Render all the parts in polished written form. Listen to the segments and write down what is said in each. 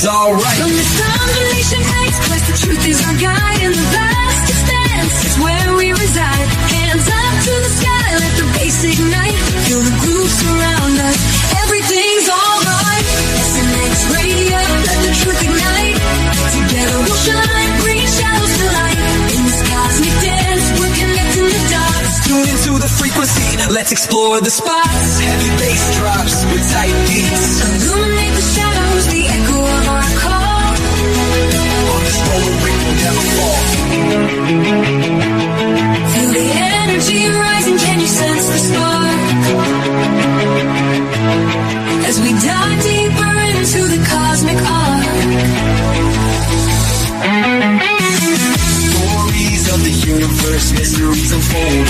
is alright. From this combination heights, quest the truth is our guide. In the vast expanse is where we reside. Hands up to the sky, let the bass ignite. Feel the groove surround us, everything's alright. SNX radio, let the truth ignite. Together we'll shine, bringing shadows to light. In this cosmic dance, we're connecting the dots. Tune into the frequency, let's explore the spots. Heavy bass drops with tight beats. Illuminate the shadows, the echo of our call. On this roller we will never fall. Feel the energy rising, can you sense the spark? As we dive deeper into the cosmic arc. Stories of the universe, mysteries unfold.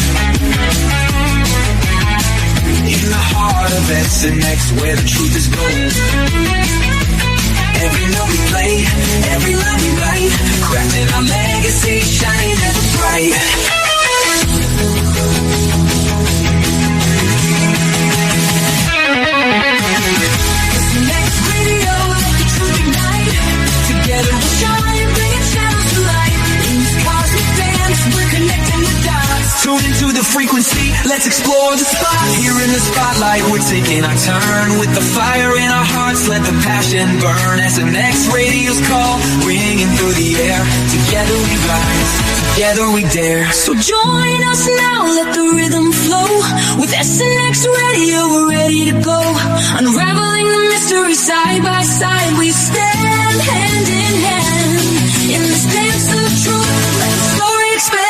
In the heart of SNX, where the truth is gold. Every note we play, every line we write, crafting our legacy, shining ever bright. SNX radio, let the truth ignite. Together we'll shine, bringing shadows to light. In this cosmic dance, we're connecting the dots. Tune into the frequency, let's explore the spot. Here in the spotlight, we're taking our turn. With the fire in our hearts, let the passion burn. SNX radio's call, ringing through the air. Together we rise, together we dare. So join us now, let the rhythm flow. With SNX radio, we're ready to go. Unraveling the mystery side by side, we stand hand in hand. In this dance of truth, let the story expand.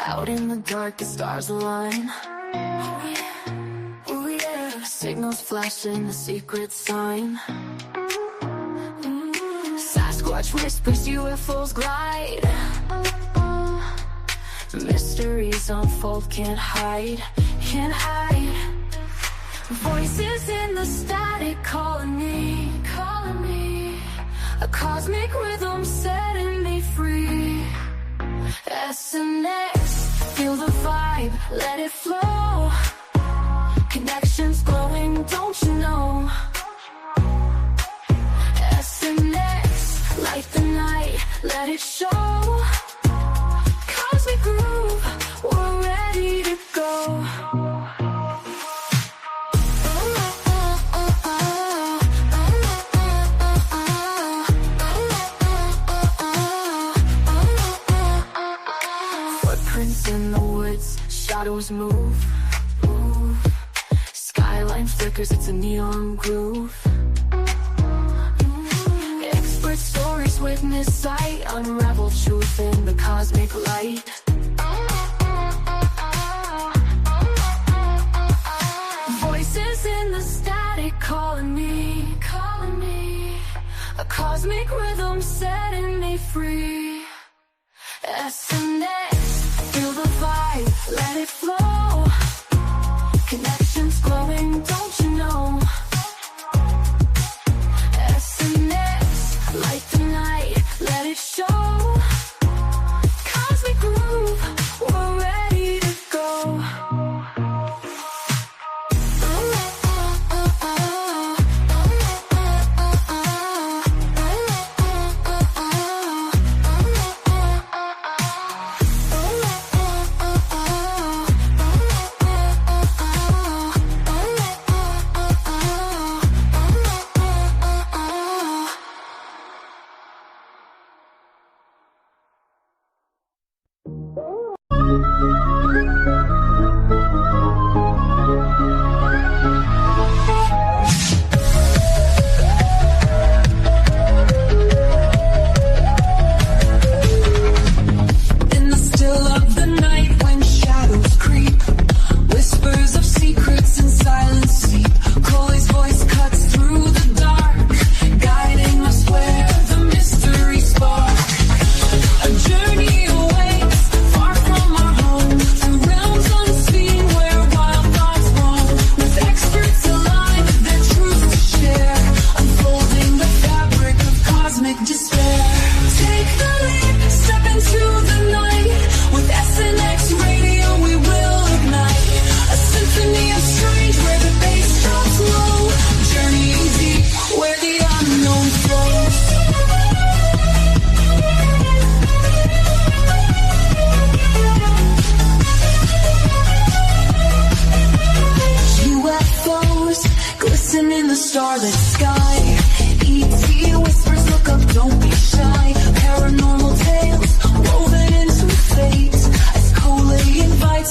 Out in the dark, the stars align. Oh yeah. Signals flashing, the secret sign. Sasquatch whispers, UFOs glide. Mysteries unfold, can't hide, can't hide. Voices in the static calling me, calling me. A cosmic rhythm setting me free. SNX, feel the vibe, let it flow. Connections glowing, don't you know? SNX, light the night, let it show. Cosmic groove, we're ready to go. In the woods, shadows move, move. Skyline flickers, it's a neon groove. Expert stories witness sight, unravel truth in the cosmic light. Voices in the static calling me, calling me. A cosmic rhythm setting me free. SNX, feel the vibe, let it flow. Connections glowing, don't you know? SNX, light the night, let it show. Cosmic groove, we're ready to go.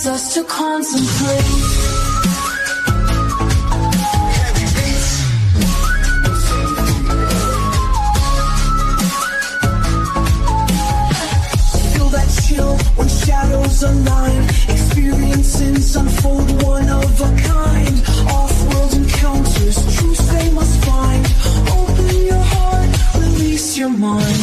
force us to concentrate. When shadows align, experiences unfold one of a kind. Off-world encounters, truths they must find. Open your heart, release your mind.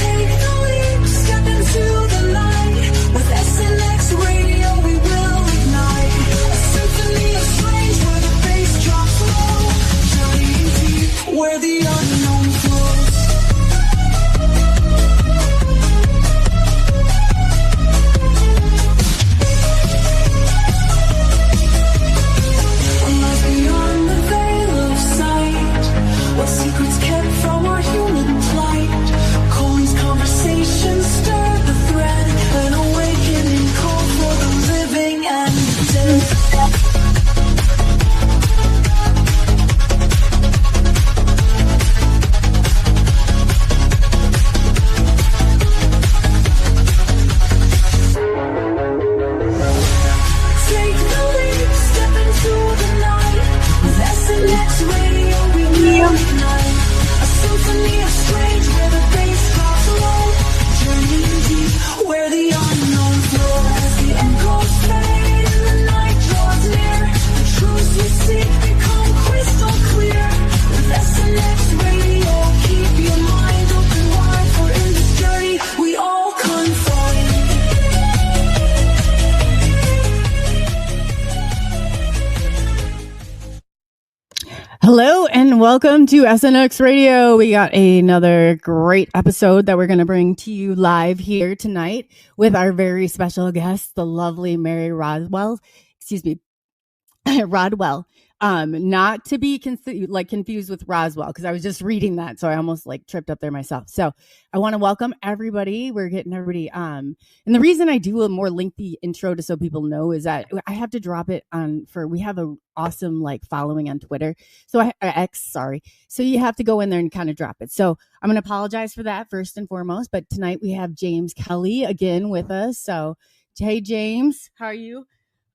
Take the leap, step into the light. With SNX Radio we will ignite a symphony of strange where the bass drops low. Journeying deep where the unknown flows. Secrets kept from our human plight. COLEY's conversations stir the thread. An awakening call for the living and the dead. Take the leap, step into the night. With SNX Radio we will ignite a symphony of strange where the bass drops low. Journeying deep where the unknown flows. As the echoes fade and the night draws near, the truths we seek become crystal clear. With SNX Radio, keep your mind open wide, for in this journey we all confide. Hello and welcome to SNX Radio. We got another great episode that we're going to bring to you live here tonight with our very special guest, the lovely Mary Rodwell. Rodwell. Not to be confused with Roswell, because I was just reading that, so I almost tripped up there myself. So I want to welcome everybody. We're getting everybody. And the reason I do a more lengthy intro to so people know is that I have to drop it on we have a awesome following on Twitter. So So you have to go in there and kind of drop it. So I'm going to apologize for that first and foremost. But tonight we have James Kelly again with us. So hey James, how are you?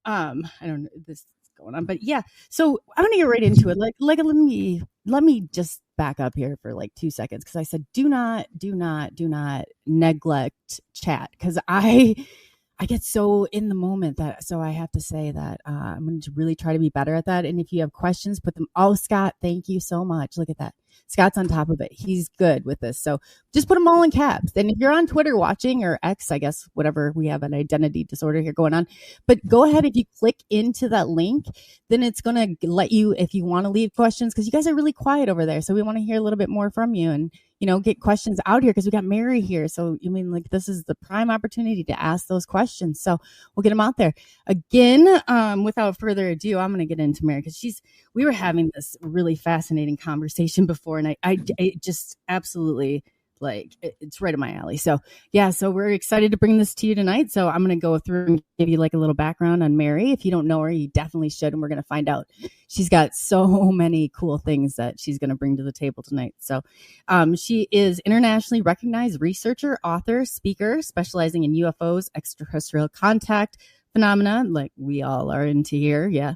I don't know this. Going on, but yeah, so I'm gonna get right into it. Let me just back up here for 2 seconds, because I said do not neglect chat, because I get so in the moment so I have to say that I'm going to really try to be better at that. And if you have questions, put them. Oh, Scott, thank you so much. Look at that. Scott's on top of it. He's good with this. So just put them all in caps. And if you're on Twitter watching, or X, I guess, whatever, we have an identity disorder here going on. But go ahead, if you click into that link, then it's going to let you, if you want to leave questions, because you guys are really quiet over there. So we want to hear a little bit more from you and, get questions out here, because we got Mary here. So, this is the prime opportunity to ask those questions. So we'll get them out there. Again, without further ado, I'm going to get into Mary, because we were having this really fascinating conversation before, and I just absolutely it's right in my alley. So yeah, so we're excited to bring this to you tonight. So I'm going to go through and give you a little background on Mary. If you don't know her, you definitely should. And we're going to find out. She's got so many cool things that she's going to bring to the table tonight. So she is internationally recognized researcher, author, speaker, specializing in UFOs, extraterrestrial contact phenomena, like we all are into here. Yeah.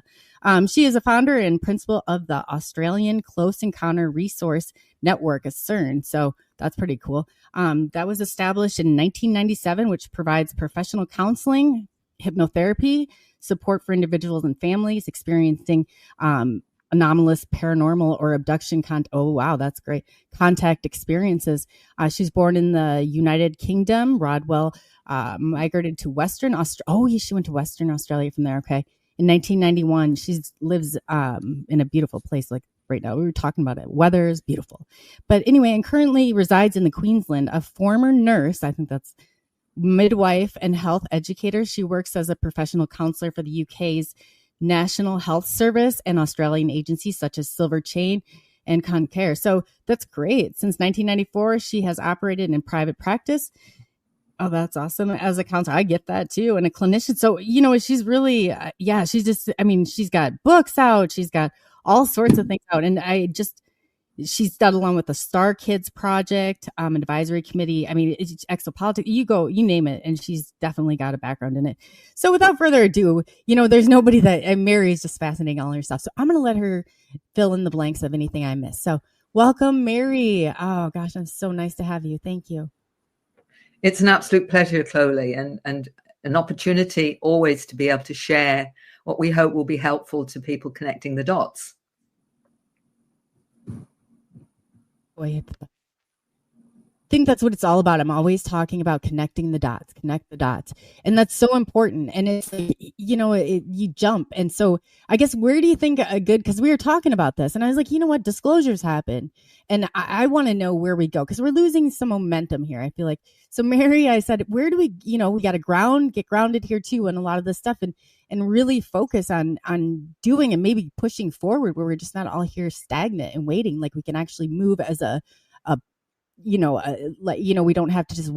She is a founder and principal of the Australian Close Encounter Resource Network, ACERN. So that's pretty cool. That was established in 1997, which provides professional counseling, hypnotherapy, support for individuals and families experiencing anomalous, paranormal, or abduction-contact. Oh, wow, that's great. Contact experiences. She was born in the United Kingdom. Rodwell migrated to Western Australia. Oh, yeah, she went to Western Australia from there. Okay. In 1991, she lives in a beautiful place right now. We were talking about it. Weather is beautiful. But anyway, and currently resides in the Queensland. A former nurse, I think that's midwife and health educator. She works as a professional counselor for the UK's National Health Service and Australian agencies such as Silver Chain and Centrecare. So that's great. Since 1994, she has operated in private practice. Oh, that's awesome. As a counselor, I get that too. And a clinician. So, she's really, she's just, she's got books out. She's got all sorts of things out. And I just, she's done along with the Star Kids Project, advisory committee. I mean, it's Exopolitics, you name it. And she's definitely got a background in it. So without further ado, there's nobody and Mary is just fascinating, all her stuff. So I'm going to let her fill in the blanks of anything I missed. So welcome, Mary. Oh gosh, it's so nice to have you. Thank you. It's an absolute pleasure, COLEY, and an opportunity always to be able to share what we hope will be helpful to people connecting the dots. I think that's what it's all about. I'm always talking about connect the dots. And that's so important. And it's like, you jump. And so I guess, where do you think because we were talking about this and I was like, disclosures happen. And I want to know where we go, because we're losing some momentum here. I feel like, so Mary, I said, where do we, we got to get grounded here too. And a lot of this stuff and really focus on doing and maybe pushing forward, where we're just not all here stagnant and waiting. Like we can actually move as we don't have to just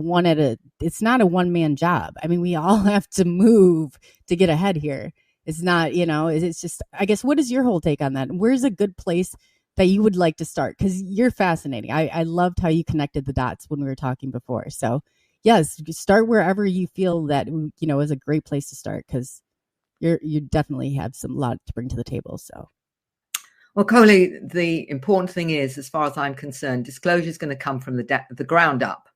it's not a one-man job. I mean, we all have to move to get ahead here. It's not, it's just, I guess, what is your whole take on that? Where's a good place that you would like to start? Because you're fascinating. I loved how you connected the dots when we were talking before. So yes, start wherever you feel that, is a great place to start, because you definitely have a lot to bring to the table. So. Well, COLEY, the important thing is, as far as I'm concerned, disclosure is going to come from the ground up.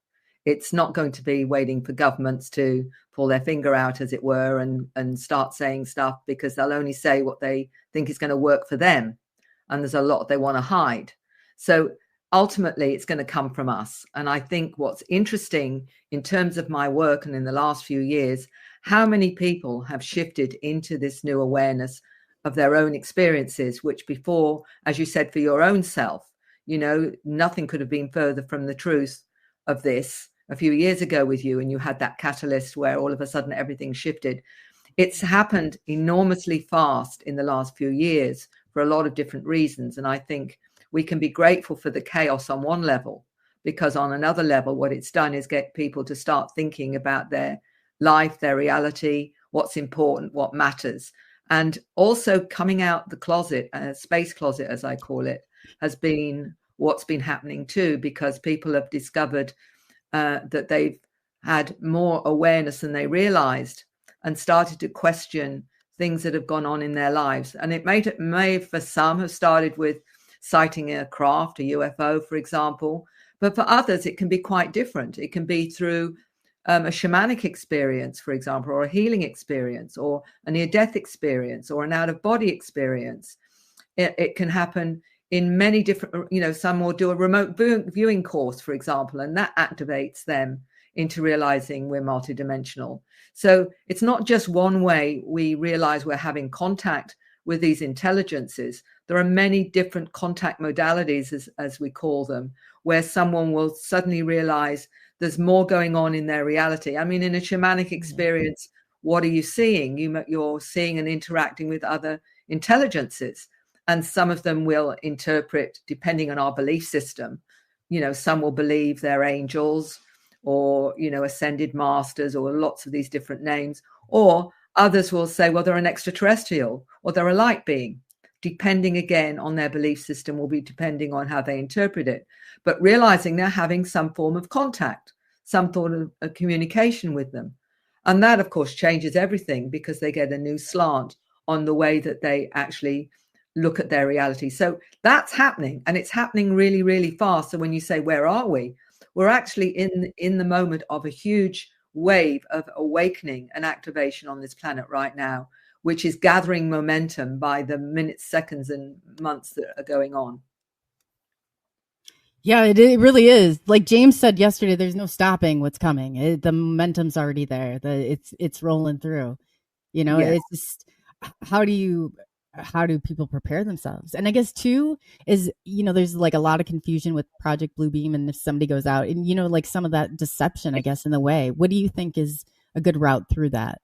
It's not going to be waiting for governments to pull their finger out, as it were, and start saying stuff, because they'll only say what they think is going to work for them. And there's a lot they want to hide. So ultimately, it's going to come from us. And I think what's interesting in terms of my work and in the last few years, how many people have shifted into this new awareness of their own experiences, which before, as you said, for your own self, nothing could have been further from the truth of this a few years ago with you. And you had that catalyst where all of a sudden everything shifted. It's happened enormously fast in the last few years for a lot of different reasons. And I think we can be grateful for the chaos on one level, because on another level, what it's done is get people to start thinking about their life, their reality, what's important, what matters. And also coming out the closet, space closet, as I call it, has been what's been happening too, because people have discovered that they've had more awareness than they realized and started to question things that have gone on in their lives. And it may for some have started with sighting a craft, a UFO, for example. But for others, it can be quite different. It can be through a shamanic experience, for example, or a healing experience, or a near-death experience, or an out-of-body experience. It can happen in many different, some will do a remote viewing course, for example, and that activates them into realizing we're multidimensional. So it's not just one way we realize we're having contact with these intelligences. There are many different contact modalities, as we call them, where someone will suddenly realize there's more going on in their reality. I mean, in a shamanic experience, what are you seeing? You're seeing and interacting with other intelligences. And some of them will interpret, depending on our belief system, some will believe they're angels or, ascended masters, or lots of these different names. Or others will say, well, they're an extraterrestrial, or they're a light being. Depending again on their belief system will be depending on how they interpret it. But realizing they're having some form of contact, some sort of a communication with them. And that, of course, changes everything, because they get a new slant on the way that they actually look at their reality. So that's happening, and it's happening really, really fast. So when you say, where are we? We're actually in the moment of a huge wave of awakening and activation on this planet right now, which is gathering momentum by the minutes, seconds, and months that are going on. Yeah, it really is. Like James said yesterday, there's no stopping what's coming. The momentum's already there. It's rolling through. Yes. It's just, how do people prepare themselves? And I guess too is, there's like a lot of confusion with Project Bluebeam, and if somebody goes out and, like some of that deception, I guess, in the way. What do you think is a good route through that?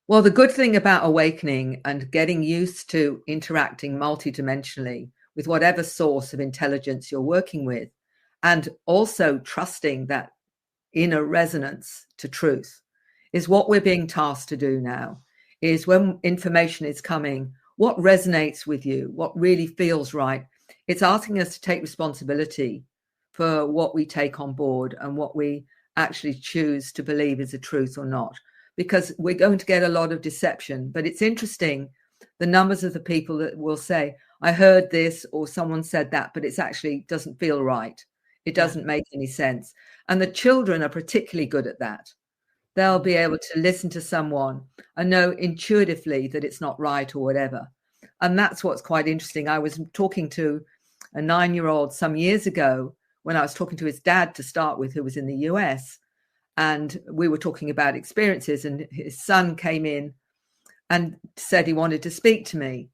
Well, the good thing about awakening and getting used to interacting multidimensionally with whatever source of intelligence you're working with, and also trusting that inner resonance to truth, is what we're being tasked to do now. Is when information is coming, what resonates with you, what really feels right, It's asking us to take responsibility for what we take on board and what we actually choose to believe is the truth or not, because we're going to get a lot of deception. But it's interesting, the numbers of the people that will say, I heard this, or someone said that, but it's actually doesn't feel right. It doesn't make any sense. And the children are particularly good at that. They'll be able to listen to someone and know intuitively that it's not right or whatever. And that's what's quite interesting. I was talking to a 9-year-old some years ago when I was talking to his dad to start with, who was in the US. And we were talking about experiences, and his son came in and said he wanted to speak to me.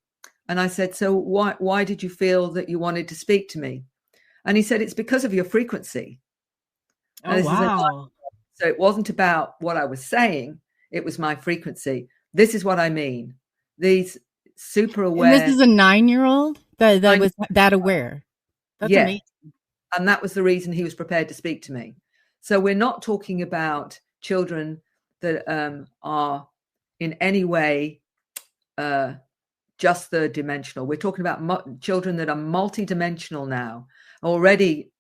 And I said, so why did you feel that you wanted to speak to me? And he said, it's because of your frequency. Oh, wow. So it wasn't about what I was saying. It was my frequency. This is what I mean. These super aware. And this is a 9-year-old that was that aware. That's amazing. And that was the reason he was prepared to speak to me. So we're not talking about children that are in any way just third dimensional. We're talking about children that are multidimensional now, already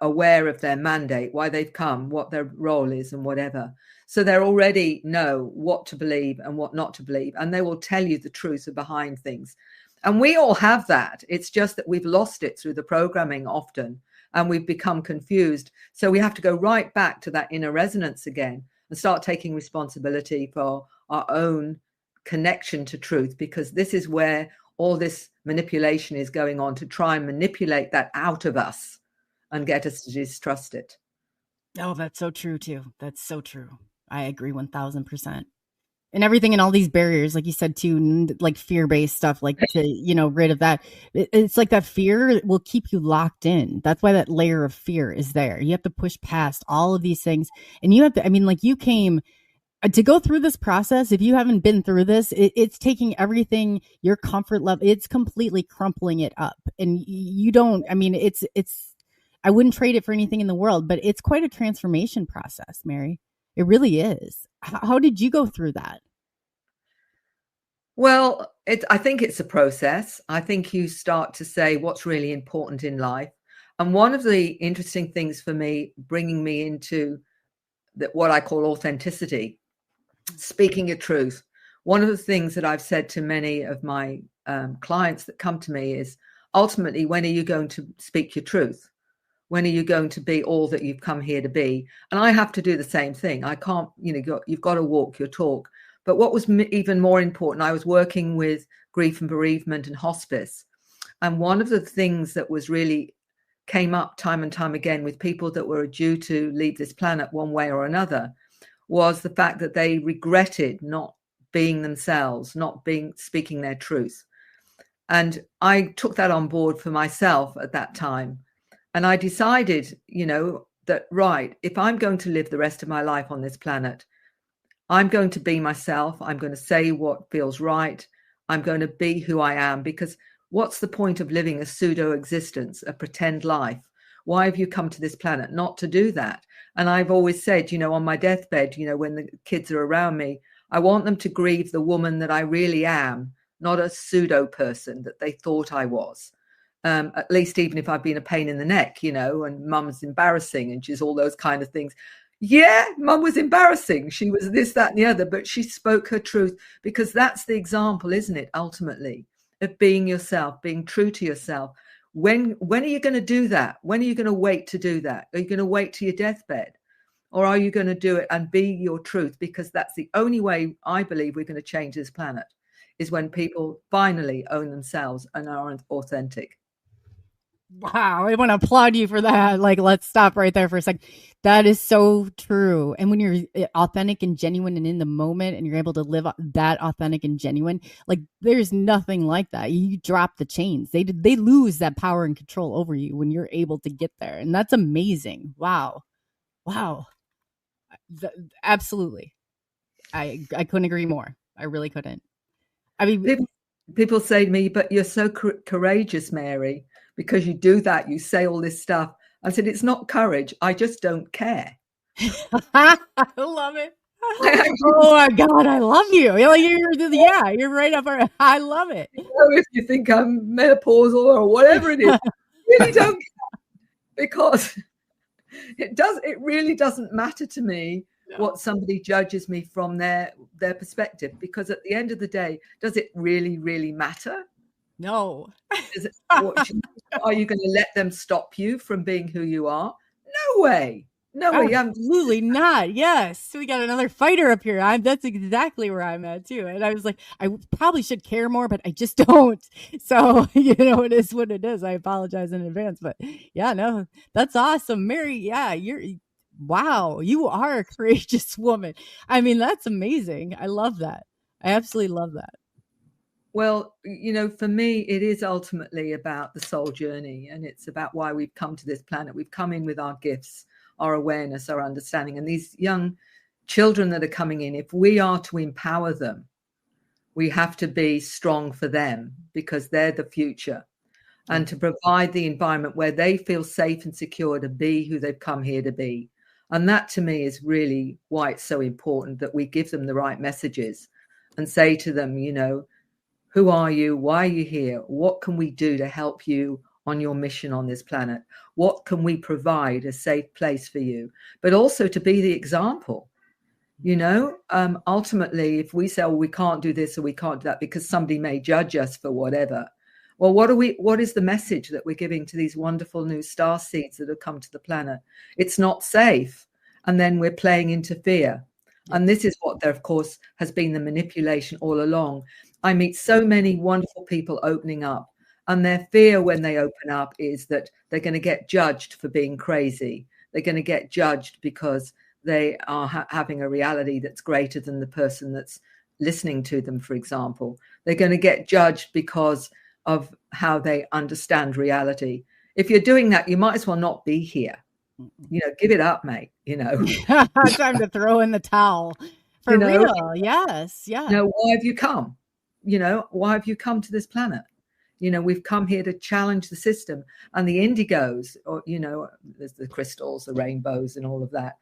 aware of their mandate, why they've come, what their role is and whatever. So they already know what to believe and what not to believe. And they will tell you the truth behind things. And we all have that. It's just that we've lost it through the programming often, and we've become confused. So we have to go right back to that inner resonance again and start taking responsibility for our own connection to truth, because this is where all this manipulation is going on, to try and manipulate that out of us and get us to distrust it. Oh, that's so true too. That's so true. I agree 1000%. And everything and all these barriers, like you said too, like fear-based stuff, like to, rid of that. It's like that fear will keep you locked in. That's why that layer of fear is there. You have to push past all of these things. And you have to, like you came to go through this process. If you haven't been through this, it's taking everything, your comfort level, it's completely crumpling it up. And you don't, I wouldn't trade it for anything in the world, but it's quite a transformation process, Mary. It really is. How did you go through that? Well, I think it's a process. I think you start to say what's really important in life. And one of the interesting things for me, bringing me into what I call authenticity, speaking your truth. One of the things that I've said to many of my clients that come to me is, ultimately, when are you going to speak your truth? When are you going to be all that you've come here to be? And I have to do the same thing. I can't, you've got to walk your talk. But what was even more important, I was working with grief and bereavement and hospice. And one of the things that was really came up time and time again with people that were due to leave this planet one way or another was the fact that they regretted not being themselves, not speaking their truth. And I took that on board for myself at that time. And I decided, that, right, if I'm going to live the rest of my life on this planet, I'm going to be myself. I'm going to say what feels right. I'm going to be who I am, because what's the point of living a pseudo existence, a pretend life? Why have you come to this planet? Not to do that. And I've always said, on my deathbed, when the kids are around me, I want them to grieve the woman that I really am, not a pseudo person that they thought I was. At least even if I've been a pain in the neck, and mum's embarrassing and she's all those kind of things. Yeah, mum was embarrassing. She was this, that, and the other, but she spoke her truth, because that's the example, isn't it, ultimately, of being yourself, being true to yourself. When are you going to do that? When are you going to wait to do that? Are you going to wait to your deathbed? Or are you going to do it and be your truth? Because that's the only way I believe we're going to change this planet, is when people finally own themselves and are authentic. Wow, I want to applaud you for that. Like, let's stop right there for a second. That is so true. And when you're authentic and genuine and in the moment, and you're able to live that authentic and genuine, like, there's nothing like that. You drop the chains. They lose that power and control over you when you're able to get there. And that's amazing. Wow. Absolutely. I couldn't agree more. I really couldn't. I mean, people say to me, but you're so courageous, Mary, because you do that. You say all this stuff. I said, it's not courage. I just don't care. I love it. Oh my God, I love you. You're right up our, I love it. If you think I'm menopausal or whatever it is, really don't, because it really doesn't matter to me what somebody judges me from their perspective, because at the end of the day, does it really matter? No. Are you going to let them stop you from being who you are? No way. No way. Absolutely not. Yes. We got another fighter up here. That's exactly where I'm at too. And I was like, I probably should care more, but I just don't. So, it is what it is. I apologize in advance, but yeah, no, that's awesome. Mary, yeah, wow, you are a courageous woman. I mean, that's amazing. I love that. I absolutely love that. Well, for me, it is ultimately about the soul journey, and it's about why we've come to this planet. We've come in with our gifts, our awareness, our understanding. And these young children that are coming in, if we are to empower them, we have to be strong for them, because they're the future, and to provide the environment where they feel safe and secure to be who they've come here to be. And that, to me, is really why it's so important that we give them the right messages and say to them, who are you? Why are you here? What can we do to help you on your mission on this planet? What can we provide a safe place for you? But also to be the example. Ultimately, if we say, we can't do this or we can't do that because somebody may judge us for whatever, well, what is the message that we're giving to these wonderful new star seeds that have come to the planet? It's not safe. And then we're playing into fear. And this is what there, of course, has been the manipulation all along. I meet so many wonderful people opening up, and their fear when they open up is that they're going to get judged for being crazy. They're going to get judged because they are having a reality that's greater than the person that's listening to them, for example. They're going to get judged because of how they understand reality. If you're doing that, you might as well not be here. Give it up, mate. Time to throw in the towel. For real. Yes. Yeah. Why have you come? Why have you come to this planet? We've come here to challenge the system. And the indigos, or, there's the crystals, the rainbows and all of that,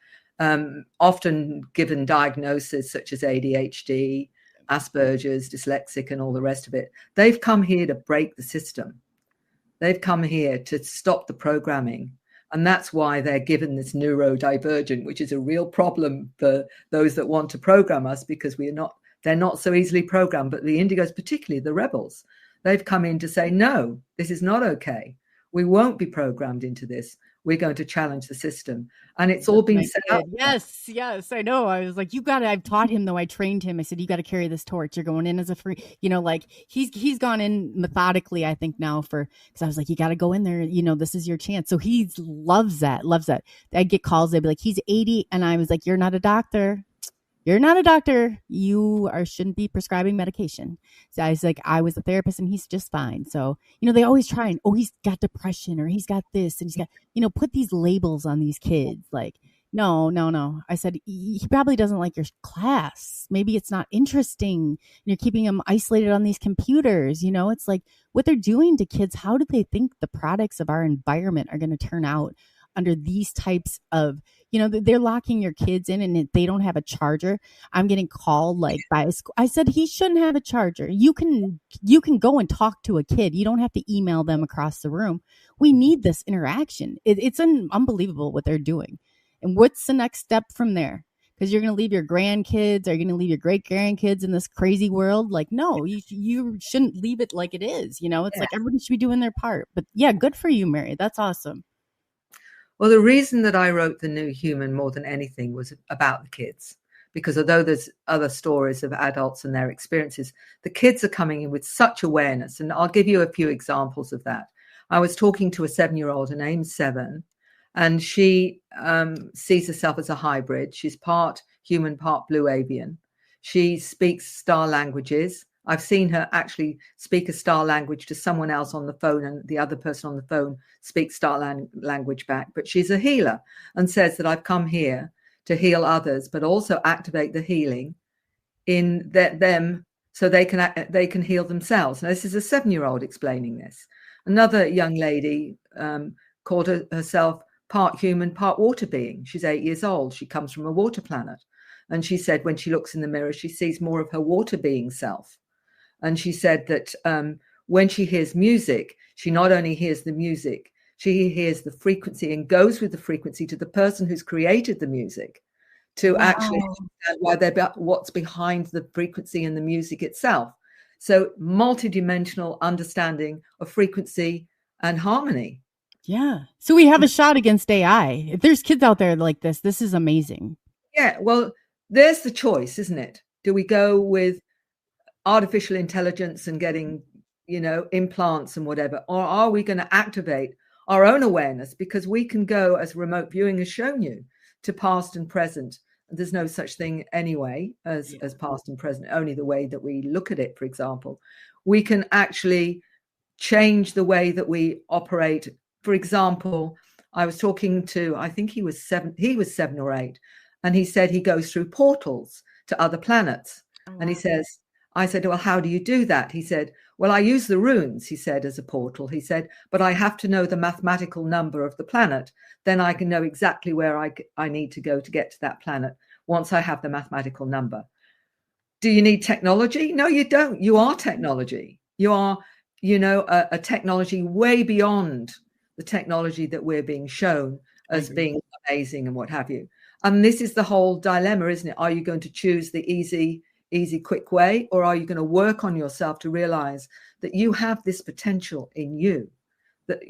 often given diagnoses such as ADHD, Asperger's, dyslexic, and all the rest of it. They've come here to break the system. They've come here to stop the programming. And that's why they're given this neurodivergent, which is a real problem for those that want to program us, because they're not so easily programmed. But the indigos, particularly the rebels, they've come in to say, no, this is not okay. We won't be programmed into this. We're going to challenge the system. And it's all been set up. Yes, I know. I was like, I've taught him, though. I trained him. I said, you got to carry this torch. You're going in as a free, he's gone in methodically, I think now because I was like, you got to go in there. This is your chance. So he loves that. I get calls. They'd be like, he's 80. And I was like, you're not a doctor. You're not a doctor. You shouldn't be prescribing medication. So I was like, I was a therapist and he's just fine. So, they always try and, he's got depression or he's got this and he's got, put these labels on these kids. Like, no. I said, he probably doesn't like your class. Maybe it's not interesting. You're keeping him isolated on these computers. It's like what they're doing to kids. How do they think the products of our environment are going to turn out under these types of, they're locking your kids in and they don't have a charger. I'm getting called by a school. I said, he shouldn't have a charger. You can go and talk to a kid. You don't have to email them across the room. We need this interaction. It's unbelievable what they're doing. And what's the next step from there? Because you're going to leave your grandkids, or you're going to leave your great grandkids in this crazy world. Like, no, you shouldn't leave it like it is. It's like everybody should be doing their part. But yeah, good for you, Mary. That's awesome. Well, the reason that I wrote The New Human more than anything was about the kids, because although there's other stories of adults and their experiences, the kids are coming in with such awareness. And I'll give you a few examples of that. I was talking to a 7-year-old, her name's 7, and she sees herself as a hybrid. She's part human, part blue avian. She speaks star languages. I've seen her actually speak a star language to someone else on the phone, and the other person on the phone speaks star language back. But she's a healer and says that I've come here to heal others, but also activate the healing in them so they can heal themselves. Now, this is a 7-year-old explaining this. Another young lady called herself part human, part water being. She's 8 years old. She comes from a water planet. And she said when she looks in the mirror, she sees more of her water being self. And she said that when she hears music, she not only hears the music, she hears the frequency and goes with the frequency to the person who's created the music to actually understand what's behind the frequency and the music itself. So multidimensional understanding of frequency and harmony. Yeah. So we have a shot against AI. If there's kids out there like this is amazing. Yeah. Well, there's the choice, isn't it? Do we go with artificial intelligence and getting, implants and whatever, or are we going to activate our own awareness? Because we can go, as remote viewing has shown you, to past and present. There's no such thing anyway as past and present, only the way that we look at it. For example, we can actually change the way that we operate. For example, I was talking to, I think he was 7 or 8, and he said he goes through portals to other planets. And he says, I said, well, how do you do that? He said, well, I use the runes, he said, as a portal. He said, but I have to know the mathematical number of the planet. Then I can know exactly where I need to go to get to that planet once I have the mathematical number. Do you need technology? No, you don't. You are technology. You are, a technology way beyond the technology that we're being shown as being amazing and what have you. And this is the whole dilemma, isn't it? Are you going to choose the easy, quick way, or are you going to work on yourself to realize that you have this potential in you, that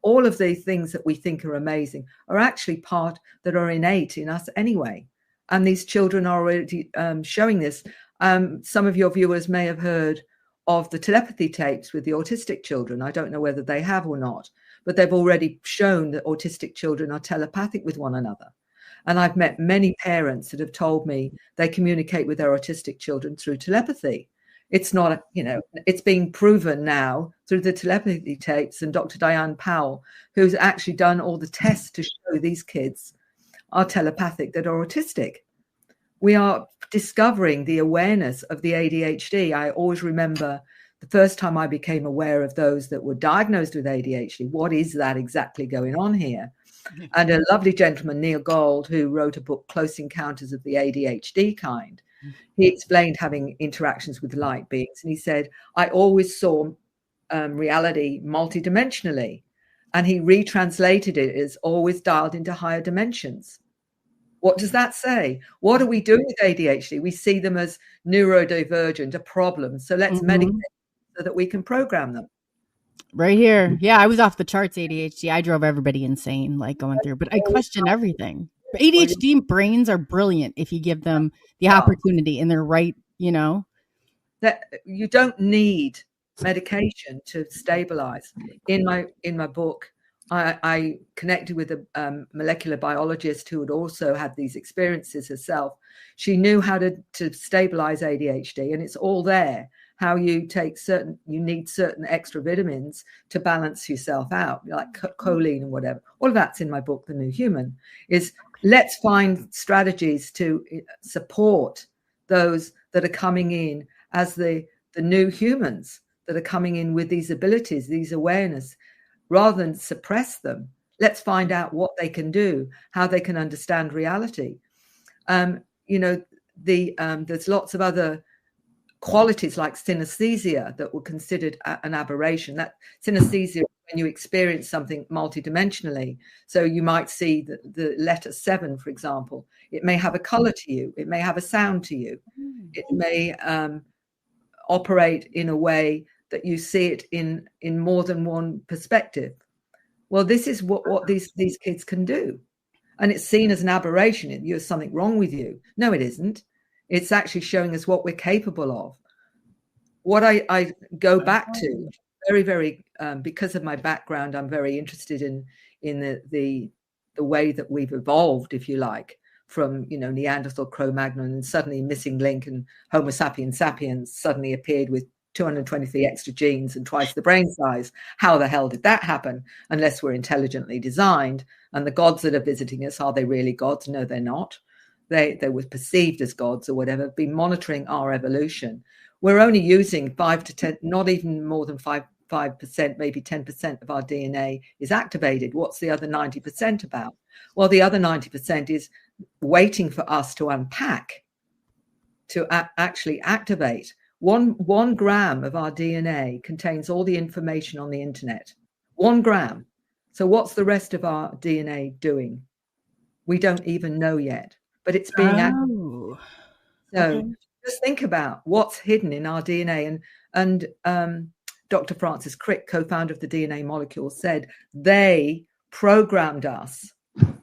all of the things that we think are amazing are actually part that are innate in us anyway. And these children are already showing this. Some of your viewers may have heard of the telepathy tapes with the autistic children. I don't know whether they have or not, but they've already shown that autistic children are telepathic with one another. And I've met many parents that have told me they communicate with their autistic children through telepathy. It's not, it's being proven now through the telepathy tapes, and Dr. Diane Powell, who's actually done all the tests to show these kids are telepathic that are autistic. We are discovering the awareness of the ADHD. I always remember the first time I became aware of those that were diagnosed with ADHD. What is that exactly going on here? And a lovely gentleman, Neil Gold, who wrote a book, Close Encounters of the ADHD Kind, he explained having interactions with light beings. And he said, I always saw reality multidimensionally. And he retranslated it as always dialed into higher dimensions. What does that say? What are we doing with ADHD? We see them as neurodivergent, a problem. So let's medicate so that we can program them. Right here. Yeah, I was off the charts, ADHD. I drove everybody insane, like going through, but I question everything. But ADHD brains are brilliant if you give them the opportunity and they're right, That you don't need medication to stabilize. In my book, I connected with a molecular biologist who had also had these experiences herself. She knew how to stabilize ADHD, and it's all there. How you need certain extra vitamins to balance yourself out, like choline and whatever. All of that's in my book, The New Human, is let's find strategies to support those that are coming in as the new humans that are coming in with these abilities, these awareness, rather than suppress them. Let's find out what they can do, how they can understand reality. There's lots of other qualities like synesthesia that were considered an aberration. That synesthesia, when you experience something multidimensionally, so you might see the letter 7, for example, it may have a color to you, it may have a sound to you, it may operate in a way that you see it in more than one perspective. Well, this is what these kids can do. And it's seen as an aberration. There's something wrong with you. No, it isn't. It's actually showing us what we're capable of. What I go back to very, very, because of my background, I'm very interested in the way that we've evolved, if you like, from, Neanderthal, Cro-Magnon, and suddenly missing link, and Homo sapiens sapiens suddenly appeared with 223 extra genes and twice the brain size. How the hell did that happen? Unless we're intelligently designed. And the gods that are visiting us, are they really gods? No, they're not. They were perceived as gods or whatever, been monitoring our evolution. We're only using 5 to 10, not even more than 5%, maybe 10% of our DNA is activated. What's the other 90% about? Well, the other 90% is waiting for us to unpack to actually activate. One gram of our DNA contains all the information on the internet. 1 gram. So what's the rest of our DNA doing? We don't even know yet, but it's being activated. So just think about what's hidden in our DNA. And Dr. Francis Crick, co-founder of the DNA Molecule, said they programmed us to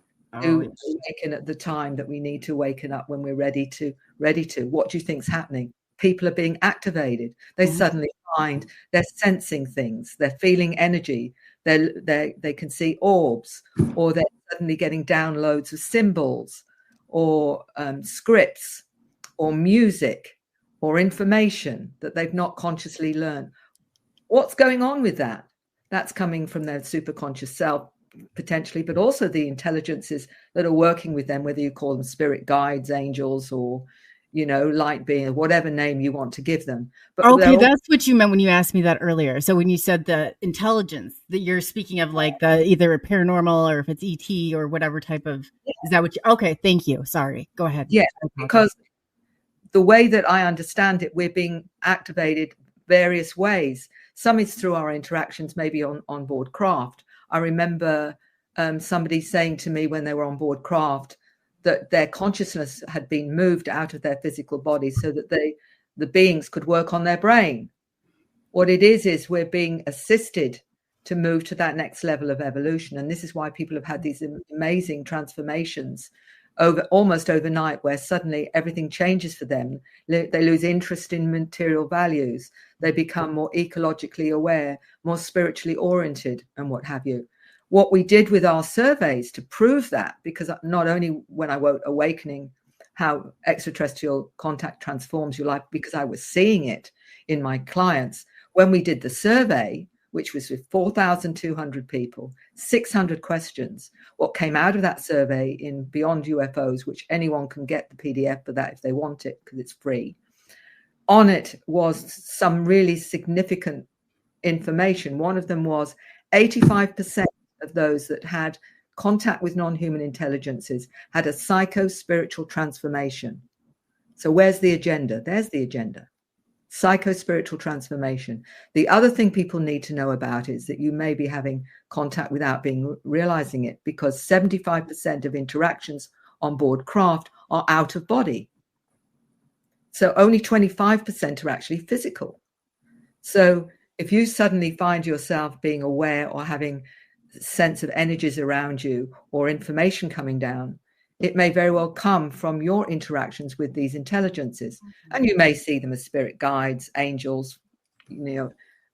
awaken at the time that we need to waken up when we're ready to. What do you think's happening? People are being activated. They suddenly find they're sensing things. They're feeling energy. They can see orbs, or they're suddenly getting downloads of symbols or scripts or music or information that they've not consciously learned. What's going on with that? That's coming from their superconscious self, potentially, but also the intelligences that are working with them, whether you call them spirit guides, angels, or, you know, light being, whatever name you want to give them. But okay, that's what you meant when you asked me that earlier. So when you said the intelligence, that you're speaking of, like the either a paranormal or if it's ET or whatever type of, is that what you, okay, thank you. Sorry, go ahead. Yeah, because the way that I understand it, we're being activated various ways. Some is through our interactions, maybe on board craft. I remember somebody saying to me when they were on board craft that their consciousness had been moved out of their physical body so that the beings could work on their brain. What it is we're being assisted to move to that next level of evolution. And this is why people have had these amazing transformations almost overnight, where suddenly everything changes for them. They lose interest in material values. They become more ecologically aware, more spiritually oriented, and what have you. What we did with our surveys to prove that, because not only when I wrote Awakening, how extraterrestrial contact transforms your life, because I was seeing it in my clients. When we did the survey, which was with 4,200 people, 600 questions, what came out of that survey in Beyond UFOs, which anyone can get the PDF for that if they want it, because it's free. On it was some really significant information. One of them was 85% of those that had contact with non-human intelligences had a psycho-spiritual transformation. So where's the agenda? There's the agenda. Psycho-spiritual transformation. The other thing people need to know about is that you may be having contact without realizing it, because 75% of interactions on board craft are out of body. So only 25% are actually physical. So if you suddenly find yourself being aware or having a sense of energies around you or information coming down, it may very well come from your interactions with these intelligences. And you may see them as spirit guides, angels, you know,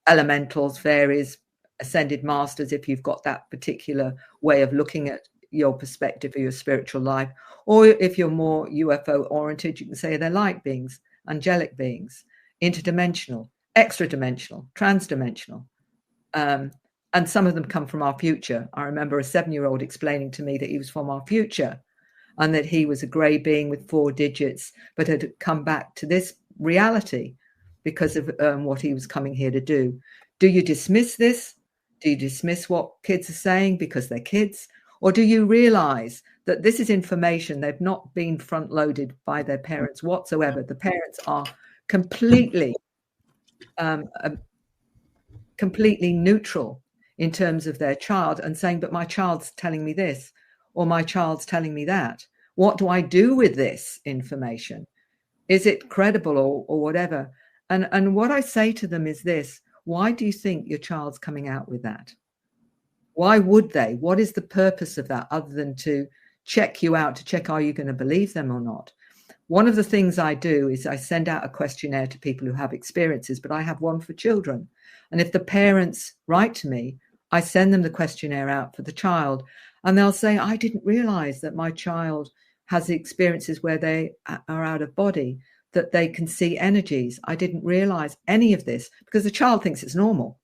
elementals, fairies, ascended masters, if you've got that particular way of looking at your perspective of your spiritual life. Or if you're more UFO oriented, you can say they're light beings, angelic beings, interdimensional, extra-dimensional, trans-dimensional. And some of them come from our future. I remember a 7-year-old explaining to me that he was from our future, and that he was a grey being with 4 digits, but had come back to this reality because of what he was coming here to do. Do you dismiss this? Do you dismiss what kids are saying because they're kids? Or do you realize that this is information they've not been front-loaded by their parents whatsoever? The parents are completely neutral in terms of their child, and saying, but my child's telling me this, or my child's telling me that. What do I do with this information? Is it credible or whatever? And what I say to them is this: why do you think your child's coming out with that? Why would they? What is the purpose of that, other than to check you out, to check, are you going to believe them or not? One of the things I do is I send out a questionnaire to people who have experiences, but I have one for children. And if the parents write to me, I send them the questionnaire out for the child. And they'll say, I didn't realize that my child has the experiences where they are out of body, that they can see energies. I didn't realize any of this, because the child thinks it's normal.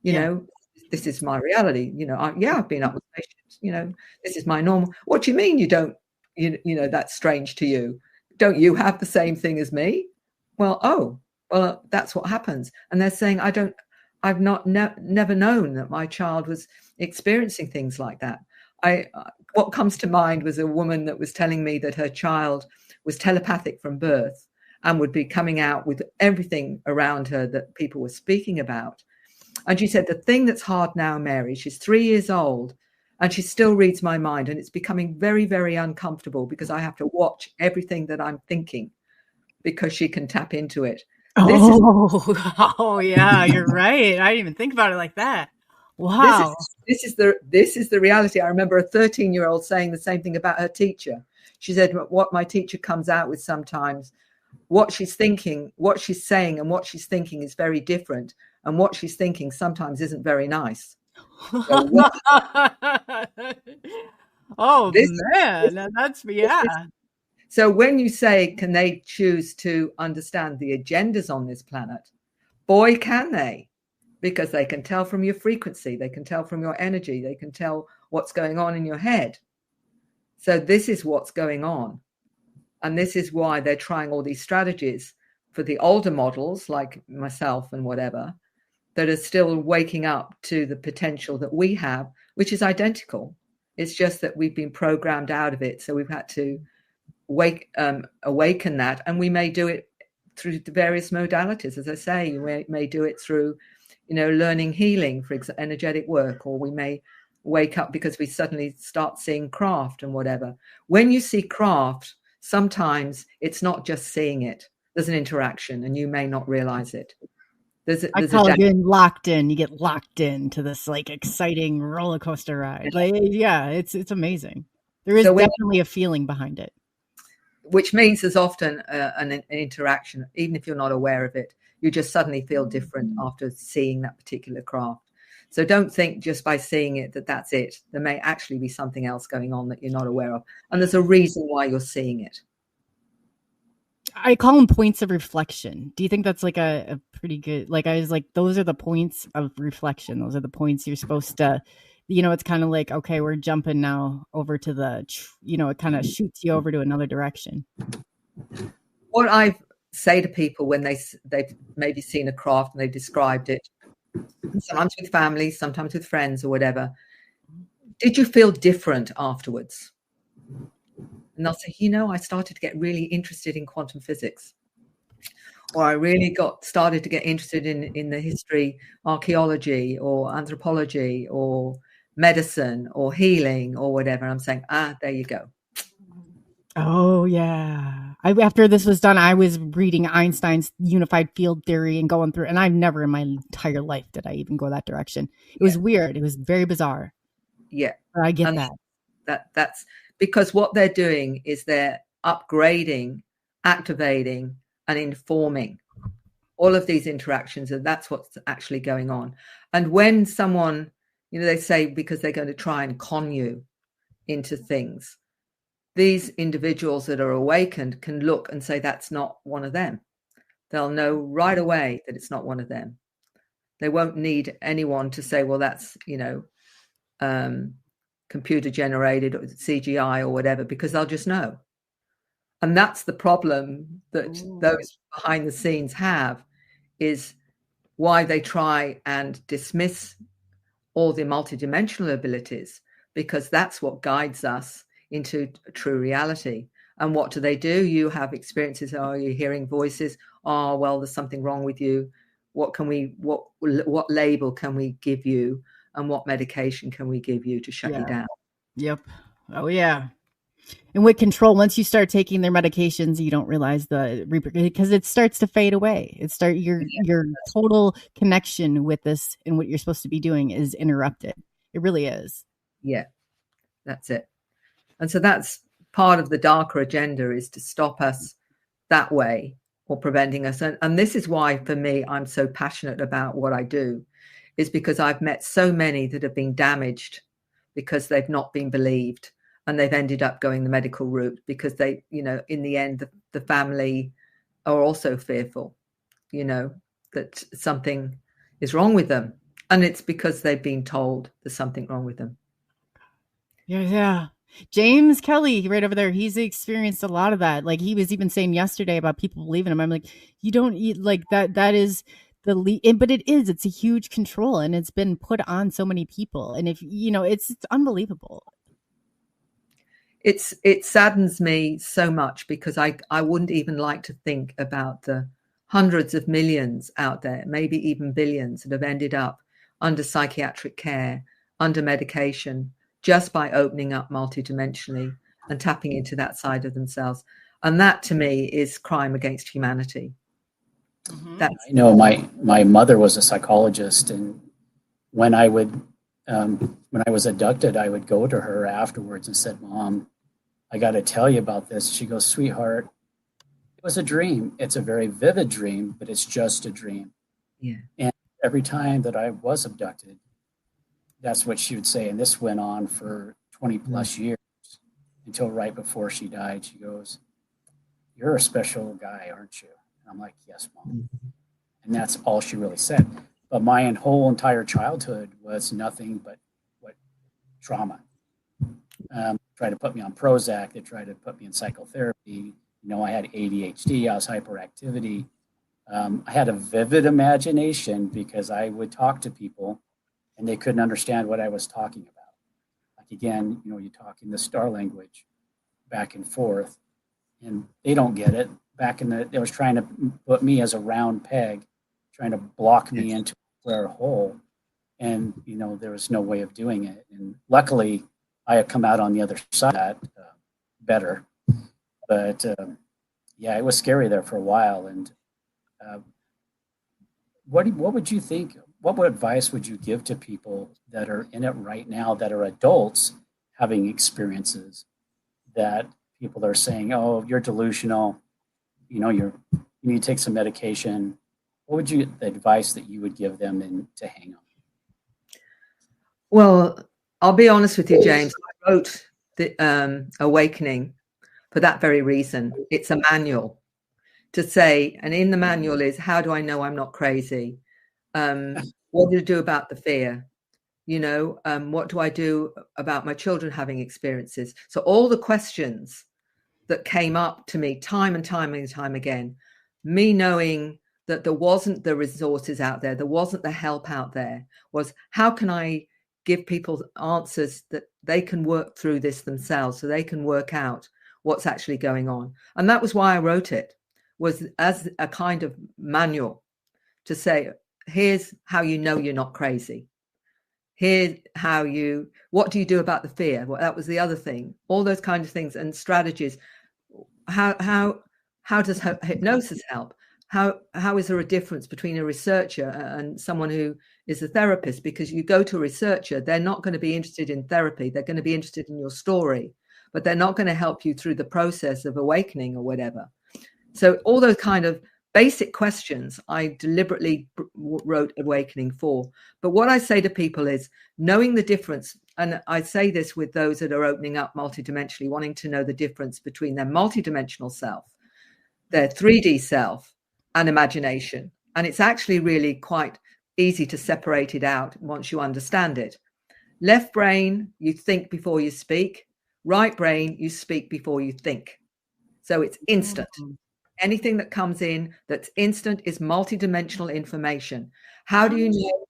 You know, this is my reality. You know, I've been up with patients, you know, this is my normal. What do you mean you don't, you know, that's strange to you? Don't you have the same thing as me? Well, that's what happens. And they're saying, I've never known that my child was experiencing things like that. What comes to mind was a woman that was telling me that her child was telepathic from birth, and would be coming out with everything around her that people were speaking about. And she said, the thing that's hard now, Mary, she's 3 years old and she still reads my mind, and it's becoming very, very uncomfortable because I have to watch everything that I'm thinking because she can tap into it. Oh, yeah, you're right. I didn't even think about it like that. Wow. This is the reality. I remember a 13-year-old saying the same thing about her teacher. She said, what my teacher comes out with sometimes, what she's thinking, what she's saying, and what she's thinking is very different. And what she's thinking sometimes isn't very nice. So That's, yeah. So when you say, can they choose to understand the agendas on this planet? Boy, can they, because they can tell from your frequency. They can tell from your energy. They can tell what's going on in your head. So this is what's going on. And this is why they're trying all these strategies for the older models like myself and whatever, that are still waking up to the potential that we have, which is identical. It's just that we've been programmed out of it. So we've had to awaken that. And we may do it through the various modalities. As I say, you may do it through, learning healing, for example, energetic work, or we may wake up because we suddenly start seeing craft and whatever. When you see craft, sometimes it's not just seeing it. There's an interaction and you may not realize it. I call it getting locked in. You get locked into this like exciting roller coaster ride. Like, yeah, it's amazing. There is definitely a feeling behind it. Which means there's often an interaction, even if you're not aware of it. You just suddenly feel different after seeing that particular craft. So don't think just by seeing it that's it. There may actually be something else going on that you're not aware of. And there's a reason why you're seeing it. I call them points of reflection. Do you think that's like a pretty good, like I was like, those are the points of reflection. Those are the points you're supposed to, it's kind of like, okay, we're jumping now over to the, it kind of shoots you over to another direction. What I say to people when they've maybe seen a craft and they've described it, sometimes with family, sometimes with friends or whatever, did you feel different afterwards? And they'll say, I started to get really interested in quantum physics, or I really started to get interested in the history, archaeology or anthropology or medicine or healing or whatever. And I'm saying, there you go. Oh, yeah. After this was done, I was reading Einstein's unified field theory and going through, and I've never in my entire life did I even go that direction. It was weird. It was very bizarre. Yeah. But I get That's because what they're doing is they're upgrading, activating, and informing all of these interactions. And that's what's actually going on. And when someone, they say because they're going to try and con you into things, these individuals that are awakened can look and say, that's not one of them. They'll know right away that it's not one of them. They won't need anyone to say, well, that's, computer generated or CGI or whatever, because they'll just know. And that's the problem that those behind the scenes have, is why they try and dismiss all the multidimensional abilities, because that's what guides us into true reality. And what do? You have experiences. Oh, you're hearing voices. Oh, well, there's something wrong with you. What label can we give you? And what medication can we give you to shut you down? Yep. Oh, yeah. And with control, once you start taking their medications, you don't realize because it starts to fade away. Your total connection with this and what you're supposed to be doing is interrupted. It really is. Yeah, that's it. And so that's part of the darker agenda, is to stop us that way or preventing us. And this is why, for me, I'm so passionate about what I do, is because I've met so many that have been damaged because they've not been believed, and they've ended up going the medical route because they, in the end, the family are also fearful, that something is wrong with them. And it's because they've been told there's something wrong with them. Yeah. James Kelly right over there, he's experienced a lot of that. Like he was even saying yesterday about people believing him. I'm like, you don't eat like that. That is but it's a huge control, and it's been put on so many people. And if, it's unbelievable. it saddens me so much, because I wouldn't even like to think about the hundreds of millions out there, maybe even billions, that have ended up under psychiatric care, under medication, just by opening up multidimensionally and tapping into that side of themselves. And that, to me, is crime against humanity. I know my mother was a psychologist, and when I was abducted, I would go to her afterwards and said, "Mom, I got to tell you about this." She goes, "Sweetheart, it was a dream. It's a very vivid dream, but it's just a dream." Yeah. And every time that I was abducted, that's what she would say. And this went on for 20 plus years, until right before she died. She goes, "You're a special guy, aren't you?" And I'm like, "Yes, Mom." And that's all she really said. But my whole entire childhood was nothing but trauma. Tried to put me on Prozac. They tried to put me in psychotherapy. I had ADHD. I was hyperactivity. I had a vivid imagination, because I would talk to people and they couldn't understand what I was talking about. Like, again, you talk in the star language back and forth, and they don't get it. They was trying to put me as a round peg, trying to block me into a square hole. And, there was no way of doing it. And luckily, I had come out on the other side of that better. But, yeah, it was scary there for a while. And what would you think? What advice would you give to people that are in it right now, that are adults having experiences, that people are saying, "Oh, you're delusional, you need to take some medication"? What would the advice that you would give them to hang on? Well, I'll be honest with you, James. I wrote the Awakening for that very reason. It's a manual to say, and in the manual is, how do I know I'm not crazy? What do I do about the fear? What do I do about my children having experiences? So all the questions that came up to me time and time and time again, me knowing that there wasn't the resources out there, there wasn't the help out there, was how can I give people answers that they can work through this themselves, so they can work out what's actually going on. And that was why I wrote it, was as a kind of manual to say, here's how you know you're not crazy. Here's what do you do about the fear? Well, that was the other thing. All those kind of things and strategies. How does hypnosis help? How is there a difference between a researcher and someone who is a therapist? Because you go to a researcher, they're not going to be interested in therapy. They're going to be interested in your story, but they're not going to help you through the process of awakening or whatever. So all those kind of basic questions I deliberately wrote Awakening for. But what I say to people is knowing the difference, and I say this with those that are opening up multidimensionally, wanting to know the difference between their multidimensional self, their 3D self, and imagination. And it's actually really quite easy to separate it out once you understand it. Left brain, you think before you speak. Right brain, you speak before you think. So it's instant. Anything that comes in that's instant is multidimensional information. How do you know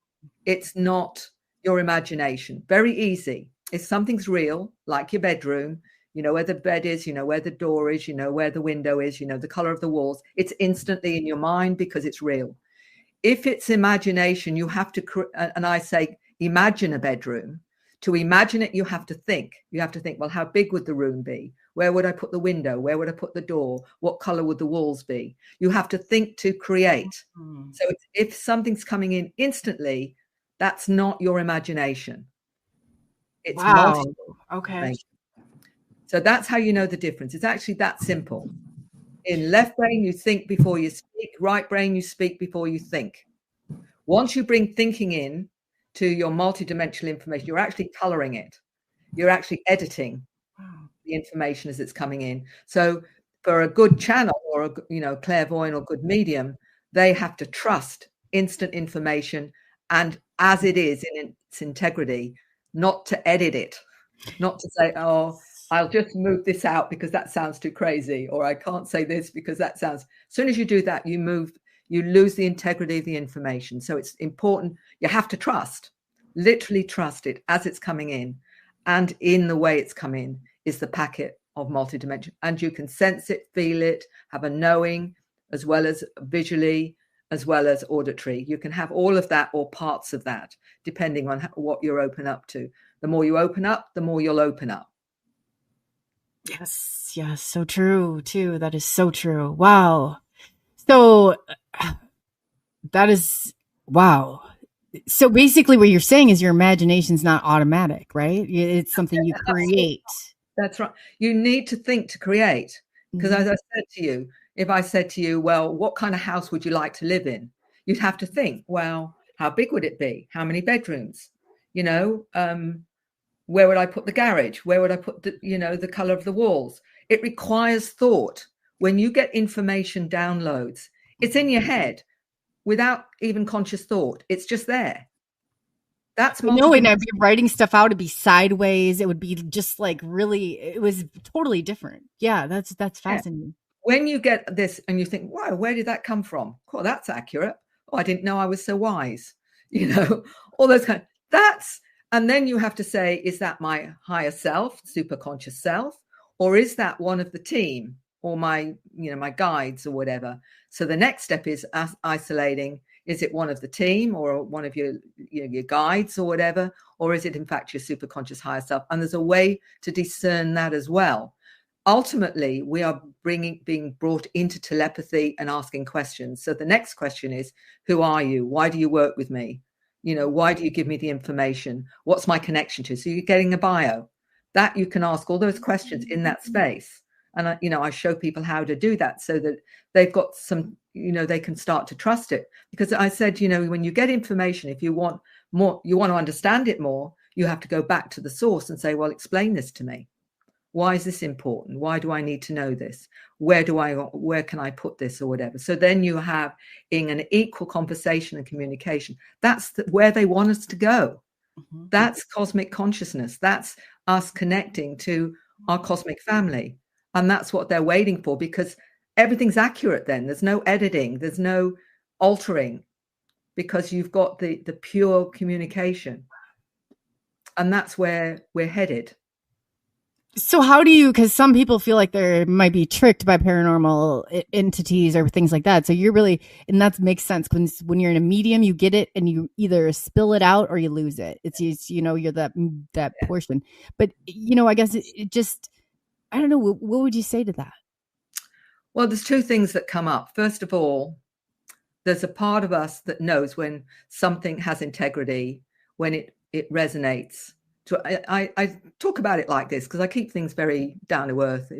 it's not your imagination? Very easy. If something's real, like your bedroom, you know where the bed is, you know where the door is, you know where the window is, you know the color of the walls. It's instantly in your mind because it's real. If it's imagination, you have to, and I say, imagine a bedroom. To imagine it, you have to think. You have to think, well, how big would the room be? Where would I put the window? Where would I put the door? What color would the walls be? You have to think to create. So if something's coming in instantly, that's not your imagination. It's Okay. So that's how you know the difference. It's actually that simple. In left brain, you think before you speak. Right brain, you speak before you think. Once you bring thinking in to your multidimensional information, you're actually coloring it. You're actually editing the information as it's coming in. So for a good channel or a clairvoyant or good medium, they have to trust instant information and as it is in its integrity, not to edit it, not to say, oh, I'll just move this out because that sounds too crazy, or I can't say this because that sounds. As soon as you do that, you lose the integrity of the information. So it's important. You have to trust, literally trust it as it's coming in and in the way it's come in. is the packet of multidimension. And you can sense it, feel it, have a knowing, as well as visually, as well as auditory. You can have all of that or parts of that, depending on what you're open up to. The more you open up, the more you'll open up. Yes, so true too. That is so true. Wow. So that is, wow. So basically what you're saying is your imagination's not automatic, right? It's something you create. That's right. You need to think to create. Because as I said to you, if I said to you, well, what kind of house would you like to live in? You'd have to think, well, how big would it be? How many bedrooms? You know, where would I put the garage? Where would I put the, you know, the color of the walls? It requires thought. When you get information downloads, it's in your head without even conscious thought. It's just there. That's no, and I'd be writing stuff out. It'd be sideways. It would be just like really, it was totally different. Yeah, that's fascinating. Yeah. When you get this and you think, wow, where did that come from? Cool, that's accurate. Oh, I didn't know I was so wise. You know, all those kind of, that's, and then you have to say, is that my higher self, super conscious self, or is that one of the team or my, you know, my guides or whatever? So the next step is isolating. Is it one of the team or one of your guides or whatever? Or is it in fact your super conscious higher self? And there's a way to discern that as well. Ultimately, we are being brought into telepathy and asking questions. So the next question is, who are you? Why do you work with me? You know, why do you give me the information? What's my connection to? So you're getting a bio. That you can ask all those questions in that space. And, I show people how to do that so that they've got some, they can start to trust it. Because I said, when you get information, if you want more, you want to understand it more, you have to go back to the source and say, well, explain this to me. Why is this important? Why do I need to know this? Where can I put this or whatever? So then you have in an equal conversation and communication. That's where they want us to go. Mm-hmm. That's cosmic consciousness. That's us connecting to our cosmic family. And that's what they're waiting for, because everything's accurate then. There's no editing. There's no altering, because you've got the pure communication. And that's where we're headed. So how do you, because some people feel like they might be tricked by paranormal entities or things like that. So you're really, and that makes sense. When you're in a medium, you get it and you either spill it out or you lose it. It's you're that portion. But, I guess it just, I don't know. What would you say to that? Well, there's two things that come up. First of all, there's a part of us that knows when something has integrity, when it resonates. So I talk about it like this because I keep things very down to earth.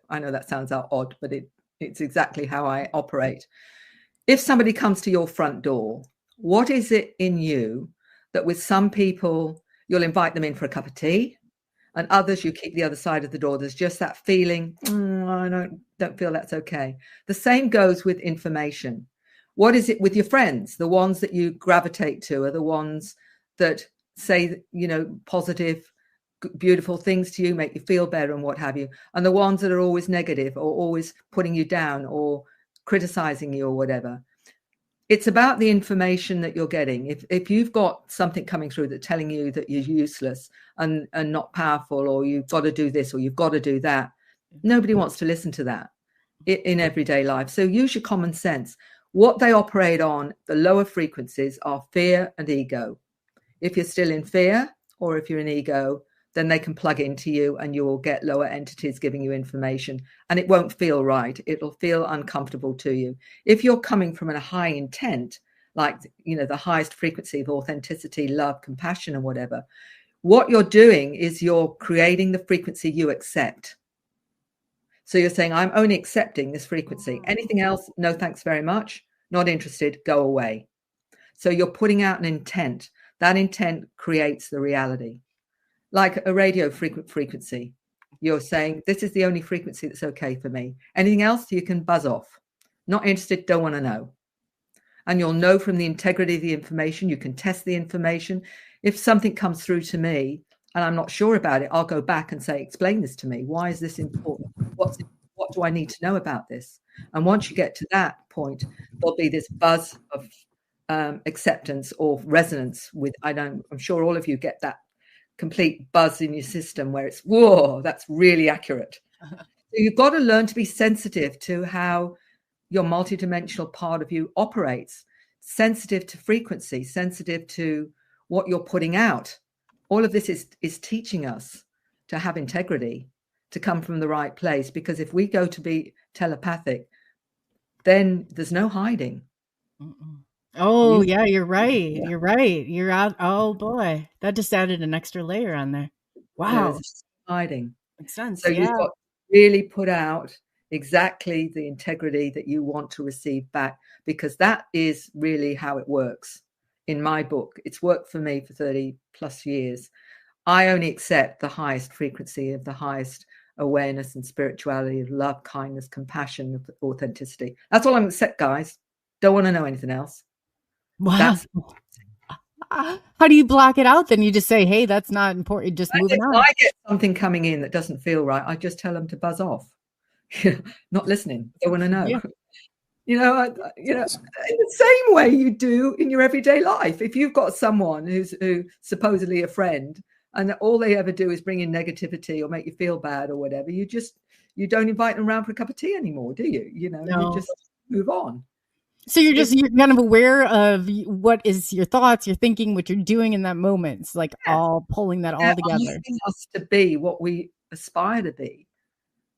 I know that sounds odd, but it's exactly how I operate. If somebody comes to your front door, what is it in you that with some people, you'll invite them in for a cup of tea, and others you keep the other side of the door? There's just that feeling, I don't feel that's okay. The same goes with information. What is it with your friends? The ones that you gravitate to are the ones that say, positive, beautiful things to you, make you feel better and what have you. And the ones that are always negative or always putting you down or criticizing you or whatever. It's about the information that you're getting. If you've got something coming through that's telling you that you're useless and not powerful, or you've got to do this or you've got to do that, nobody wants to listen to that in everyday life. So use your common sense. What they operate on, the lower frequencies, are fear and ego. If you're still in fear or if you're in ego, then they can plug into you and you will get lower entities giving you information, and it won't feel right. It'll feel uncomfortable to you. If you're coming from a high intent, like, the highest frequency of authenticity, love, compassion, and whatever, what you're doing is you're creating the frequency you accept. So you're saying, I'm only accepting this frequency. Anything else? No, thanks very much. Not interested. Go away. So you're putting out an intent. That intent creates the reality. Like a radio frequency. You're saying, this is the only frequency that's okay for me. Anything else, you can buzz off. Not interested, don't want to know. And you'll know from the integrity of the information. You can test the information. If something comes through to me and I'm not sure about it, I'll go back and say, explain this to me. Why is this important? What do I need to know about this? And once you get to that point, there'll be this buzz of acceptance or resonance with, I'm sure all of you get that complete buzz in your system where it's, whoa, that's really accurate. So you've got to learn to be sensitive to how your multidimensional part of you operates, sensitive to frequency, sensitive to what you're putting out. All of this is teaching us to have integrity, to come from the right place. Because if we go to be telepathic, then there's no hiding. Oh, yeah, you're right. Yeah. You're right. You're out. Oh, boy. That just added an extra layer on there. Wow. There's hiding. Makes sense. So you've got to really put out exactly the integrity that you want to receive back, because that is really how it works. In my book, it's worked for me for 30 plus years. I only accept the highest frequency of the highest awareness and spirituality of love, kindness, compassion, authenticity. That's all I'm accept, guys. Don't want to know anything else. Wow. How do you block it out then? You just say, hey, that's not important. Just moving on. I get something coming in that doesn't feel right, I just tell them to buzz off. Not listening. Don't want to know. Yeah. In the same way you do in your everyday life. If you've got someone who's supposedly a friend, and all they ever do is bring in negativity or make you feel bad or whatever, you don't invite them around for a cup of tea anymore, do you? You just move on. So you're kind of aware of what is your thoughts, your thinking, what you're doing in that moment. It's like all pulling that all together. Asking us to be what we aspire to be,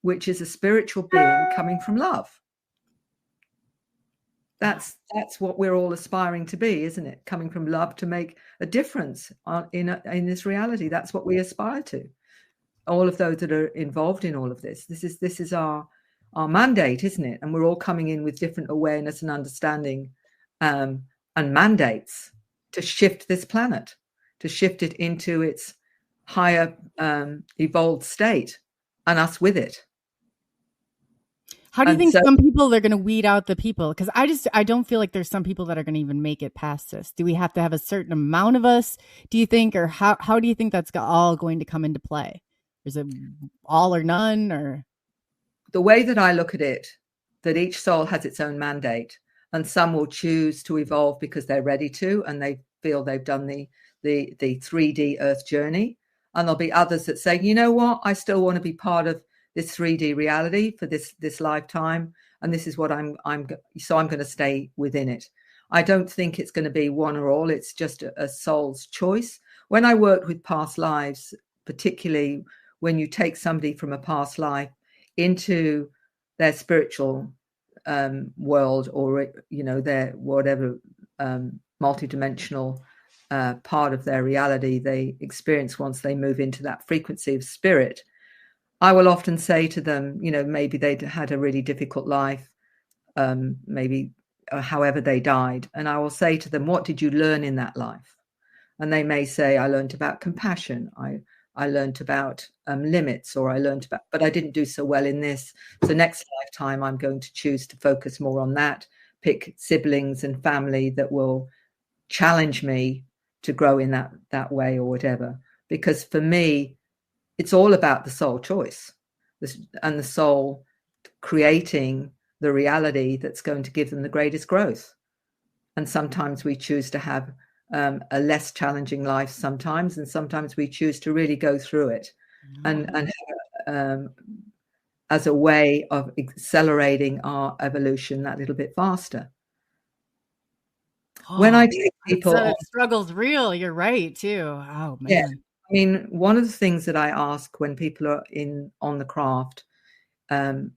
which is a spiritual being coming from love. That's what we're all aspiring to be, isn't it? Coming from love to make a difference in this reality. That's what we aspire to. All of those that are involved in all of this. This is our mandate, isn't it? And we're all coming in with different awareness and understanding and mandates to shift this planet, to shift it into its higher evolved state, and us with it. How do you think some people are going to weed out the people? Because I don't feel like there's some people that are going to even make it past this. Do we have to have a certain amount of us, do you think? Or how do you think that's all going to come into play? Is it all or none? Or the way that I look at it, that each soul has its own mandate, and some will choose to evolve because they're ready to, and they feel they've done the 3D Earth journey. And there'll be others that say, you know what, I still want to be part of this 3D reality for this lifetime, and this is what I'm going to stay within it. I don't think it's going to be one or all. It's just a soul's choice. When I worked with past lives, particularly when you take somebody from a past life into their spiritual world, or their whatever multidimensional part of their reality they experience once they move into that frequency of spirit, I will often say to them, maybe they'd had a really difficult life, maybe however they died. And I will say to them, what did you learn in that life? And they may say, I learned about compassion. I learned about limits, or I learned about, but I didn't do so well in this. So next lifetime, I'm going to choose to focus more on that, pick siblings and family that will challenge me to grow in that way or whatever. Because for me, it's all about the soul choice and the soul creating the reality that's going to give them the greatest growth. And sometimes we choose to have a less challenging life sometimes, and sometimes we choose to really go through it and as a way of accelerating our evolution that little bit faster. When I take people, the struggle's real. You're right too. Oh man. Yeah. I mean, one of the things that I ask when people are on the craft and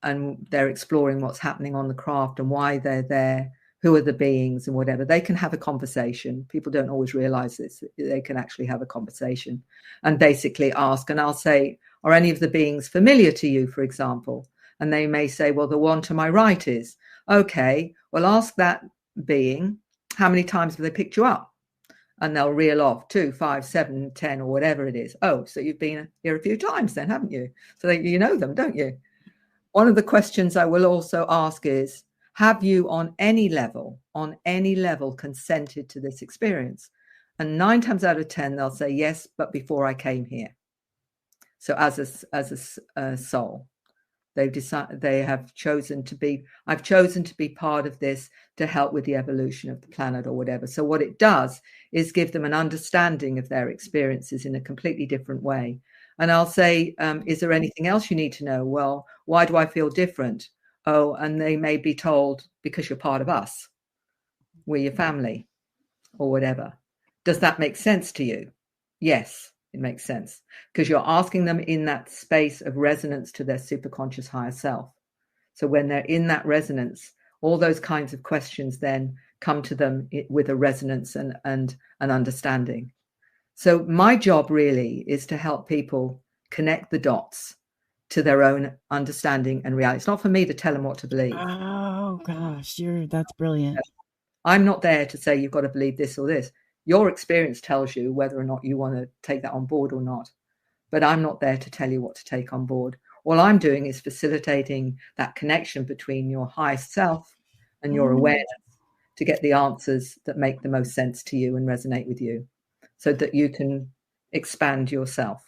they're exploring what's happening on the craft and why they're there, who are the beings and whatever, they can have a conversation. People don't always realize this. They can actually have a conversation and basically ask, and I'll say, are any of the beings familiar to you, for example? And they may say, well, the one to my right is. Okay, well, ask that being, how many times have they picked you up? And they'll reel off 2, 5, 7, 10, or whatever it is. Oh, so you've been here a few times then, haven't you? So you know them, don't you? One of the questions I will also ask is, have you on any level consented to this experience? And 9 times out of 10, they'll say yes, but before I came here. So as a soul. They've decided I've chosen to be part of this to help with the evolution of the planet or whatever. So what it does is give them an understanding of their experiences in a completely different way. And I'll say, is there anything else you need to know? Well, why do I feel different? Oh, and they may be told, because you're part of us, we're your family or whatever. Does that make sense to you? Yes, it makes sense, because you're asking them in that space of resonance to their superconscious higher self. So when they're in that resonance, all those kinds of questions then come to them with a resonance and an understanding. So my job really is to help people connect the dots to their own understanding and reality. It's not for me to tell them what to believe. Oh gosh, that's brilliant. I'm not there to say you've got to believe this or this. Your experience tells you whether or not you want to take that on board or not. But I'm not there to tell you what to take on board. All I'm doing is facilitating that connection between your highest self and your awareness to get the answers that make the most sense to you and resonate with you, so that you can expand yourself.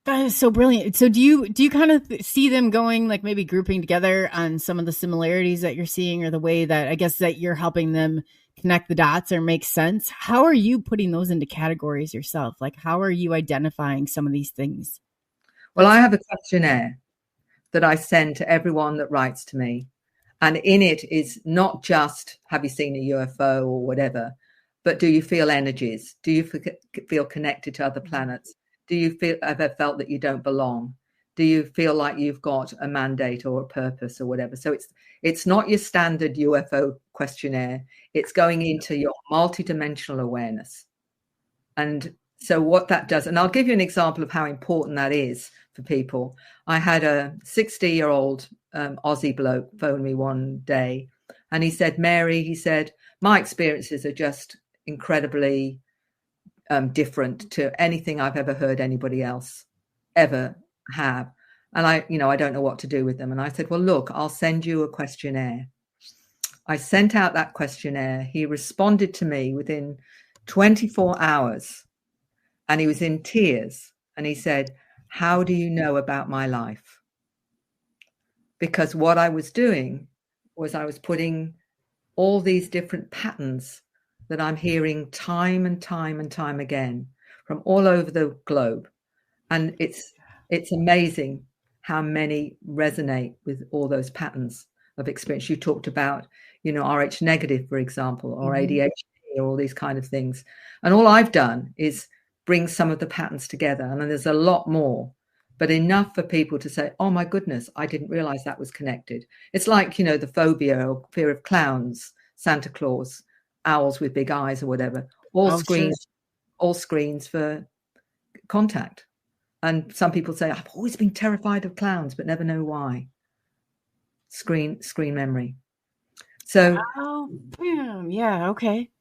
That is so brilliant. So do you kind of see them going, like maybe grouping together on some of the similarities that you're seeing, or the way that I guess that you're helping them connect the dots or make sense? How are you putting those into categories yourself? Like, how are you identifying some of these things? Well, I have a questionnaire that I send to everyone that writes to me. And in it is not just, have you seen a UFO or whatever, but do you feel energies? Do you feel connected to other planets? Do you ever felt that you don't belong? Do you feel like you've got a mandate or a purpose or whatever? So it's not your standard UFO questionnaire. It's going into your multidimensional awareness. And so what that does, and I'll give you an example of how important that is for people. I had a 60-year-old Aussie bloke phone me one day, and he said, Mary, he said, my experiences are just incredibly different to anything I've ever heard anybody else ever have. And I don't know what to do with them. And I said, well, look, I'll send you a questionnaire. I sent out that questionnaire. He responded to me within 24 hours, and he was in tears. And he said, how do you know about my life? Because what I was doing was I was putting all these different patterns that I'm hearing time and time and time again from all over the globe. And it's amazing how many resonate with all those patterns of experience. You talked about, RH negative, for example, or ADHD, or all these kind of things. And all I've done is bring some of the patterns together. And then there's a lot more, but enough for people to say, oh my goodness, I didn't realize that was connected. It's like, the phobia or fear of clowns, Santa Claus, owls with big eyes or whatever, all screens for contact. And some people say, I've always been terrified of clowns, but never know why. Screen memory. So, yeah, okay.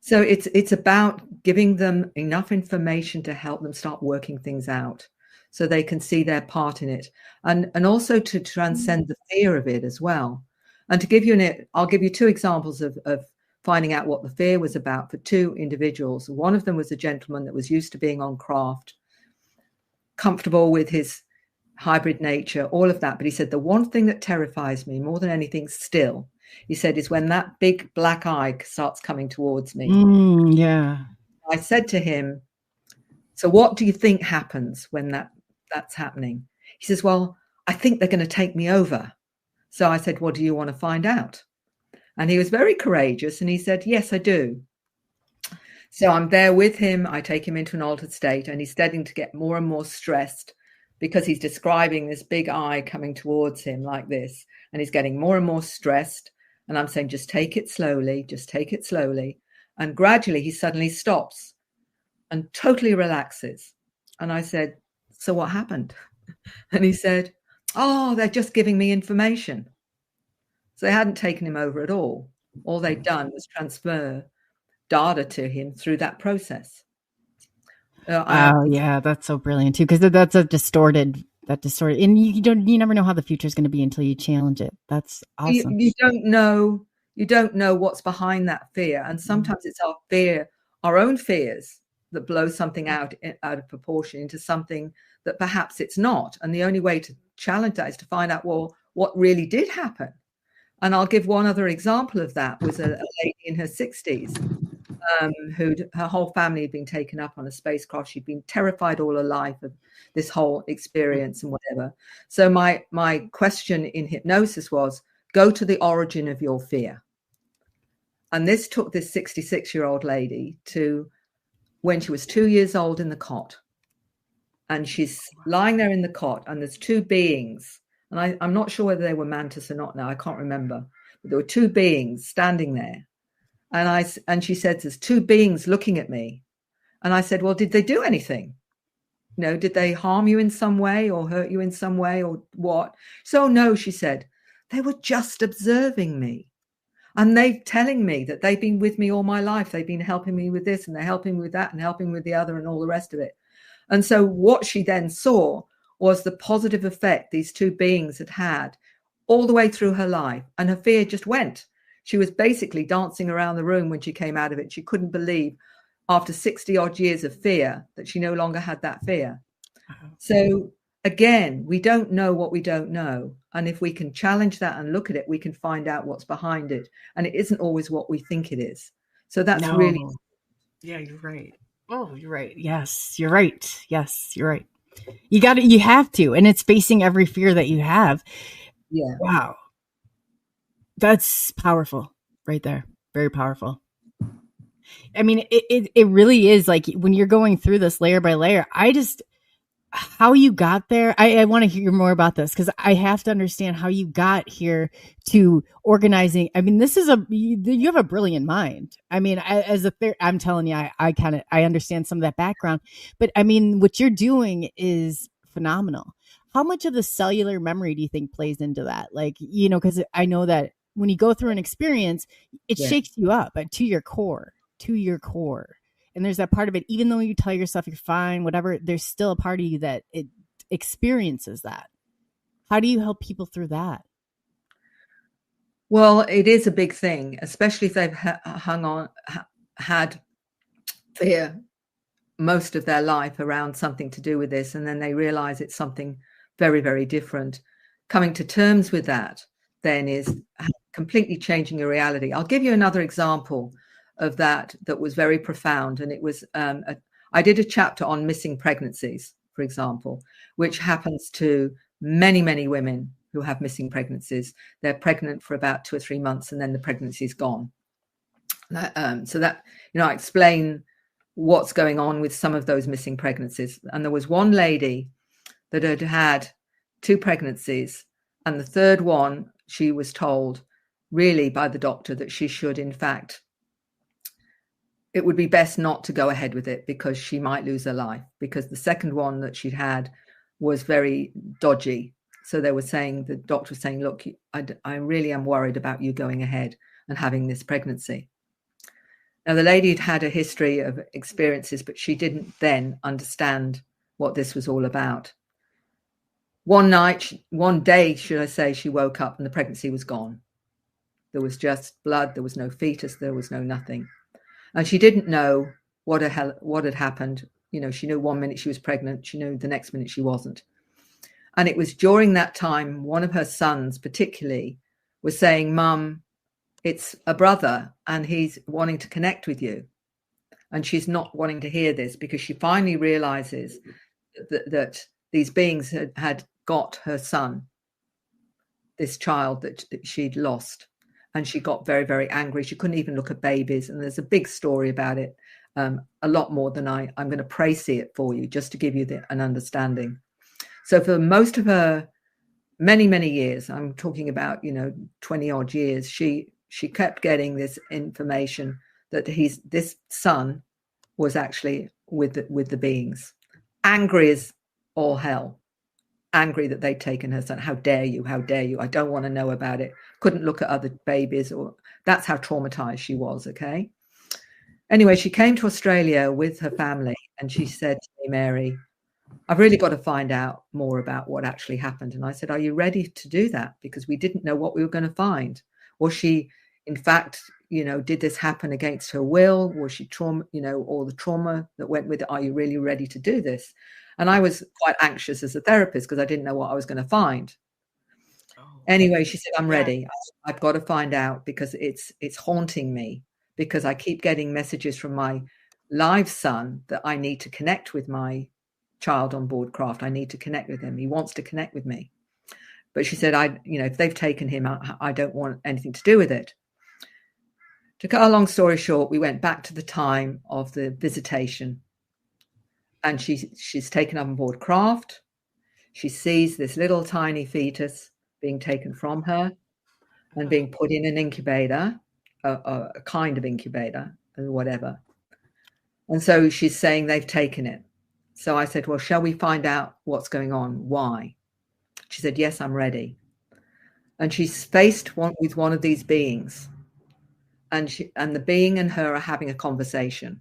So it's about giving them enough information to help them start working things out, so they can see their part in it, and also to transcend the fear of it as well. And to give you I'll give you two examples of finding out what the fear was about for two individuals. One of them was a gentleman that was used to being on craft, comfortable with his hybrid nature, all of that. But he said, the one thing that terrifies me more than anything still, he said, is when that big black eye starts coming towards me. Yeah. I said to him, so what do you think happens when that's happening? He says, well, I think they're going to take me over. So I said, well, do you want to find out? And he was very courageous. And he said, yes, I do. So I'm there with him. I take him into an altered state, and he's starting to get more and more stressed because he's describing this big eye coming towards him like this. And he's getting more and more stressed. And I'm saying, just take it slowly. Just take it slowly. And gradually he suddenly stops and totally relaxes. And I said, so what happened? And he said, oh, they're just giving me information. So they hadn't taken him over at all. All they'd done was transfer data to him through that process. Yeah, that's so brilliant too, because that's distorted, and you never know how the future is going to be until you challenge it. That's awesome. You don't know what's behind that fear, and sometimes it's our own fears that blows something out of proportion into something that perhaps it's not. And the only way to challenge that is to find out, well, what really did happen. And I'll give one other example of that. Was a lady in her 60s her whole family had been taken up on a spacecraft. She'd been terrified all her life of this whole experience and whatever. So my question in hypnosis was, go to the origin of your fear. And this took this 66-year-old lady to when she was 2 years old in the cot. And she's lying there in the cot, and there's two beings. And I'm not sure whether they were mantis or not now. I can't remember. But there were two beings standing there. And she said, there's two beings looking at me. And I said, well, did they do anything? Did they harm you in some way or hurt you in some way or what? So no, she said, they were just observing me. And they're telling me that they've been with me all my life. They've been helping me with this and they're helping me with that and helping me with the other and all the rest of it. And so what she then saw was the positive effect these two beings had all the way through her life. And her fear just went. She was basically dancing around the room when she came out of it. She couldn't believe after 60 odd years of fear that she no longer had that fear. So again, we don't know what we don't know. And if we can challenge that and look at it, we can find out what's behind it. And it isn't always what we think it is. So that's really. Yeah, you're right. Oh, you're right. Yes, you're right. Yes, you're right. You have to. And it's facing every fear that you have. Yeah. Wow. That's powerful right there. Very powerful. I mean, it really is like when you're going through this layer by layer, how you got there. I want to hear more about this because I have to understand how you got here to organizing. I mean, you have a brilliant mind. I mean, I'm telling you, I understand some of that background, but I mean, what you're doing is phenomenal. How much of the cellular memory do you think plays into that? Like, because I know that when you go through an experience, it shakes you up to your core. And there's that part of it, even though you tell yourself you're fine, whatever, there's still a part of you that it experiences that. How do you help people through that? Well, it is a big thing, especially if they've had fear most of their life around something to do with this. And then they realize it's something very, very different. Coming to terms with that then is completely changing your reality. I'll give you another example of that was very profound. And it was, I did a chapter on missing pregnancies, for example, which happens to many, many women who have missing pregnancies. They're pregnant for about 2 or 3 months and then the pregnancy's gone. So that, I explain what's going on with some of those missing pregnancies. And there was one lady that had had 2 pregnancies, and the third one, she was told really by the doctor that she should, in fact, it would be best not to go ahead with it because she might lose her life, because the second one that she'd had was very dodgy. So they were saying, the doctor was saying, look, I really am worried about you going ahead and having this pregnancy. Now, the lady had had a history of experiences, but she didn't then understand what this was all about. One day, should I say, she woke up and the pregnancy was gone. There was just blood. There was no fetus. There was no nothing. And she didn't know what had happened. She knew 1 minute she was pregnant. She knew the next minute she wasn't. And it was during that time, one of her sons particularly was saying, Mum, it's a brother and he's wanting to connect with you. And she's not wanting to hear this because she finally realizes that these beings had got her son, this child that she'd lost. And she got very, very angry. She couldn't even look at babies. And there's a big story about it, a lot more than I'm going to see it for you, just to give you an understanding. So for most of her many, many years, I'm talking about, 20 odd years, she kept getting this information that this son was actually with the beings. Angry as all hell. Angry that they'd taken her son. How dare you? How dare you? I don't want to know about it. Couldn't look at other babies, or that's how traumatized she was. Okay. Anyway, she came to Australia with her family and she said to me, Mary, I've really got to find out more about what actually happened. And I said, are you ready to do that? Because we didn't know what we were going to find. Was she, in fact, did this happen against her will? Was she trauma, all the trauma that went with it? Are you really ready to do this? And I was quite anxious as a therapist because I didn't know what I was going to find. Anyway, she said, I'm ready. I've got to find out because it's haunting me, because I keep getting messages from my live son that I need to connect with my child on board craft. I need to connect with him. He wants to connect with me. But she said, if they've taken him, I don't want anything to do with it. To cut a long story short, we went back to the time of the visitation, and she's taken up on board craft. She sees this little tiny fetus being taken from her and being put in an incubator, a kind of incubator and whatever. And so she's saying they've taken it. So I said, well, shall we find out what's going on? Why? She said, yes, I'm ready. And she's faced with one of these beings. And the being and her are having a conversation.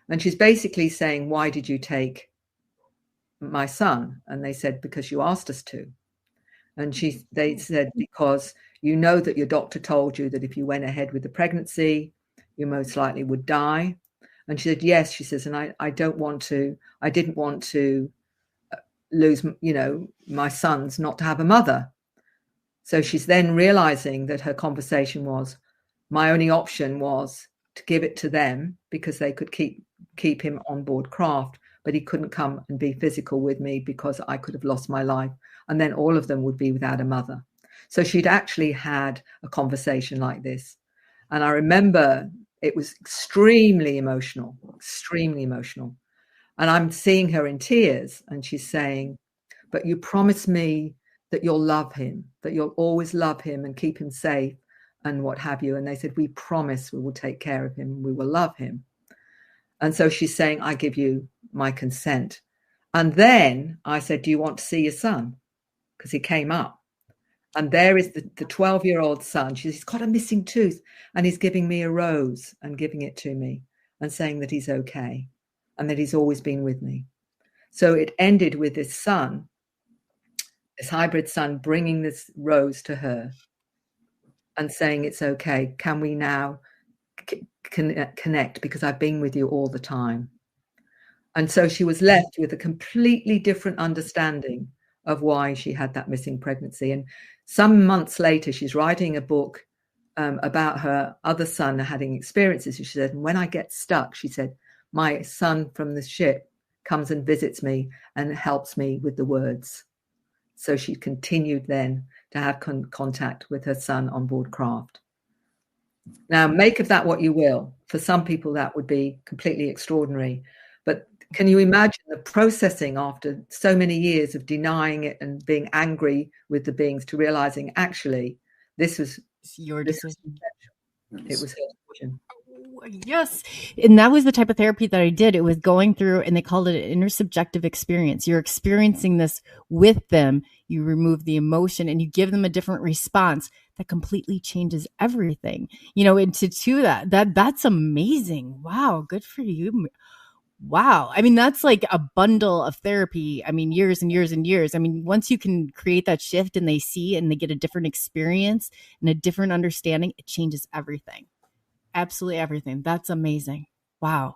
And she's basically saying, why did you take my son? And they said, because you asked us to. And they said, because you know that your doctor told you that if you went ahead with the pregnancy, you most likely would die. And she said, yes, she says, and I didn't want to lose, my sons not to have a mother. So she's then realizing that her conversation was, my only option was to give it to them because they could keep him on board craft, but he couldn't come and be physical with me because I could have lost my life. And then all of them would be without a mother. So she'd actually had a conversation like this. And I remember it was extremely emotional. And I'm seeing her in tears, and she's saying, but you promised me that you'll love him, that you'll always love him and keep him safe and what have you. And they said, we promise we will take care of him. We will love him. And so she's saying, I give you my consent. And then I said, do you want to see your son? Because he came up. And there is the 12-year-old son. He's got a missing tooth, and he's giving me a rose and giving it to me and saying that he's okay and that he's always been with me. So it ended with this son, this hybrid son, bringing this rose to her and saying, it's okay. Can we now connect? Because I've been with you all the time. And so she was left with a completely different understanding of why she had that missing pregnancy. And some months later, she's writing a book about her other son having experiences. She said, and when I get stuck, she said, my son from the ship comes and visits me and helps me with the words. So she continued then to have contact with her son on board craft. Now, make of that what you will. For some people, that would be completely extraordinary. But can you imagine the processing after so many years of denying it and being angry with the beings to realizing actually this was your decision. It was her decision. Yes. And that was the type of therapy that I did. It was going through, and they called it an intersubjective experience. You're experiencing this with them. You remove the emotion and you give them a different response that completely changes everything. And to do that's amazing. Wow. Good for you. Wow. I mean, that's like a bundle of therapy. I mean, years and years and years. I mean, once you can create that shift and they see and they get a different experience and a different understanding, it changes everything. Absolutely everything. That's amazing. Wow.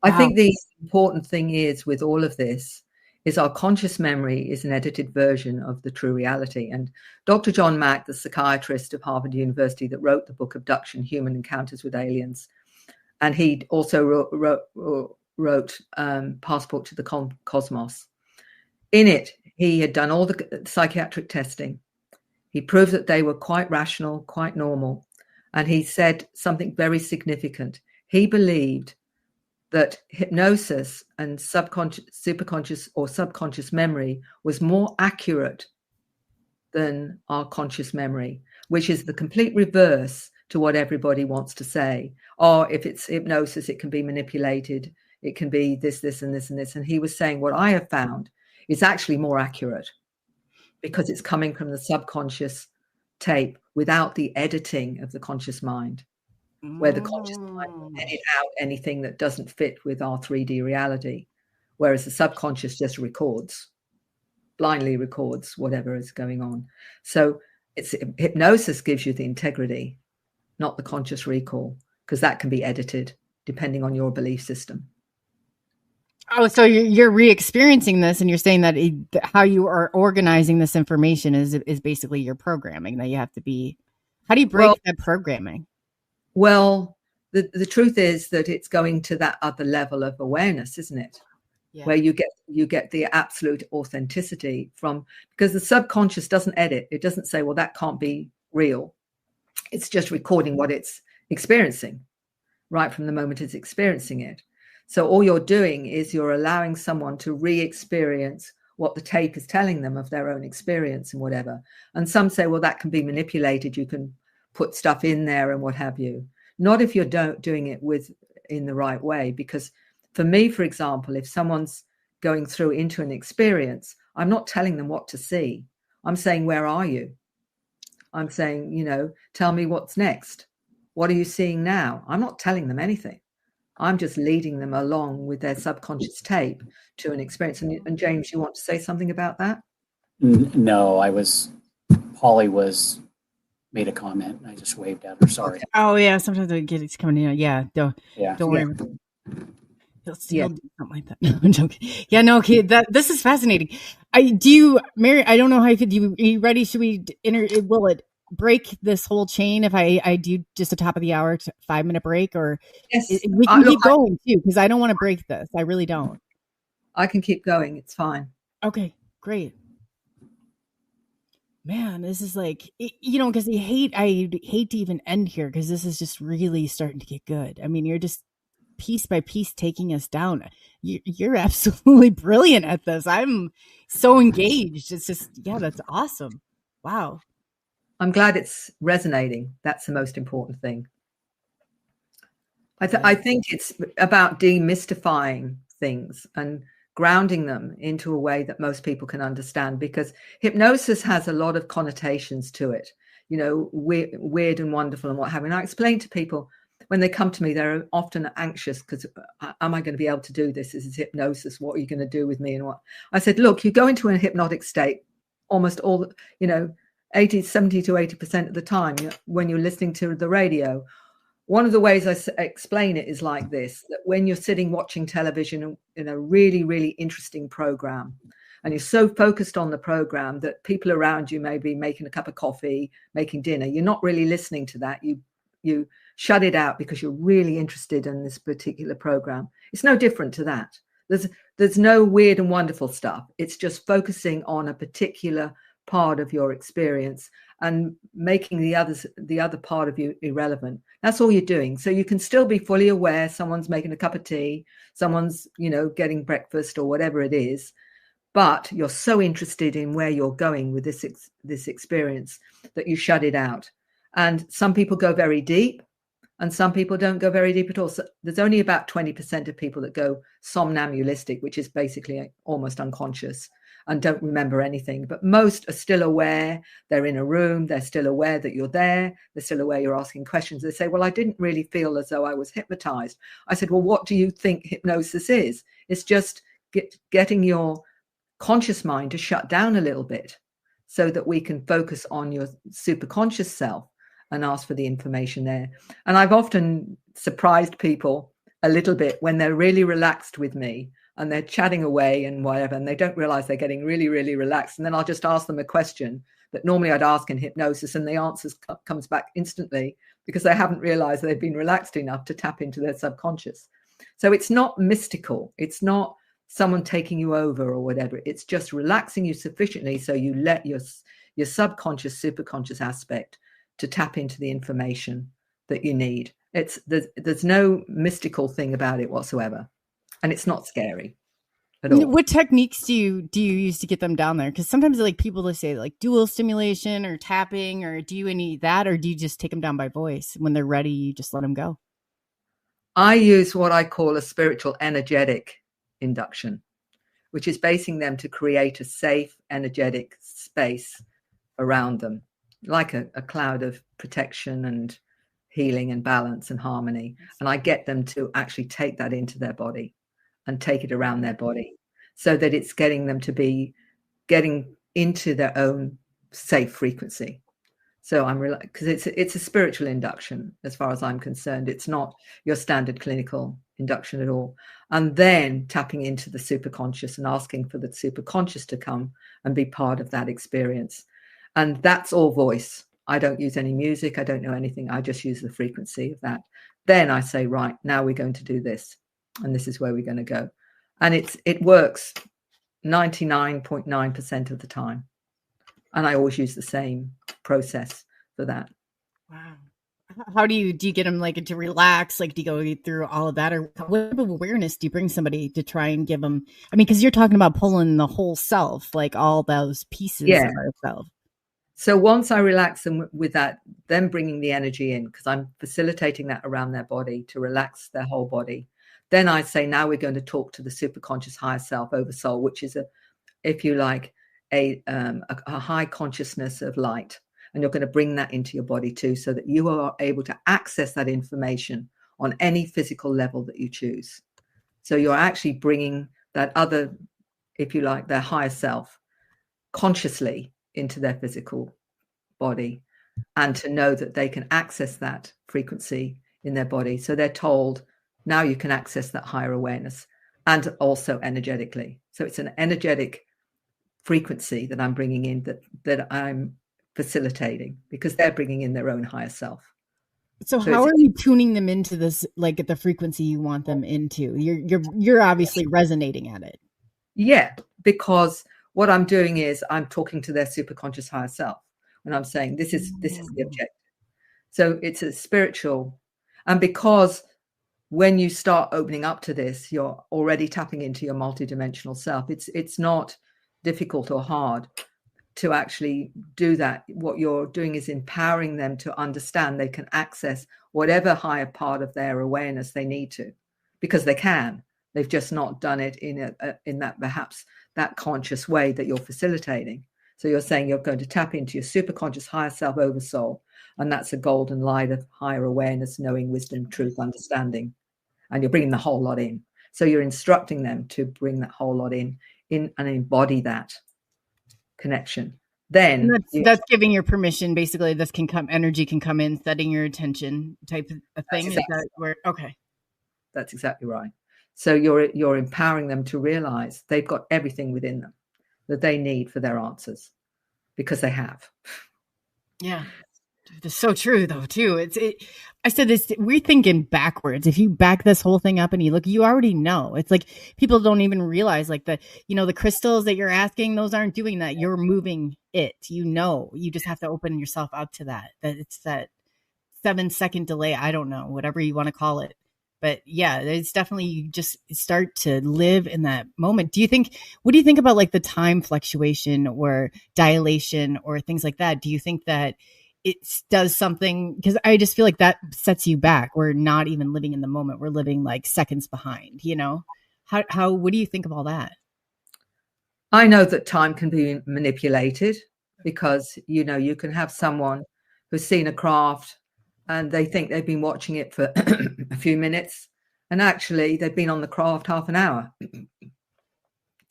I think the important thing is with all of this is our conscious memory is an edited version of the true reality. And Dr. John Mack, the psychiatrist of Harvard University that wrote the book Abduction, Human Encounters with Aliens, and he also wrote Passport to the Cosmos. In it, he had done all the psychiatric testing. He proved that they were quite rational, quite normal. And he said something very significant. He believed that hypnosis and superconscious or subconscious memory was more accurate than our conscious memory, which is the complete reverse to what everybody wants to say. Or if it's hypnosis, it can be manipulated. It can be this, this, and this, and this. And he was saying what I have found is actually more accurate because it's coming from the subconscious tape without the editing of the conscious mind, where the conscious mind will edit out anything that doesn't fit with our 3D reality, whereas the subconscious just blindly records whatever is going on. So hypnosis gives you the integrity not the conscious recall, because that can be edited depending on your belief system. Oh, so you're re-experiencing this, and you're saying that how you are organizing this information is basically your programming, that you have to be. How do you break that programming? Well, the truth is that it's going to that other level of awareness, isn't it? Yeah. Where you get the absolute authenticity from, because the subconscious doesn't edit. It doesn't say, well, that can't be real. It's just recording what it's experiencing right from the moment it's experiencing it. So all you're doing is you're allowing someone to re-experience what the tape is telling them of their own experience and whatever. And some say, well, that can be manipulated. You can put stuff in there and what have you. Not if you're doing it in the right way. Because for me, for example, if someone's going through into an experience, I'm not telling them what to see. I'm saying, where are you? I'm saying, tell me what's next. What are you seeing now? I'm not telling them anything. I'm just leading them along with their subconscious tape to an experience. And James, you want to say something about that? No, Polly made a comment and I just waved at her. Sorry. Okay. Oh yeah. Sometimes it's coming in. Yeah. Don't worry. He'll do something like that. No, I'm joking. Yeah, no, okay. This is fascinating. Mary, I don't know how are you ready? Should we will it break this whole chain if I do just a top of the hour 5-minute break, or yes, we can keep going too, because I don't want to break this. I really don't. I can keep going. It's fine. Okay, great. Man, this is like, because I hate to even end here, because this is just really starting to get good. I mean, you're just piece by piece taking us down. You're absolutely brilliant at this. I'm so engaged. It's just, that's awesome. Wow. I'm glad it's resonating. That's the most important thing. I think it's about demystifying things and grounding them into a way that most people can understand, because hypnosis has a lot of connotations to it, weird and wonderful and what have you. And I explain to people when they come to me, they're often anxious because am I going to be able to do this? This is hypnosis. What are you going to do with me? And what I said, look, you go into a hypnotic state almost all, 70 to 80% of the time when you're listening to the radio. One of the ways I explain it is like this, that when you're sitting watching television in a really, really interesting program, and you're so focused on the program that people around you may be making a cup of coffee, making dinner, you're not really listening to that. You shut it out because you're really interested in this particular program. It's no different to that. There's no weird and wonderful stuff. It's just focusing on a particular part of your experience and making the other part of you irrelevant. That's all you're doing. So you can still be fully aware someone's making a cup of tea, someone's, getting breakfast or whatever it is, but you're so interested in where you're going with this experience that you shut it out. And some people go very deep and some people don't go very deep at all. So there's only about 20% of people that go somnambulistic, which is basically almost unconscious and don't remember anything. But most are still aware. They're in a room. They're still aware that you're there. They're still aware you're asking questions. They say, well, I didn't really feel as though I was hypnotized. I said, well, what do you think hypnosis is? It's just getting your conscious mind to shut down a little bit so that we can focus on your superconscious self and ask for the information there. And I've often surprised people a little bit when they're really relaxed with me and they're chatting away and whatever, and they don't realize they're getting really, really relaxed. And then I'll just ask them a question that normally I'd ask in hypnosis, and the answers comes back instantly because they haven't realized they've been relaxed enough to tap into their subconscious. So it's not mystical. It's not someone taking you over or whatever. It's just relaxing you sufficiently so you let your subconscious, superconscious aspect to tap into the information that you need. There's no mystical thing about it whatsoever. And it's not scary at all. What techniques do you use to get them down there? Because sometimes people will say dual stimulation or tapping, or do you any of that, or do you just take them down by voice? When they're ready, you just let them go? I use what I call a spiritual energetic induction, which is basing them to create a safe, energetic space around them, like a cloud of protection and healing and balance and harmony. And I get them to actually take that into their body and take it around their body so that it's getting them to be getting into their own safe frequency. So I'm because it's a spiritual induction as far as I'm concerned. It's not your standard clinical induction at all. And then tapping into the superconscious and asking for the superconscious to come and be part of that experience. And that's all voice. I don't use any music. I don't know anything. I just use the frequency of that. Then I say, right, now we're going to do this. And this is where we're going to go. And it works 99.9% of the time. And I always use the same process for that. Wow. How do you get them like to relax? Like, do you go through all of that, or what type of awareness do you bring somebody to try and give them? I mean, because you're talking about pulling the whole self, like all those pieces of ourself. So once I relax them with that, then bringing the energy in, because I'm facilitating that around their body to relax their whole body. Then I say, now we're going to talk to the superconscious higher self over soul, which is if you like, a high consciousness of light. And you're going to bring that into your body too, so that you are able to access that information on any physical level that you choose. So you're actually bringing that other, if you like, their higher self consciously into their physical body, and to know that they can access that frequency in their body. So they're told, now you can access that higher awareness, and also energetically. So it's an energetic frequency that I'm bringing in, that I'm facilitating, because they're bringing in their own higher self. So how are you tuning them into this, like at the frequency you want them into? You're obviously resonating at it. Yeah, because what I'm doing is I'm talking to their superconscious higher self, and I'm saying this is the objective. So it's a spiritual, and because when you start opening up to this, you're already tapping into your multidimensional self. It's not difficult or hard to actually do that. What you're doing is empowering them to understand they can access whatever higher part of their awareness they need to, because they can. They've just not done it in that, perhaps that conscious way that you're facilitating. So you're saying you're going to tap into your superconscious higher self over soul, and that's a golden light of higher awareness, knowing, wisdom, truth, understanding, and you're bringing the whole lot in. So you're instructing them to bring that whole lot in and embody that connection. Then that's giving your permission. Basically, this can come, energy can come in, setting your attention type of thing. Exactly. Is that where? Okay, that's exactly right. So you're empowering them to realize they've got everything within them that they need for their answers, because they have. Yeah. It's so true though, too. I said this, we're thinking backwards. If you back this whole thing up and you look, you already know. It's like people don't even realize, like, the crystals that you're asking, those aren't doing that. You're moving it. You just have to open yourself up to that. That it's that 7-second delay. I don't know, whatever you want to call it. But yeah, it's definitely, you just start to live in that moment. What do you think about like the time fluctuation or dilation or things like that? Do you think that it does something? Because I just feel like that sets you back. We're not even living in the moment. We're living like seconds behind, what do you think of all that? I know that time can be manipulated, because, you can have someone who's seen a craft and they think they've been watching it for a few minutes, and actually they've been on the craft half an hour.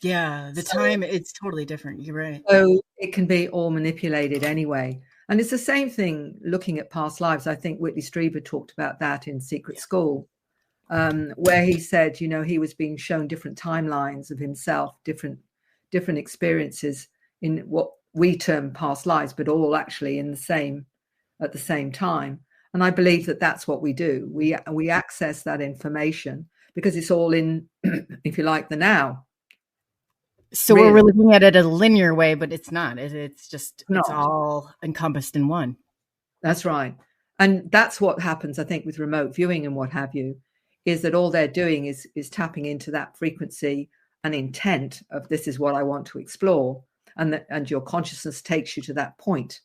Yeah, time, it's totally different. You're right. So it can be all manipulated anyway. And it's the same thing looking at past lives. I think Whitley Strieber talked about that in Secret School, where he said, he was being shown different timelines of himself, different experiences in what we term past lives, but all actually at the same time. And I believe that that's what we do. We access that information because it's all in, if you like, the now. So really, we're looking at it a linear way, but it's not. It's all encompassed in one. That's right. And that's what happens, I think, with remote viewing and what have you, is that all they're doing is tapping into that frequency and intent of, this is what I want to explore. And your consciousness takes you to that point.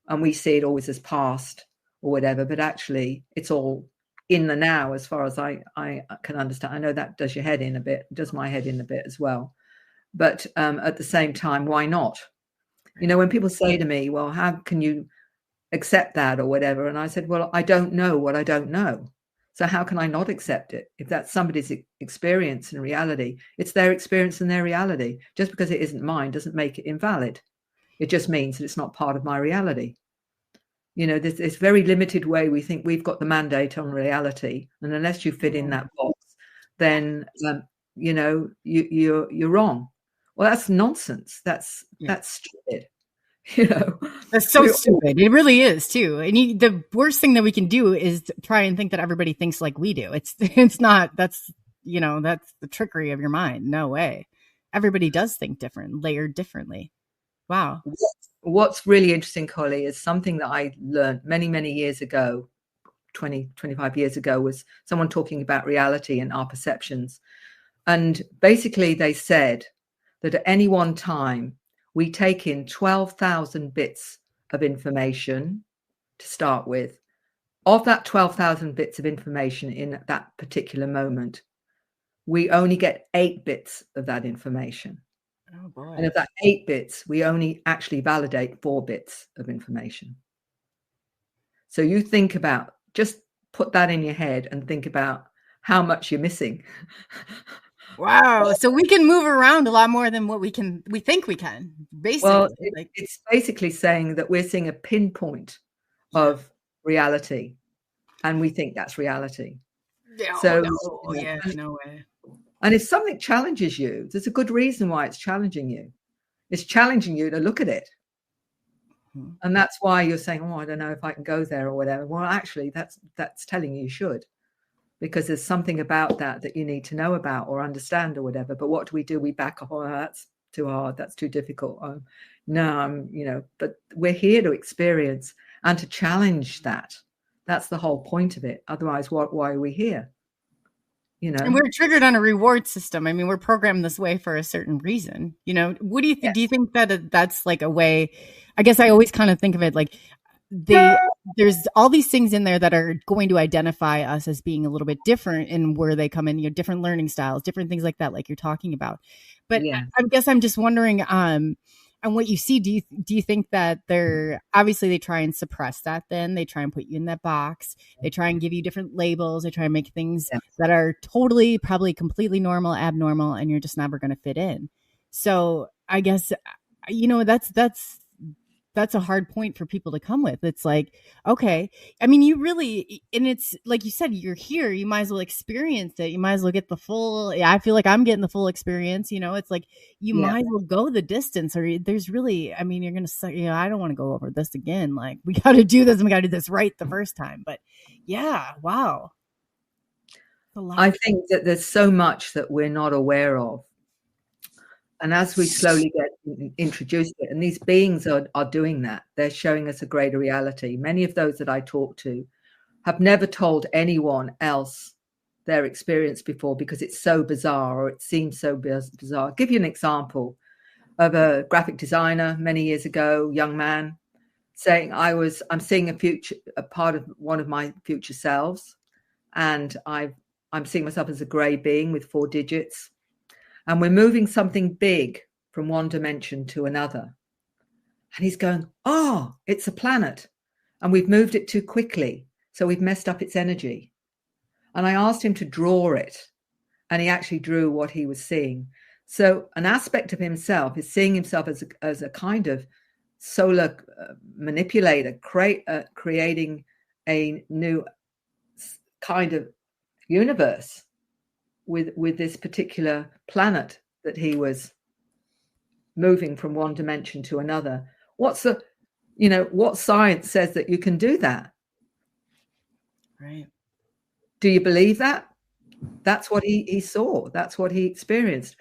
And we see it always as past or whatever, but actually it's all in the now, as far as I can understand. I know that does your head in a bit, does my head in a bit as well. But at the same time, why not? When people say to me, well, how can you accept that or whatever? And I said, well, I don't know what I don't know. So how can I not accept it? If that's somebody's experience and reality, it's their experience and their reality. Just because it isn't mine doesn't make it invalid. It just means that it's not part of my reality. You know, there's this very limited way we think we've got the mandate on reality, and unless you fit in that box, then you know, you're wrong. Well, that's nonsense. That's stupid. You know, That's so stupid. It really is too. And the worst thing that we can do is try and think that everybody thinks like we do. It's not. That's, you know, that's the trickery of your mind. No way. Everybody does think different, layered differently. Wow. What's really interesting, COLEY, is something that I learned many years ago, 25 years ago, was someone talking about reality and our perceptions. And basically they said that at any one time, we take in 12,000 bits of information to start with. Of that 12,000 bits of information in that particular moment, we only get 8 bits of that information. Oh boy. And of that 8 bits, we only actually validate 4 bits of information. So you think about, just put that in your head and think about how much you're missing. Wow. So we can move around a lot more than what we think we can, basically. Well, it's basically saying that we're seeing a pinpoint of reality, and we think that's reality. Yeah, so no way. And if something challenges you, there's a good reason why it's challenging you. It's challenging you to look at it. And that's why you're saying, oh, I don't know if I can go there or whatever. Well, actually, that's telling you should, because there's something about that you need to know about or understand or whatever. But what do? We back off. Oh, that's too hard. That's too difficult. Oh, no, you know, but we're here to experience and to challenge that. That's the whole point of it. Otherwise, why are we here? You know, and we're triggered on a reward system. I mean, we're programmed this way for a certain reason. You know, what do you think? Yeah. Do you think that that's like a way? I guess I always kind of think of it like there's all these things in there that are going to identify us as being a little bit different in where they come in, you know, different learning styles, different things like that, like you're talking about. But I guess I'm just wondering, and what you see, do you think that they try and suppress that? Then they try and put you in that box. They try and give you different labels. They try and make things that are totally, probably completely normal, abnormal, and you're just never going to fit in. So I guess, you know, that's a hard point for people to come with. It's like, okay, I mean, you really, and it's like you said, you're here, you might as well experience it. You might as well get the full, I feel like I'm getting the full experience, you know, it's like, you might as well go the distance, or there's really, I mean, you're going to say, you know, I don't want to go over this again. Like, we got to do this and we got to do this right the first time. But yeah, wow. I think that there's so much that we're not aware of. And as we slowly get introduced to it, and these beings are doing that, they're showing us a greater reality. Many of those that I talk to have never told anyone else their experience before because it's so bizarre, or it seems so bizarre. I'll give you an example of a graphic designer many years ago, young man, saying, I'm seeing a part of one of my future selves, and I'm seeing myself as a grey being with 4 digits. And we're moving something big from one dimension to another. And he's going, oh, it's a planet. And we've moved it too quickly. So we've messed up its energy. And I asked him to draw it. And he actually drew what he was seeing. So an aspect of himself is seeing himself as a kind of solar manipulator, creating a new kind of universe with this particular planet that he was moving from one dimension to another. What science says that you can do that? Right. Do you believe that? That's what he saw. That's what he experienced.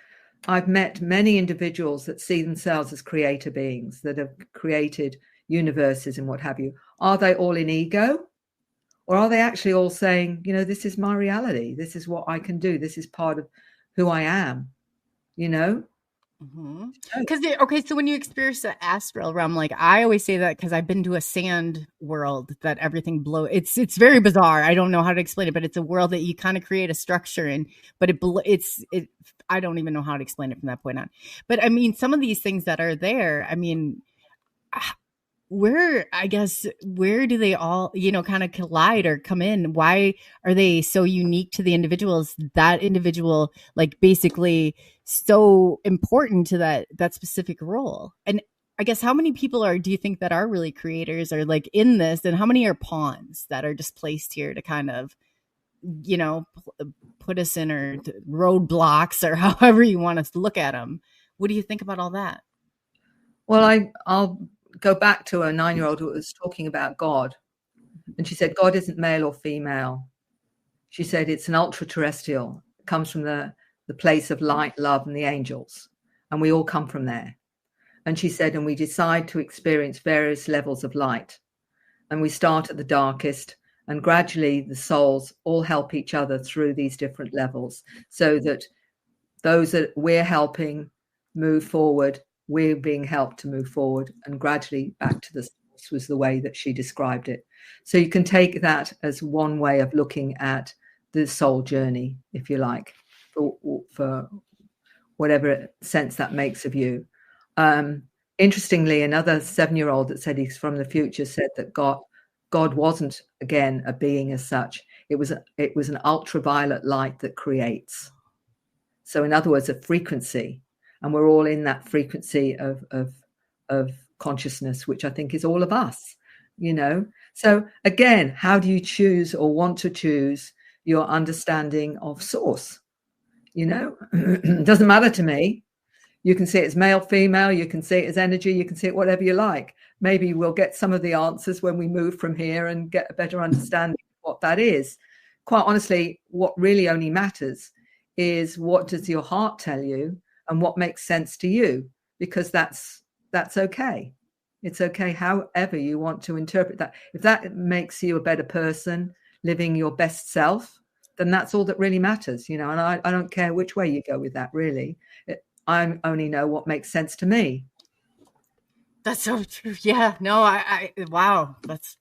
I've met many individuals that see themselves as creator beings that have created universes and what have you. Are they all in ego? Or are they actually all saying, you know, this is my reality. This is what I can do. This is part of who I am, you know? Because so when you experience the astral realm, like I always say that because I've been to a sand world that everything it's very bizarre. I don't know how to explain it, but it's a world that you kind of create a structure in, but I don't even know how to explain it from that point on. But I mean, some of these things that are there, I mean, where do they all, you know, kind of collide or come in? Why are they so unique to the individuals, that individual, like basically so important to that specific role? And I guess, how many people do you think that are really creators or like in this, and how many are pawns that are just placed here to kind of, you know, put us in, or roadblocks, or however you want us to look at them? What do you think about all that? Well, I'll go back to a 9-year-old who was talking about God. And she said, God isn't male or female. She said, it's an ultra-terrestrial. It comes from the place of light, love, and the angels. And we all come from there. And she said, and we decide to experience various levels of light. And we start at the darkest, and gradually the souls all help each other through these different levels, so that those that we're helping move forward, we're being helped to move forward, and gradually back to the source was the way that she described it. So you can take that as one way of looking at the soul journey, if you like, for whatever sense that makes of you. Interestingly, another 7-year-old that said he's from the future said that God wasn't, again, a being as such. It was an ultraviolet light that creates. So in other words, a frequency, and we're all in that frequency of consciousness, which I think is all of us, you know. So again, how do you choose or want to choose your understanding of source? You know, it doesn't matter to me. You can see it as male, female, you can see it as energy, you can see it whatever you like. Maybe we'll get some of the answers when we move from here and get a better understanding of what that is. Quite honestly, what really only matters is, what does your heart tell you and what makes sense to you? Because that's okay. It's okay however you want to interpret that. If that makes you a better person, living your best self, then that's all that really matters, you know. And I don't care which way you go with that, really. I only know what makes sense to me. That's so true. Yeah, no, wow, that's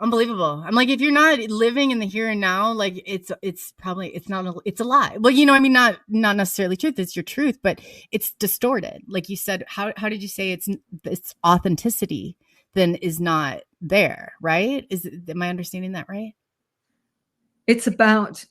unbelievable. I'm like, if you're not living in the here and now, like it's a lie. Well, you know, I mean, not necessarily truth. It's your truth, but it's distorted. Like you said, how did you say it's authenticity then is not there, right? Am I understanding that right? It's about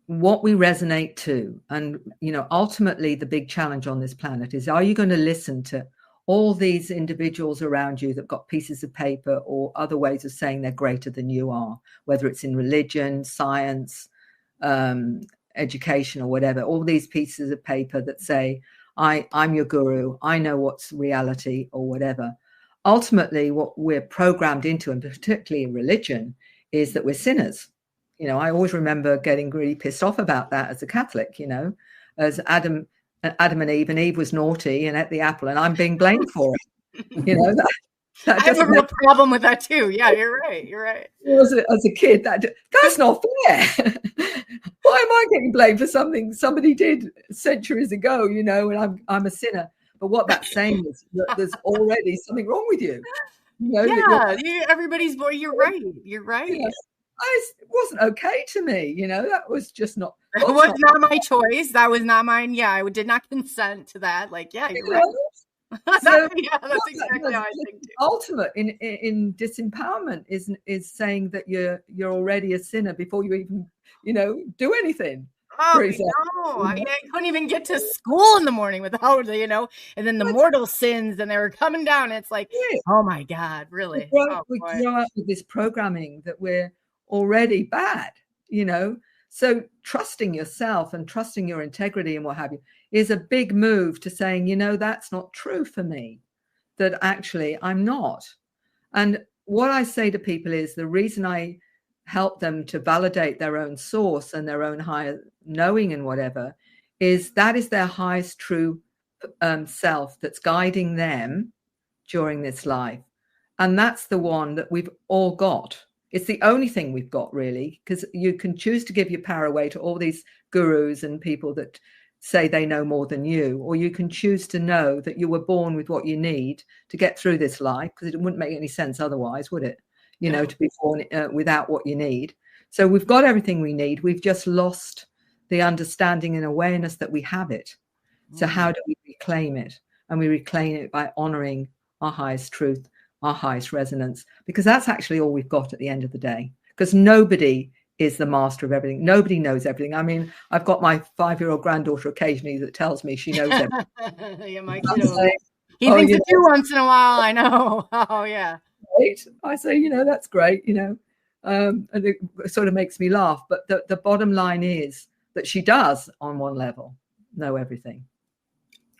what we resonate to. And, you know, ultimately the big challenge on this planet is, are you going to listen to all these individuals around you that got pieces of paper or other ways of saying they're greater than you are, whether it's in religion, science, education, or whatever, all these pieces of paper that say, I'm your guru, I know what's reality, or whatever. Ultimately, what we're programmed into, and particularly in religion, is that we're sinners. You know, I always remember getting really pissed off about that as a Catholic, you know, as Adam and Eve was naughty and ate the apple, and I'm being blamed for it. You know, that I have a real problem with that too. Yeah, you're right. As a kid, that's not fair. Why am I getting blamed for something somebody did centuries ago, you know, and I'm a sinner? But what that's saying is that there's already something wrong with you. You know, everybody's boy. You're right. You're right. You know, it wasn't okay to me, you know. That was just not. It was not my choice. That was not mine. Yeah, I did not consent to that. Like, yeah, you're right. So, yeah, that's exactly how I think too. Ultimate in disempowerment is saying that you're already a sinner before you even, you know, do anything. Oh no! I couldn't even get to school in the morning without, you know, and then the mortal sins, and they were coming down. It's like, oh my God, really? We grow up with this programming that we're already bad, you know. So trusting yourself and trusting your integrity and what have you is a big move to saying, you know, that's not true for me, that actually I'm not. And what I say to people is, the reason I help them to validate their own source and their own higher knowing and whatever is that is their highest true self that's guiding them during this life. And that's the one that we've all got. It's the only thing we've got, really, because you can choose to give your power away to all these gurus and people that say they know more than you, or you can choose to know that you were born with what you need to get through this life, because it wouldn't make any sense otherwise, would it? You know, to be born without what you need. So we've got everything we need. We've just lost the understanding and awareness that we have it. So how do we reclaim it? And we reclaim it by honoring our highest truth, our highest resonance, because that's actually all we've got at the end of the day, because nobody is the master of everything. Nobody knows everything. I mean, I've got my 5-year-old granddaughter occasionally that tells me she knows everything. Yeah, my kiddo. He Oh, thinks yeah. it too once in a while. I know. Oh, yeah. Right. I say, that's great, and it sort of makes me laugh. But the bottom line is that she does, on one level, know everything.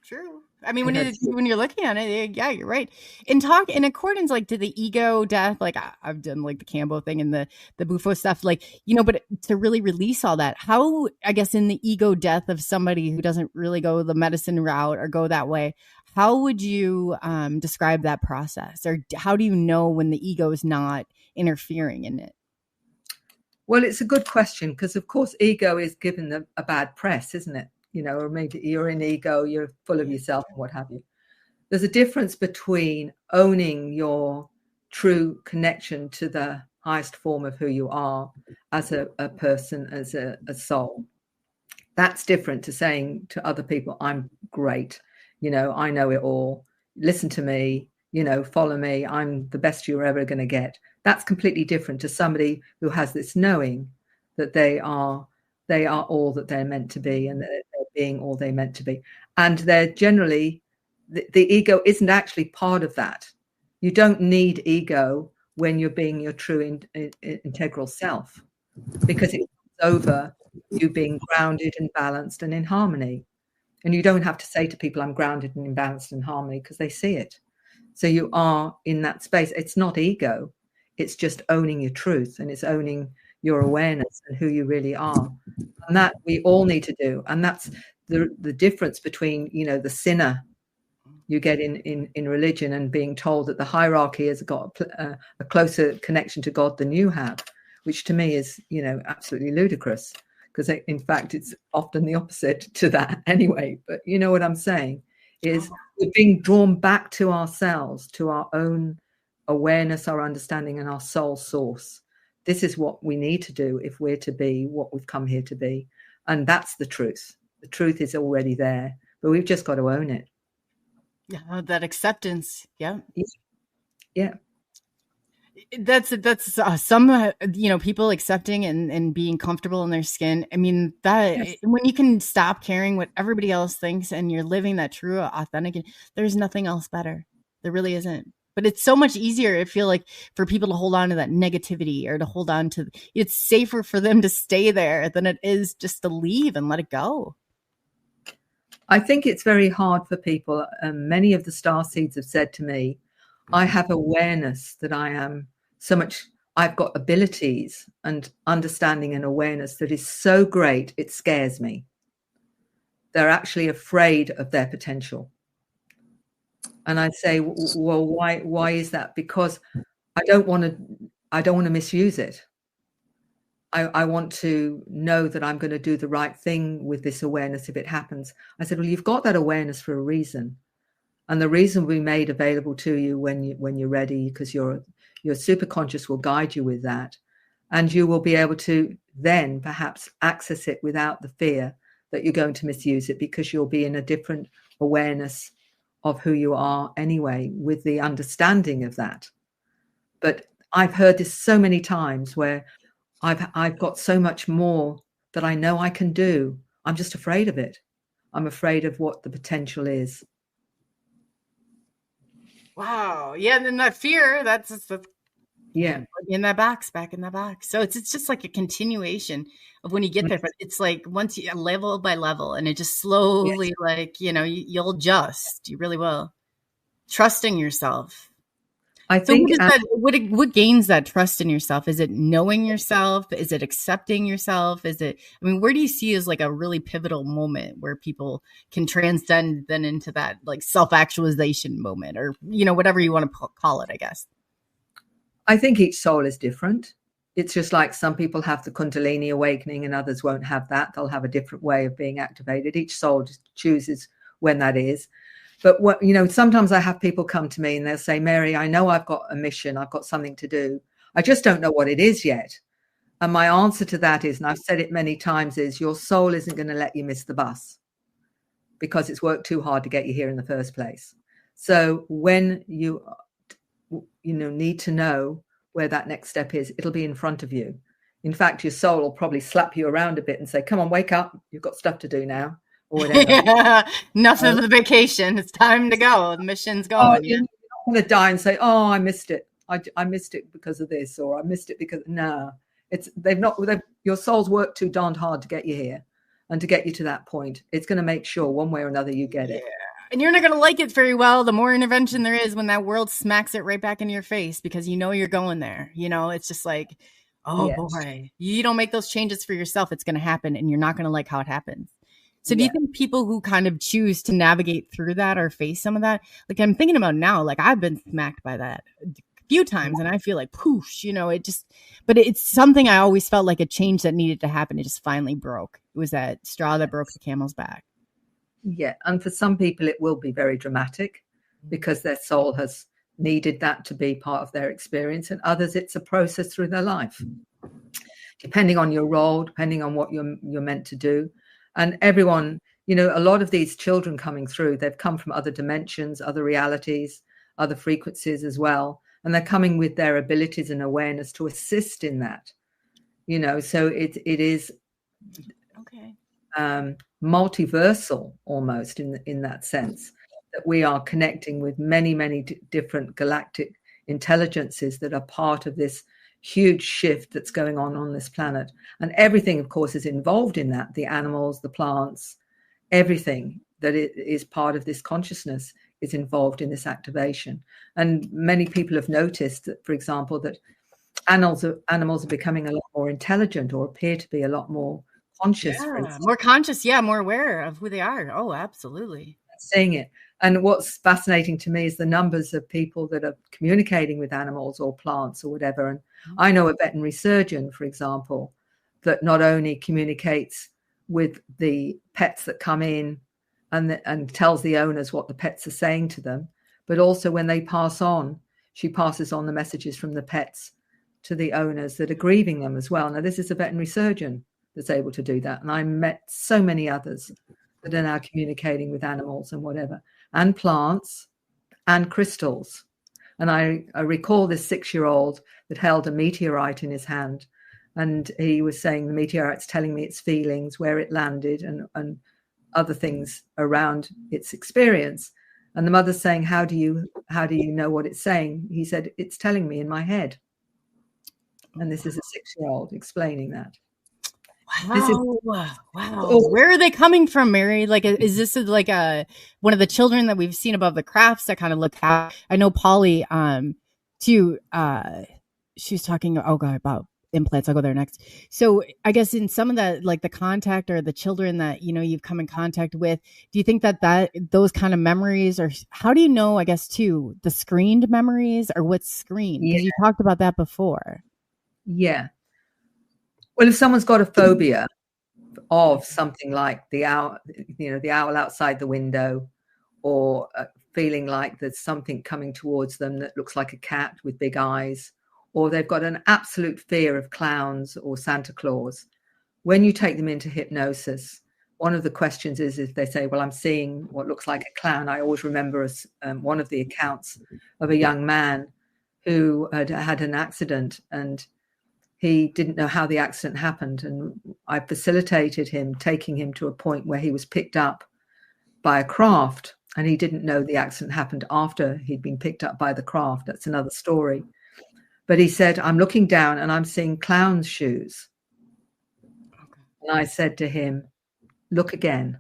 True. I mean, when you're looking at it, yeah, you're right. In accordance, like, to the ego death, like I've done like the Cambo thing and the Bufo stuff, like, but to really release all that, how, I guess, in the ego death of somebody who doesn't really go the medicine route or go that way, how would you describe that process? Or how do you know when the ego is not interfering in it? Well, it's a good question, because, of course, ego is given a bad press, isn't it? Or maybe you're in ego, you're full of yourself and what have you. There's a difference between owning your true connection to the highest form of who you are as a person, as a soul. That's different to saying to other people, I'm great, I know it all, listen to me, follow me, I'm the best you're ever going to get. That's completely different to somebody who has this knowing that they are all that they're meant to be, and that they're being all they're meant to be. And they're generally, the ego isn't actually part of that. You don't need ego when you're being your true integral self, because it comes over you being grounded and balanced and in harmony. And you don't have to say to people, I'm grounded and in balance and harmony, because they see it. So you are in that space. It's not ego. It's just owning your truth, and it's owning your awareness and who you really are. And that we all need to do. And that's the difference between, the sinner you get in religion, and being told that the hierarchy has got a closer connection to God than you have, which to me is, absolutely ludicrous, because in fact, it's often the opposite to that anyway. But you know what I'm saying is we're being drawn back to ourselves, to our own awareness, our understanding, and our soul source. This is what we need to do if we're to be what we've come here to be. And that's the truth. The truth is already there, but we've just got to own it. Yeah, that acceptance. Yeah. Yeah. That's some, people accepting and being comfortable in their skin. I mean, when you can stop caring what everybody else thinks and you're living that true, authentic, there's nothing else better. There really isn't. But it's so much easier, I feel like, for people to hold on to that negativity, or to hold on to, it's safer for them to stay there than it is just to leave and let it go. I think it's very hard for people. Many of the star seeds have said to me, I have awareness that I've got abilities and understanding and awareness that is so great, it scares me. They're actually afraid of their potential. And I say, well, why is that? Because I don't want to misuse it. I want to know that I'm going to do the right thing with this awareness if it happens. I said, well, you've got that awareness for a reason. And the reason we made available to you when you're ready, because your superconscious will guide you with that. And you will be able to then perhaps access it without the fear that you're going to misuse it, because you'll be in a different awareness of who you are anyway, with the understanding of that. But I've heard this so many times where I've got so much more that I know I can do. I'm just afraid of it. I'm afraid of what the potential is. Wow. Yeah. And then that fear, that's in that box, back in that box. So it's just like a continuation of when you get there, but it's like once you level by level, and it just slowly, like, you'll adjust. You really will. Trusting yourself. I think what gains that trust in yourself? Is it knowing yourself? Is it accepting yourself? Where do you see as like a really pivotal moment where people can transcend then into that like self-actualization moment, or, whatever you want to call it, I guess? I think each soul is different. It's just like some people have the Kundalini awakening and others won't have that. They'll have a different way of being activated. Each soul just chooses when that is. But sometimes I have people come to me and they'll say, Mary, I know I've got a mission. I've got something to do. I just don't know what it is yet. And my answer to that is, and I've said it many times, is your soul isn't going to let you miss the bus, because it's worked too hard to get you here in the first place. So when you need to know where that next step is, it'll be in front of you. In fact, your soul will probably slap you around a bit and say, come on, wake up. You've got stuff to do now. or whatever. Yeah, enough of the vacation. It's time to go. The mission's going. You're not going to die and say, "Oh, I missed it. I missed it because of this," or "I missed it because..." No, your soul's worked too darned hard to get you here and to get you to that point. It's going to make sure one way or another you get it. And you're not going to like it very well. The more intervention there is when that world smacks it right back in your face, because you know you're going there. You know, it's just like, oh Yes. boy, you don't make those changes for yourself. It's going to happen and you're not going to like how it happens. So do you think people who kind of choose to navigate through that or face some of that, like I'm thinking about now, like I've been smacked by that a few times and I feel like poosh, you know, but it's something I always felt like a change that needed to happen. It just finally broke. It was that straw that broke the camel's back. Yeah. And for some people, it will be very dramatic because their soul has needed that to be part of their experience. And others, it's a process through their life, depending on your role, depending on what you're meant to do. And everyone, you know, a lot of these children coming through, they've come from other dimensions, other realities, other frequencies as well. And they're coming with their abilities and awareness to assist in that, you know, so it is multiversal almost in that sense, that we are connecting with many different galactic intelligences that are part of this huge shift that's going on this planet. And everything, of course, is involved in that. The animals, the plants, everything that is part of this consciousness is involved in this activation. And many people have noticed that, for example, that animals are becoming a lot more intelligent or appear to be a lot more conscious. More conscious, more aware of who they are. Oh, absolutely. Seeing it. And what's fascinating to me is the numbers of people that are communicating with animals or plants or whatever. And I know a veterinary surgeon, for example, that not only communicates with the pets that come in and tells the owners what the pets are saying to them, but also when they pass on, she passes on the messages from the pets to the owners that are grieving them as well. Now, this is a veterinary surgeon that's able to do that. And I met so many others that are now communicating with animals and whatever, and plants and crystals. And I recall this 6-year-old that held a meteorite in his hand. And he was saying the meteorite's telling me its feelings, where it landed, and other things around its experience. And the mother's saying, how do you know what it's saying? He said, it's telling me in my head. And this is a 6-year-old explaining that. Wow. Where are they coming from, Mary? Like, is this like one of the children that we've seen above the crafts that kind of look out? I know Polly, too, she was talking, about implants. I'll go there next. So I guess in some of that, like the contact or the children that, you know, you've come in contact with, do you think that those kind of memories, or how do you know, I guess, too, the screened memories or what's screened? Because you talked about that before. Yeah. Well, if someone's got a phobia of something like the owl outside the window, or feeling like there's something coming towards them that looks like a cat with big eyes, or they've got an absolute fear of clowns or Santa Claus, when you take them into hypnosis, one of the questions is if they say, well, I'm seeing what looks like a clown. I always remember one of the accounts of a young man who had an accident, and he didn't know how the accident happened. And I facilitated him, taking him to a point where he was picked up by a craft, and he didn't know the accident happened after he'd been picked up by the craft. That's another story. But he said, I'm looking down and I'm seeing clown's shoes. And I said to him, look again.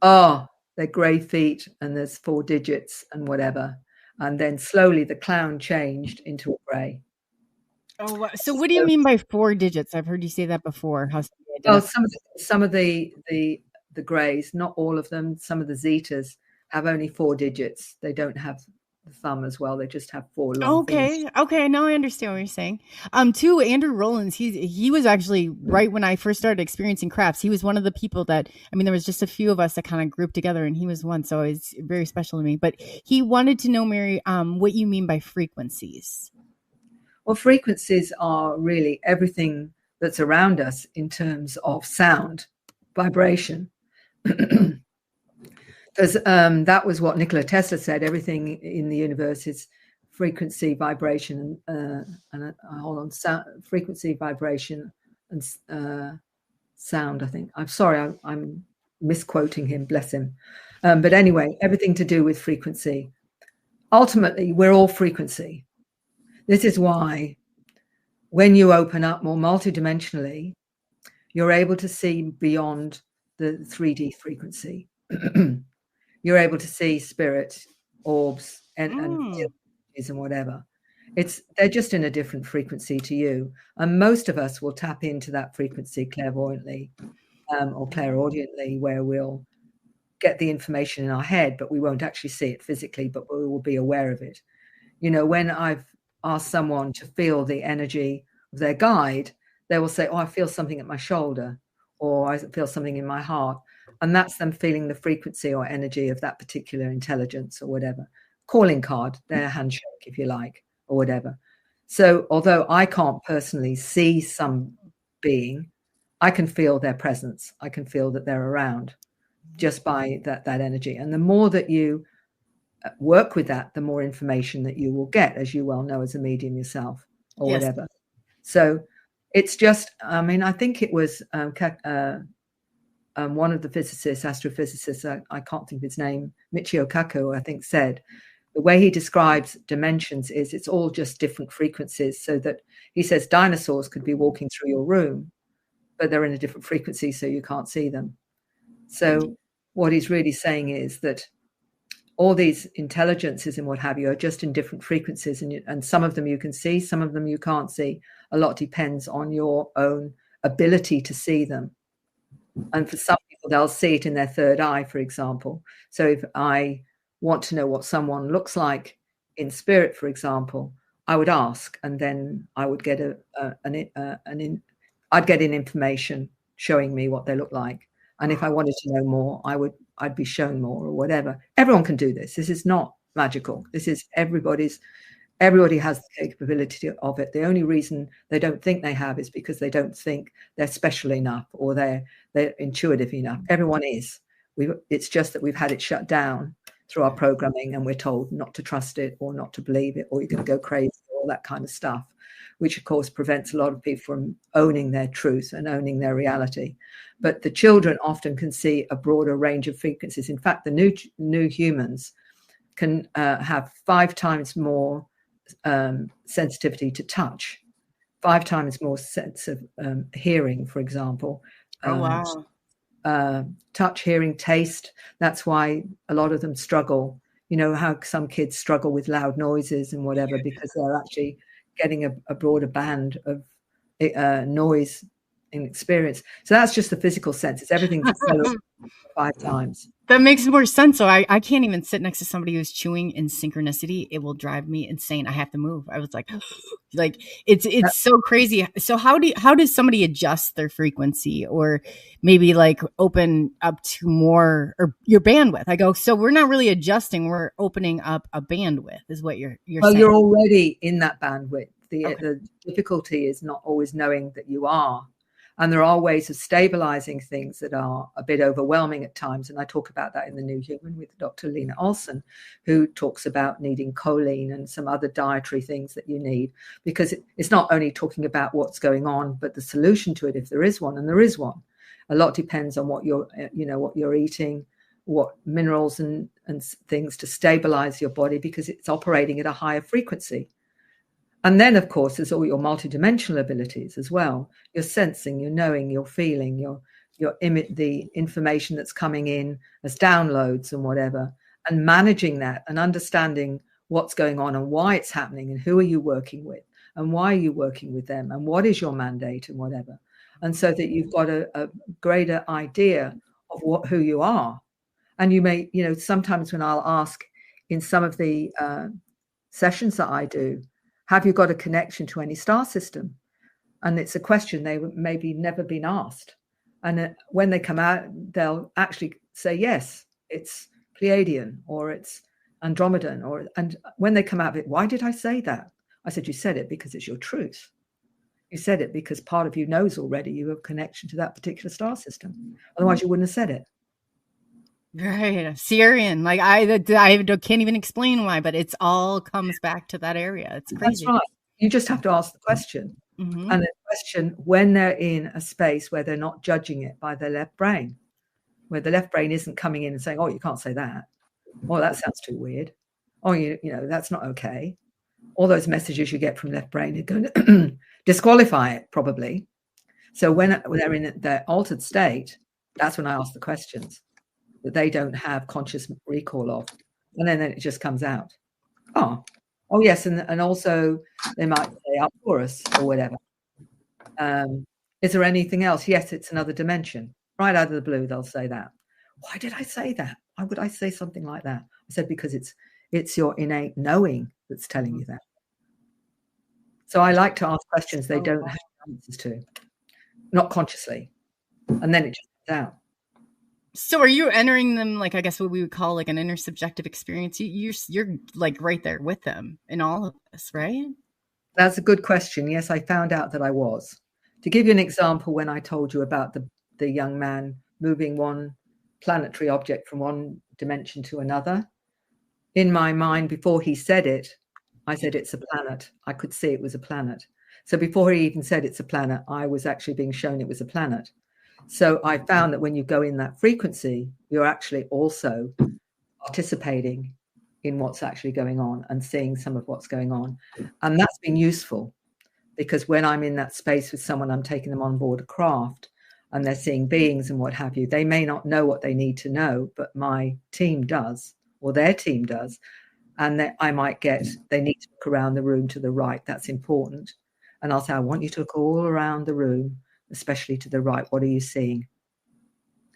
Oh, they're grey feet and there's 4 digits and whatever. And then slowly the clown changed into a grey. Oh, wow. So what do you mean by 4 digits? I've heard you say that before. Some of the greys, not all of them. Some of the zetas have only 4 digits. They don't have the thumb as well. They just have 4 long things. Okay. Now I understand what you're saying. Too, Andrew Rollins, he was actually right when I first started experiencing crafts. He was one of the people that, I mean, there was just a few of us that kind of grouped together, and he was one. So it's very special to me. But he wanted to know, Mary, what you mean by frequencies. Well, frequencies are really everything that's around us in terms of sound, vibration. Because that was what Nikola Tesla said. Everything in the universe is frequency, vibration, frequency, vibration, and sound. I think. I'm sorry, I'm misquoting him, bless him. But anyway, everything to do with frequency. Ultimately, we're all frequency. This is why when you open up more multidimensionally, you're able to see beyond the 3D frequency. You're able to see spirit, orbs, and whatever. They're just in a different frequency to you. And most of us will tap into that frequency clairvoyantly or clairaudiently, where we'll get the information in our head, but we won't actually see it physically, but we will be aware of it. You know, when I've asked someone to feel the energy of their guide, they will say, oh, I feel something at my shoulder, or I feel something in my heart. And that's them feeling the frequency or energy of that particular intelligence or whatever. Calling card, their handshake, if you like, or whatever. So although I can't personally see some being, I can feel their presence. I can feel that they're around just by that energy. And the more that you work with that, the more information that you will get, as you well know as a medium yourself or whatever. So it's just, I mean, I think it was one of the physicists, astrophysicists, I can't think of his name, Michio Kaku, I think, said, the way he describes dimensions is it's all just different frequencies. So that he says dinosaurs could be walking through your room, but they're in a different frequency, so you can't see them. So what he's really saying is that all these intelligences and what have you are just in different frequencies, and some of them you can see, some of them you can't see. A lot depends on your own ability to see them. And for some people, they'll see it in their third eye, for example. So if I want to know what someone looks like in spirit, for example, I would ask, and then I would get I'd get in information showing me what they look like. And if I wanted to know more, I'd be shown more or whatever. Everyone can do this. This is not magical. This is everybody has the capability of it. The only reason they don't think they have is because they don't think they're special enough or they're intuitive enough. Everyone is. It's just that we've had it shut down through our programming, and we're told not to trust it or not to believe it, or you're going to go crazy, all that kind of stuff, which of course prevents a lot of people from owning their truth and owning their reality. But the children often can see a broader range of frequencies. In fact, the new humans can have 5 times more sensitivity to touch, 5 times more sense of hearing, for example. Oh, wow. Touch, hearing, taste. That's why a lot of them struggle. You know how some kids struggle with loud noises and whatever, because they're actually getting a broader band of noise and experience. So that's just the physical senses. Everything's 5 times. That makes more sense. So I can't even sit next to somebody who's chewing in synchronicity. It will drive me insane. I have to move. I was like it's so crazy. So how does somebody adjust their frequency, or maybe like open up to more, or your bandwidth? I go, so we're not really adjusting. We're opening up a bandwidth is what you're saying. You're already in that bandwidth. The difficulty is not always knowing that you are. And there are ways of stabilizing things that are a bit overwhelming at times. And I talk about that in The New Human with Dr. Lena Olson, who talks about needing choline and some other dietary things that you need, because it's not only talking about what's going on, but the solution to it, if there is one, and there is one. A lot depends on what you're eating, what minerals and things to stabilize your body, because it's operating at a higher frequency. And then, of course, there's all your multidimensional abilities as well. You're sensing, you're knowing, you're feeling, the information that's coming in as downloads and whatever, and managing that and understanding what's going on and why it's happening and who are you working with and why are you working with them and what is your mandate and whatever. And so that you've got a greater idea of who you are. And you may, sometimes when I'll ask in some of the sessions that I do, have you got a connection to any star system? And it's a question they maybe never been asked. And when they come out, they'll actually say, yes, it's Pleiadian or it's Andromedan. And when they come out of it, why did I say that? I said, you said it because it's your truth. You said it because part of you knows already you have a connection to that particular star system. Otherwise, you wouldn't have said it. Right, Syrian. Like I can't even explain why, but it's all comes back to that area. It's crazy. That's right. You just have to ask the question, and the question when they're in a space where they're not judging it by their left brain, where the left brain isn't coming in and saying, oh, you can't say that. Oh, that sounds too weird. Oh, you know, that's not okay. All those messages you get from left brain are going to disqualify it, probably. So when they're in their altered state, that's when I ask the questions that they don't have conscious recall of. And then it just comes out. Oh yes. And also they might say Arcturus or whatever. Is there anything else? Yes, it's another dimension. Right out of the blue, they'll say that. Why did I say that? Why would I say something like that? I said, because it's your innate knowing that's telling you that. So I like to ask questions they don't have answers to, not consciously. And then it just comes out. So are you entering them, like, I guess what we would call like an intersubjective experience? You're like right there with them in all of this, right? That's a good question. Yes, I found out that I was. To give you an example, when I told you about the young man moving one planetary object from one dimension to another, in my mind, before he said it, I said it's a planet. I could see it was a planet. So before he even said it's a planet, I was actually being shown it was a planet. So I found that when you go in that frequency, you're actually also participating in what's actually going on and seeing some of what's going on. And that's been useful, because when I'm in that space with someone, I'm taking them on board a craft and they're seeing beings and what have you. They may not know what they need to know, but my team does, or their team does. And I might get, they need to look around the room to the right. That's important. And I'll say, I want you to look all around the room, especially to the right. What are you seeing?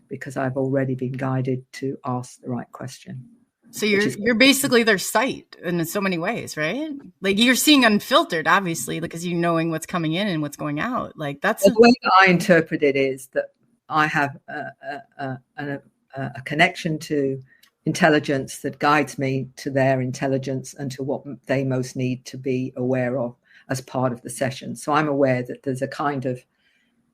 Because I've already been guided to ask the right question. So you're basically their sight in so many ways, right? Like you're seeing unfiltered, obviously, because you're knowing what's coming in and what's going out. Like that's the way that I interpret it is that I have a connection to intelligence that guides me to their intelligence and to what they most need to be aware of as part of the session. So I'm aware that there's a kind of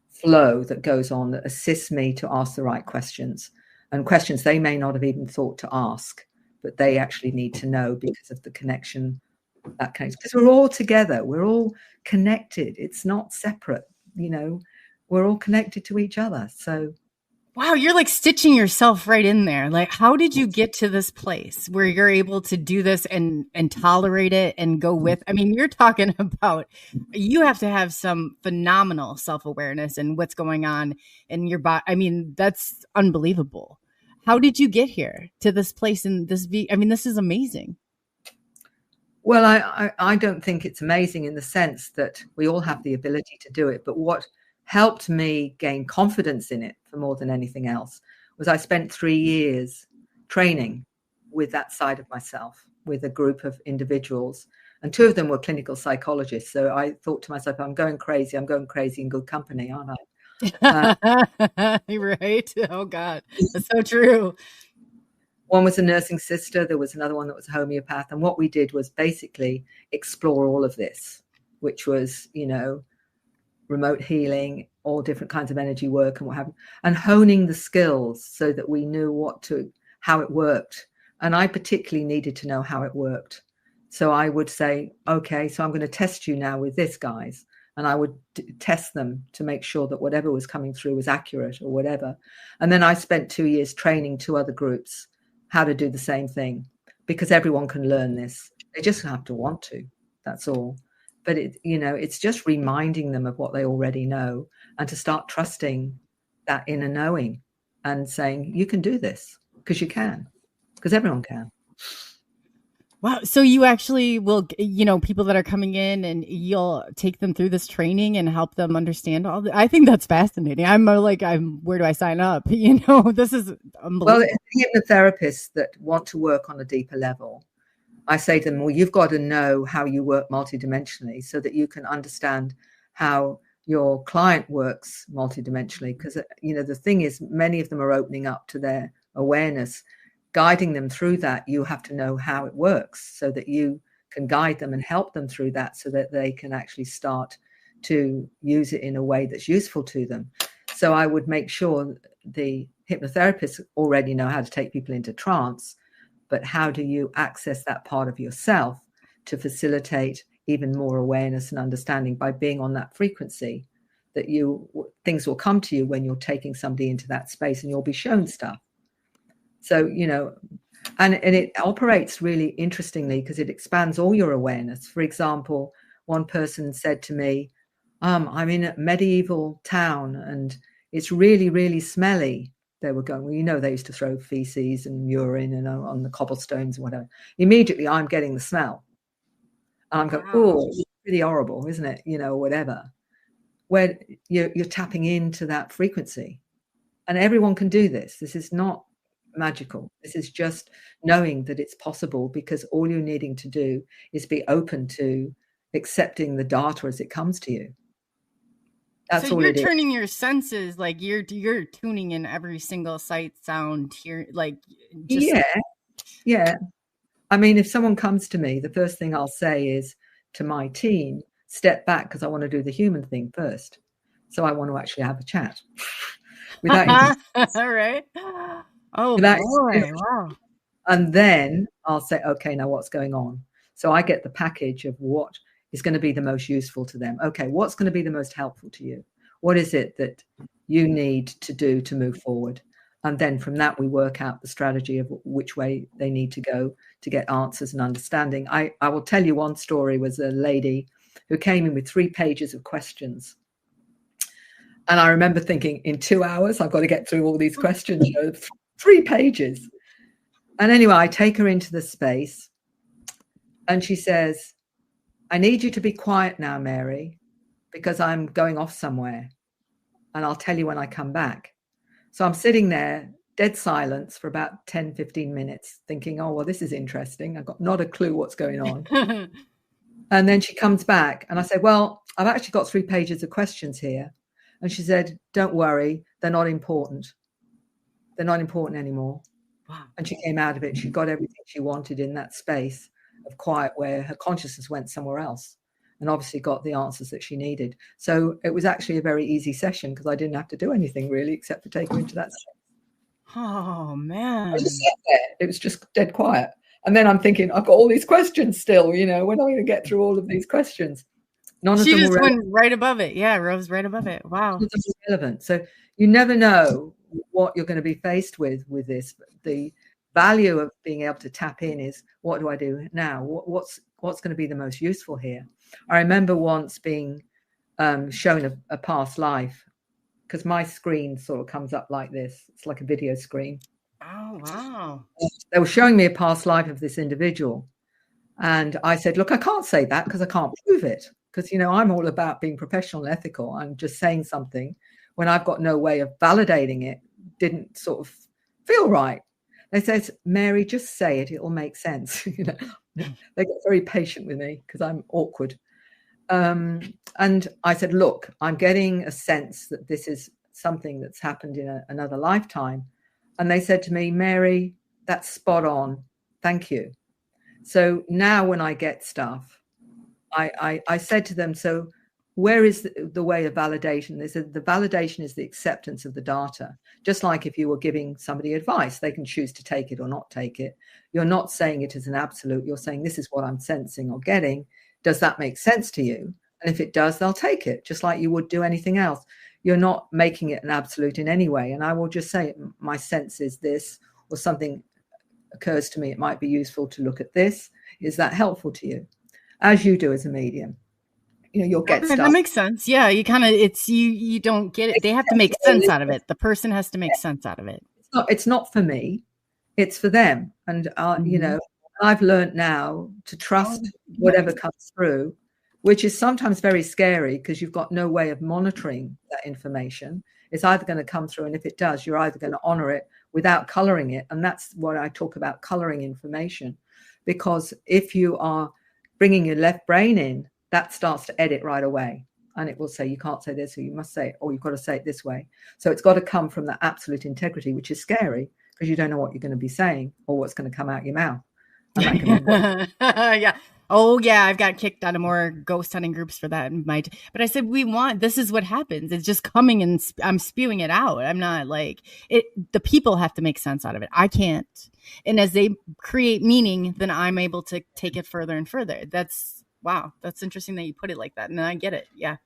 flow that goes on that assists me to ask the right questions, and questions they may not have even thought to ask, but they actually need to know because of the connection that connects. Because we're all together, we're all connected. It's not separate, you know, we're all connected to each other. So wow, you're like stitching yourself right in there. Like, how did you get to this place where you're able to do this and tolerate it and go with? I mean, you're talking about, you have to have some phenomenal self-awareness and what's going on in your body. I mean, that's unbelievable. How did you get here to this place? And this is amazing. Well, I don't think it's amazing in the sense that we all have the ability to do it. But what helped me gain confidence in it for more than anything else was I spent 3 years training with that side of myself with a group of individuals, and 2 of them were clinical psychologists. So I thought to myself, I'm going crazy in good company, aren't I? Right. Oh God, that's so true. One was a nursing sister. There was another one that was a homeopath. And what we did was basically explore all of this, which was, you know, remote healing, all different kinds of energy work and what have you, and honing the skills so that we knew how it worked. And I particularly needed to know how it worked. So I would say, okay, so I'm going to test you now with this, guys. And I would test them to make sure that whatever was coming through was accurate or whatever. And then I spent 2 years training 2 other groups how to do the same thing, because everyone can learn this. They just have to want to. That's all. But it's just reminding them of what they already know, and to start trusting that inner knowing and saying, you can do this because you can, because everyone can. Wow. So you actually will, people that are coming in and you'll take them through this training and help them understand all I think that's fascinating. Where do I sign up? This is unbelievable. Well, hypnotherapists that want to work on a deeper level, I say to them, well, you've got to know how you work multidimensionally so that you can understand how your client works multidimensionally. Because, the thing is, many of them are opening up to their awareness. Guiding them through that, you have to know how it works so that you can guide them and help them through that so that they can actually start to use it in a way that's useful to them. So I would make sure the hypnotherapists already know how to take people into trance, but how do you access that part of yourself to facilitate even more awareness and understanding by being on that frequency that things will come to you when you're taking somebody into that space, and you'll be shown stuff. So, and it operates really interestingly because it expands all your awareness. For example, one person said to me, I'm in a medieval town and it's really, really smelly. They were going, well, they used to throw feces and urine and on the cobblestones and whatever. Immediately I'm getting the smell. And I'm going, oh, it's pretty horrible, isn't it? Whatever. Where you're tapping into that frequency. And everyone can do this. This is not magical. This is just knowing that it's possible, because all you're needing to do is be open to accepting the data as it comes to you. That's so all you're it is. turning your senses, like you're tuning in every single sight, sound, hear, like just... Yeah. I mean, if someone comes to me, the first thing I'll say is to my team, step back, because I want to do the human thing first. So I want to actually have a chat. All right. Oh, boy. Wow. And then I'll say, okay, now what's going on? So I get the package of what is going to be the most useful to them. Okay, what's going to be the most helpful to you? What is it that you need to do to move forward? And then from that, we work out the strategy of which way they need to go to get answers and understanding. I will tell you one story. Was a lady who came in with 3 pages of questions. And I remember thinking, in 2 hours, I've got to get through all these questions, 3 pages. And anyway, I take her into the space and she says, I need you to be quiet now, Mary, because I'm going off somewhere and I'll tell you when I come back. So I'm sitting there, dead silence for about 10, 15 minutes thinking, oh, well, this is interesting. I've got not a clue what's going on. And then she comes back and I said, well, I've actually got 3 pages of questions here. And she said, don't worry, they're not important. They're not important anymore. Wow. And she came out of it. She got everything she wanted in that space of quiet where her consciousness went somewhere else, and obviously got the answers that she needed. So it was actually a very easy session because I didn't have to do anything really except for take her into that space. Oh, man. I just sat there. It was just dead quiet. And then I'm thinking, I've got all these questions still, when am I going to get through all of these questions? None of she them just were went right above it. Yeah, rose right above it. Wow. None of them were relevant. So you never know what you're going to be faced with this. The value of being able to tap in is, what do I do now? What's going to be the most useful here? I remember once being shown a past life, because my screen sort of comes up like this. It's like a video screen. Oh, wow. They were showing me a past life of this individual. And I said, look, I can't say that because I can't prove it. Because, I'm all about being professional and ethical. I'm just saying something when I've got no way of validating it, didn't sort of feel right. They said, Mary, just say it. It'll make sense. They get very patient with me because I'm awkward. And I said, look, I'm getting a sense that this is something that's happened in another lifetime. And they said to me, Mary, that's spot on. Thank you. So now when I get stuff, I said to them, so where is the way of validation? They said the validation is the acceptance of the data. Just like if you were giving somebody advice, they can choose to take it or not take it. You're not saying it as an absolute. You're saying, this is what I'm sensing or getting. Does that make sense to you? And if it does, they'll take it, just like you would do anything else. You're not making it an absolute in any way. And I will just say, my sense is this, or something occurs to me. It might be useful to look at this. Is that helpful to you? As you do as a medium. You'll get stuff. That makes sense. Yeah, you kind of, it's you don't get it. They have to make sense out of it. The person has to make sense out of it. It's not for me. It's for them. And, I've learned now to trust whatever comes through, which is sometimes very scary because you've got no way of monitoring that information. It's either going to come through, and if it does, you're either going to honor it without coloring it. And that's what I talk about, coloring information. Because if you are bringing your left brain in, that starts to edit right away. And it will say, you can't say this, or you must say it, or you've got to say it this way. So it's got to come from that absolute integrity, which is scary because you don't know what you're going to be saying or what's going to come out your mouth. Yeah. Oh, yeah. I've got kicked out of more ghost hunting groups for that. But I said, this is what happens. It's just coming and I'm spewing it out. I'm not like it. The people have to make sense out of it. I can't. And as they create meaning, then I'm able to take it further and further. Wow. That's interesting that you put it like that. And I get it. Yeah.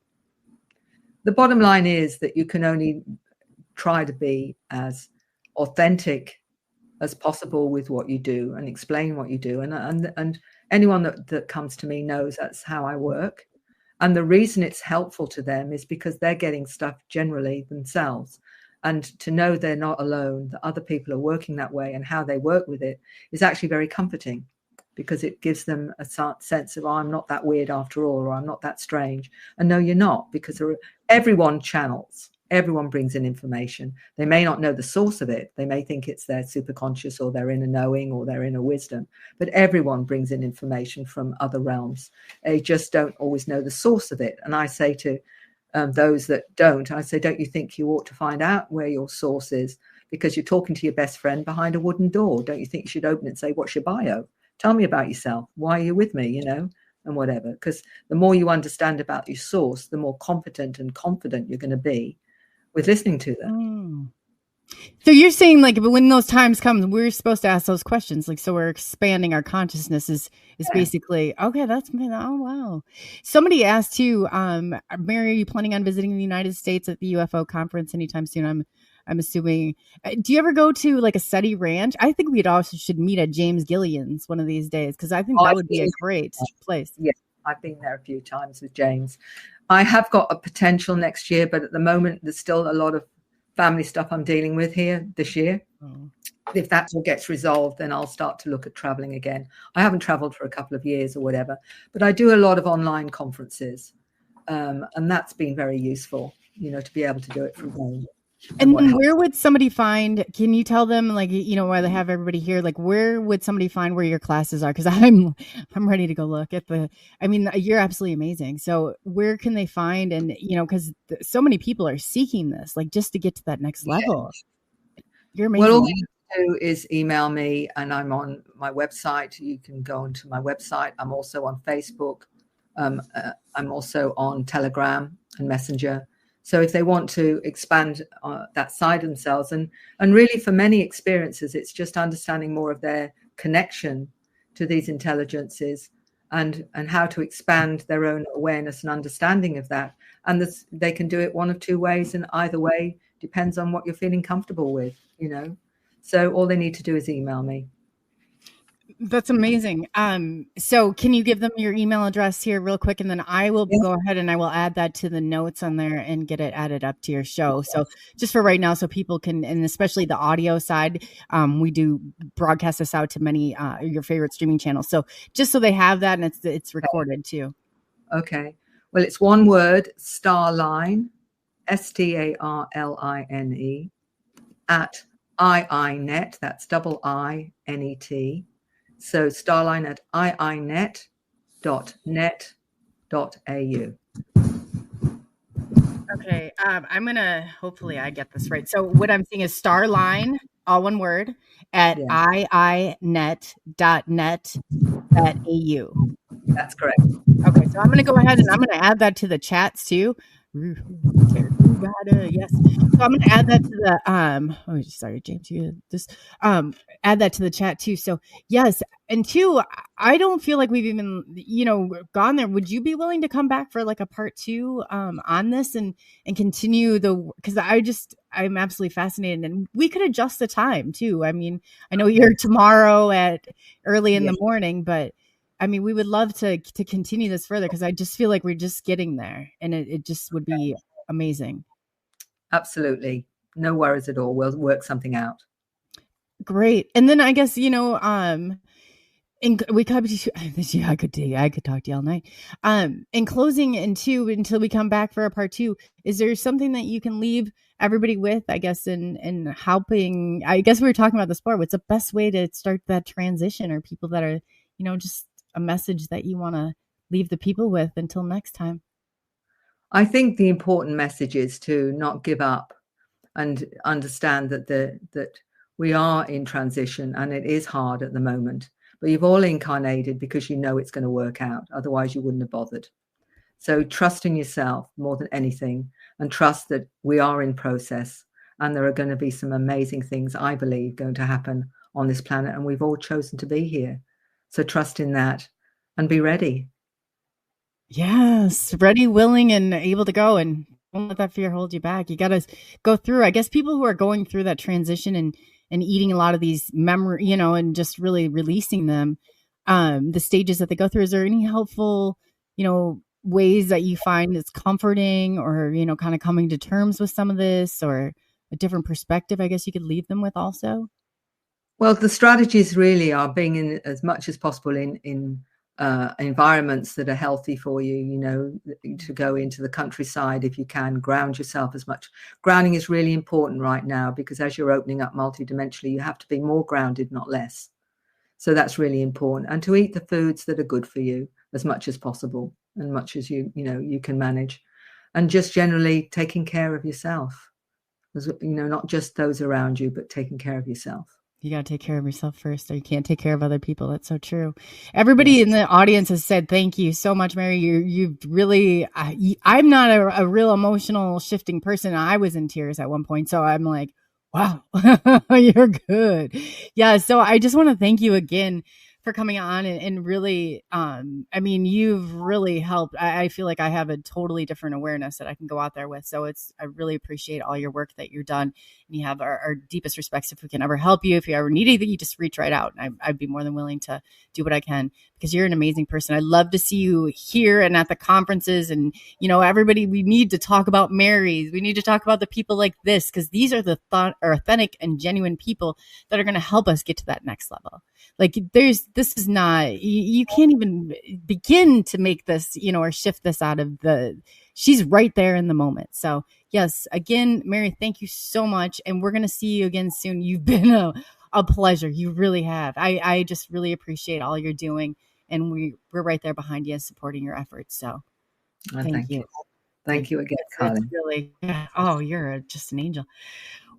the bottom line is that you can only try to be as authentic as possible with what you do and explain what you do. And anyone that comes to me knows that's how I work. And the reason it's helpful to them is because they're getting stuff generally themselves. And to know they're not alone, that other people are working that way and how they work with it is actually very comforting, because it gives them a sense of, oh, I'm not that weird after all, or I'm not that strange. And no, you're not, because everyone channels. Everyone brings in information. They may not know the source of it. They may think it's their superconscious or their inner knowing or their inner wisdom, but everyone brings in information from other realms. They just don't always know the source of it. And I say to those that don't, I say, don't you think you ought to find out where your source is? Because you're talking to your best friend behind a wooden door. Don't you think you should open it and say, what's your bio? Tell me about yourself. Why are you with me? And whatever. Because the more you understand about your source, the more competent and confident you're going to be with listening to them. So you're saying, like, when those times come, we're supposed to ask those questions. Like, so we're expanding our consciousness is basically, okay, oh, wow. Somebody asked too, Mary, are you planning on visiting the United States at the UFO conference anytime soon? I'm assuming. Do you ever go to like a SETI ranch? I think we'd also should meet at James Gillian's one of these days, because I think that would be a great place. Yeah, I've been there a few times with James. I have got a potential next year, but at the moment there's still a lot of family stuff I'm dealing with here this year. If that all gets resolved, then I'll start to look at traveling again. I haven't traveled for a couple of years or whatever, but I do a lot of online conferences, and that's been very useful, to be able to do it from home. And then where would somebody find, can you tell them, like, while they have everybody here, like, where would somebody find where your classes are? Because I'm ready to go look at you're absolutely amazing. So where can they find, and, because so many people are seeking this, like, just to get to that next level. You're amazing. Well, all you have to do is email me, and I'm on my website. You can go onto my website. I'm also on Facebook. I'm also on Telegram and Messenger. So if they want to expand that side of themselves, and really for many experiences, it's just understanding more of their connection to these intelligences and how to expand their own awareness and understanding of that. And they can do it one of two ways, and either way depends on what you're feeling comfortable with, So all they need to do is email me. That's amazing. So can you give them your email address here real quick, and then I will go ahead and I will add that to the notes on there and get it added up to your show. So just for right now, so people can, and especially the audio side, we do broadcast this out to many your favorite streaming channels. So just so they have that, and it's recorded too. Okay. Well, it's one word, Starline, STARLINE, at IINet. That's IINET. So Starline at iinet.net.au. Okay. I'm going to, hopefully I get this right. So what I'm seeing is Starline, all one word, at iinet.net.au. That's correct. Okay. So I'm going to go ahead and I'm going to add that to the chats too. Yes. So I'm going to add that to the, sorry, James, you just, add that to the chat too. So yes. And two, I don't feel like we've even, gone there. Would you be willing to come back for like a part 2, on this and continue because I'm absolutely fascinated, and we could adjust the time too. I mean, I know you're tomorrow at early in the morning, but I mean, we would love to continue this further, because I just feel like we're just getting there, and it just would be amazing. Absolutely. No worries at all. We'll work something out. Great. And then I guess, we could, I could talk to you all night. In closing, until we come back for a part 2, is there something that you can leave everybody with, I guess, in helping, I guess we were talking about the sport. What's the best way to start that transition, or people that are, just a message that you want to leave the people with until next time? I think the important message is to not give up and understand that we are in transition, and it is hard at the moment, but you've all incarnated because you know it's going to work out. Otherwise you wouldn't have bothered. So trust in yourself more than anything, and trust that we are in process, and there are going to be some amazing things, I believe, going to happen on this planet, and we've all chosen to be here. So trust in that and be ready. Yes, ready, willing, and able to go. And Don't let that fear hold you back. You got to go through. I guess people who are going through that transition and eating a lot of these memory, and just really releasing them, the stages that they go through. Is there any helpful, ways that you find it's comforting, or kind of coming to terms with some of this, or a different perspective? I guess you could leave them with also. Well, the strategies really are being in as much as possible in environments that are healthy for you, to go into the countryside if you can, ground yourself as much. Grounding is really important right now, because as you're opening up multidimensionally, you have to be more grounded, not less. So that's really important. And to eat the foods that are good for you as much as possible, and much as you can manage. And just generally taking care of yourself, not just those around you, but taking care of yourself. You got to take care of yourself first, or you can't take care of other people. That's so true. Everybody in the audience has said, thank you so much, Mary. You've really, I'm not a real emotional shifting person. I was in tears at one point. So I'm like, wow, you're good. Yeah. So I just want to thank you again for coming on and really, you've really helped. I feel like I have a totally different awareness that I can go out there with. So I really appreciate all your work that you've done, and you have our deepest respects. If we can ever help you, if you ever need anything, you just reach right out. And I'd be more than willing to do what I can, because you're an amazing person. I love to see you here and at the conferences, and, everybody, we need to talk about Marys. We need to talk about the people like this, because these are the authentic and genuine people that are going to help us get to that next level. Like this is not, you can't even begin to make this, or shift this out of she's right there in the moment. So yes, again, Mary, thank you so much. And we're going to see you again soon. You've been a pleasure. You really have. I just really appreciate all you're doing. And we're right there behind you, supporting your efforts. So thank you. Thank you again, Carly. Really, you're just an angel.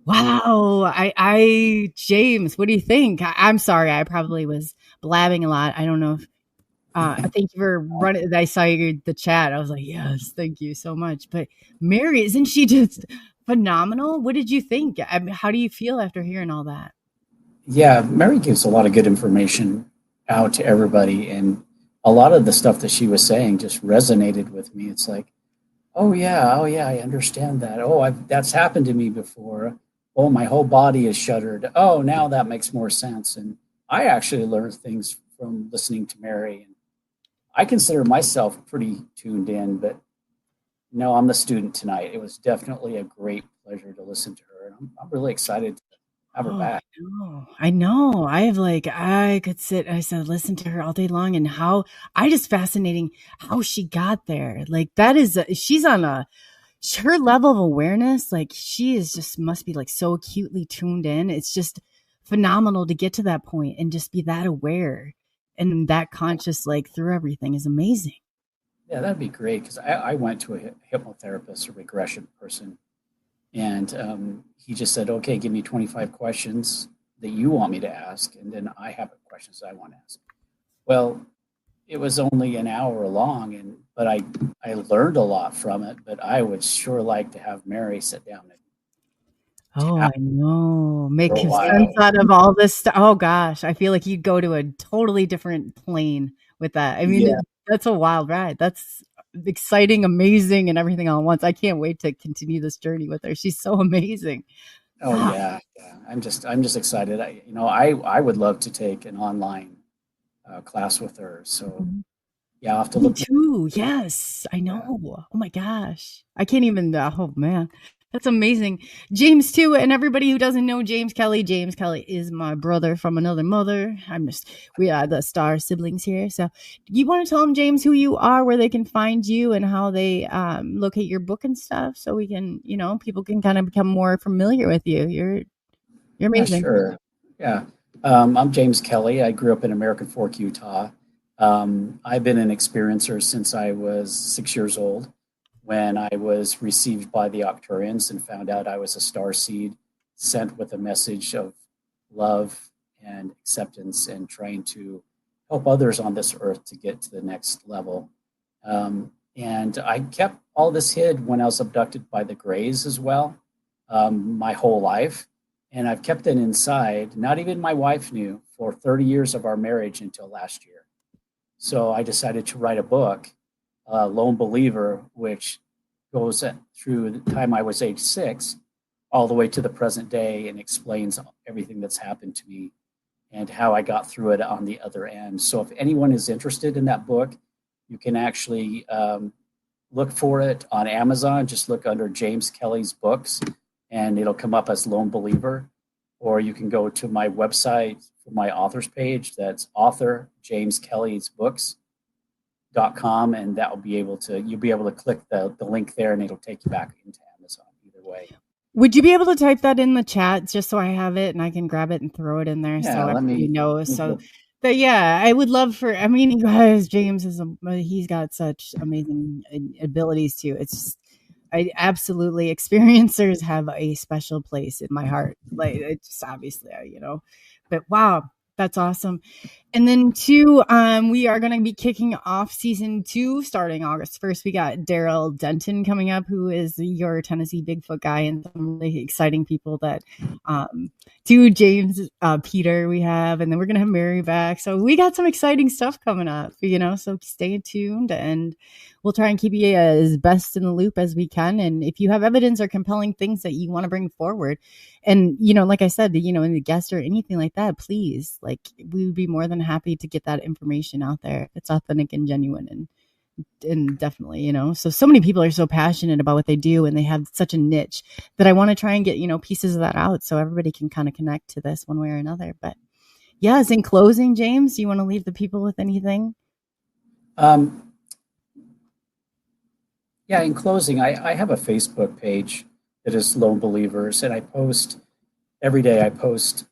Wow. James, what do you think? I'm sorry. I probably was blabbing a lot. I don't know if, thank you for running. I saw the chat. I was like, yes, thank you so much. But Mary, isn't she just phenomenal? What did you think? How do you feel after hearing all that? Yeah, Mary gives a lot of good information out to everybody. And a lot of the stuff that she was saying just resonated with me. It's like, oh yeah, I understand that. Oh, that's happened to me before. Oh, my whole body is shuddered. Oh, now that makes more sense. And I actually learned things from listening to Mary. And I consider myself pretty tuned in, but no, I'm the student tonight. It was definitely a great pleasure to listen to her. And I'm really excited to have her back. I know. I could listen to her all day long, and just fascinating how she got there. Like she's on her level of awareness. Like she is must be like so acutely tuned in. It's just phenomenal to get to that point and just be that aware and that conscious, like through everything, is amazing. Yeah, that'd be great, because I went to a hypnotherapist, a regression person, and he just said, okay, give me 25 questions that you want me to ask, and then I have questions that I want to ask. Well, it was only an hour long, but I learned a lot from it, but I would sure like to have Mary sit down and I know. Make sense out of all this stuff. Oh gosh, I feel like you'd go to a totally different plane with that. I mean, that's a wild ride. That's exciting, amazing, and everything all at once. I can't wait to continue this journey with her. She's so amazing. Oh yeah. I'm just excited. I would love to take an online class with her. So yeah, I'll have to look. Me too. Yes, I know. Yeah. Oh my gosh, I can't even. Oh man. That's amazing. James too. And everybody who doesn't know James Kelly is my brother from another mother. We are the Star siblings here. So you want to tell them, James, who you are, where they can find you, and how they locate your book and stuff, so we can, people can kind of become more familiar with you. You're amazing. Yeah, sure. Yeah. I'm James Kelly. I grew up in American Fork, Utah. I've been an experiencer since I was 6 years old, when I was received by the Arcturians and found out I was a star seed sent with a message of love and acceptance and trying to help others on this earth to get to the next level. And I kept all this hid when I was abducted by the Greys as well, my whole life. And I've kept it inside. Not even my wife knew for 30 years of our marriage until last year. So I decided to write a book, Lone Believer, which goes through the time I was age 6 all the way to the present day and explains everything that's happened to me and how I got through it on the other end. So if anyone is interested in that book, you can actually look for it on Amazon. Just look under James Kelly's books and it'll come up as Lone Believer. Or you can go to my website for my author's page. That's author James Kelly's books.com, and that will be able to, you'll be able to click the link there and it'll take you back into Amazon either way. Would you be able to type that in the chat just so I have it and I can grab it and throw it in there Yeah, so let everybody me knows? So, go. but yeah, I would love for, I mean, you guys, James he's got such amazing abilities too. It's just, I absolutely, experiencers have a special place in my heart. Like, it's just obviously, but wow, that's awesome. And then 2, we are going to be kicking off season 2 starting August 1st. We got Daryl Denton coming up, who is your Tennessee Bigfoot guy, and some really exciting people that James, Peter we have, and then we're going to have Mary back. So we got some exciting stuff coming up, so stay tuned and we'll try and keep you as best in the loop as we can. And if you have evidence or compelling things that you want to bring forward, and, like I said, in the guest or anything like that, please, we would be more than happy to get that information out there. It's authentic and genuine and definitely, so many people are so passionate about what they do and they have such a niche that I want to try and get, pieces of that out so everybody can kind of connect to this one way or another. But yes, in closing, James, you want to leave the people with anything? Yeah, in closing, I have a Facebook page that is Lone Believers, and I post every day. I post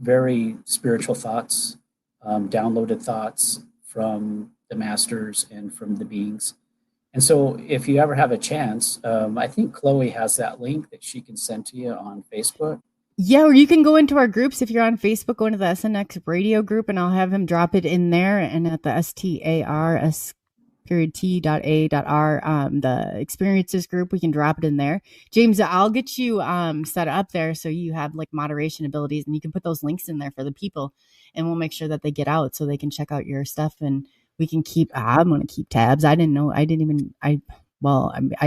very spiritual thoughts, downloaded thoughts from the masters and from the beings. And so if you ever have a chance, I think Chloe has that link that she can send to you on Facebook. Yeah, or you can go into our groups. If you're on Facebook, go into the SNX radio group and I'll have him drop it in there. And at the STARS T.A.R, the experiences group, we can drop it in there. James, I'll get you set up there so you have moderation abilities and you can put those links in there for the people and we'll make sure that they get out so they can check out your stuff and we can I'm going to keep tabs. I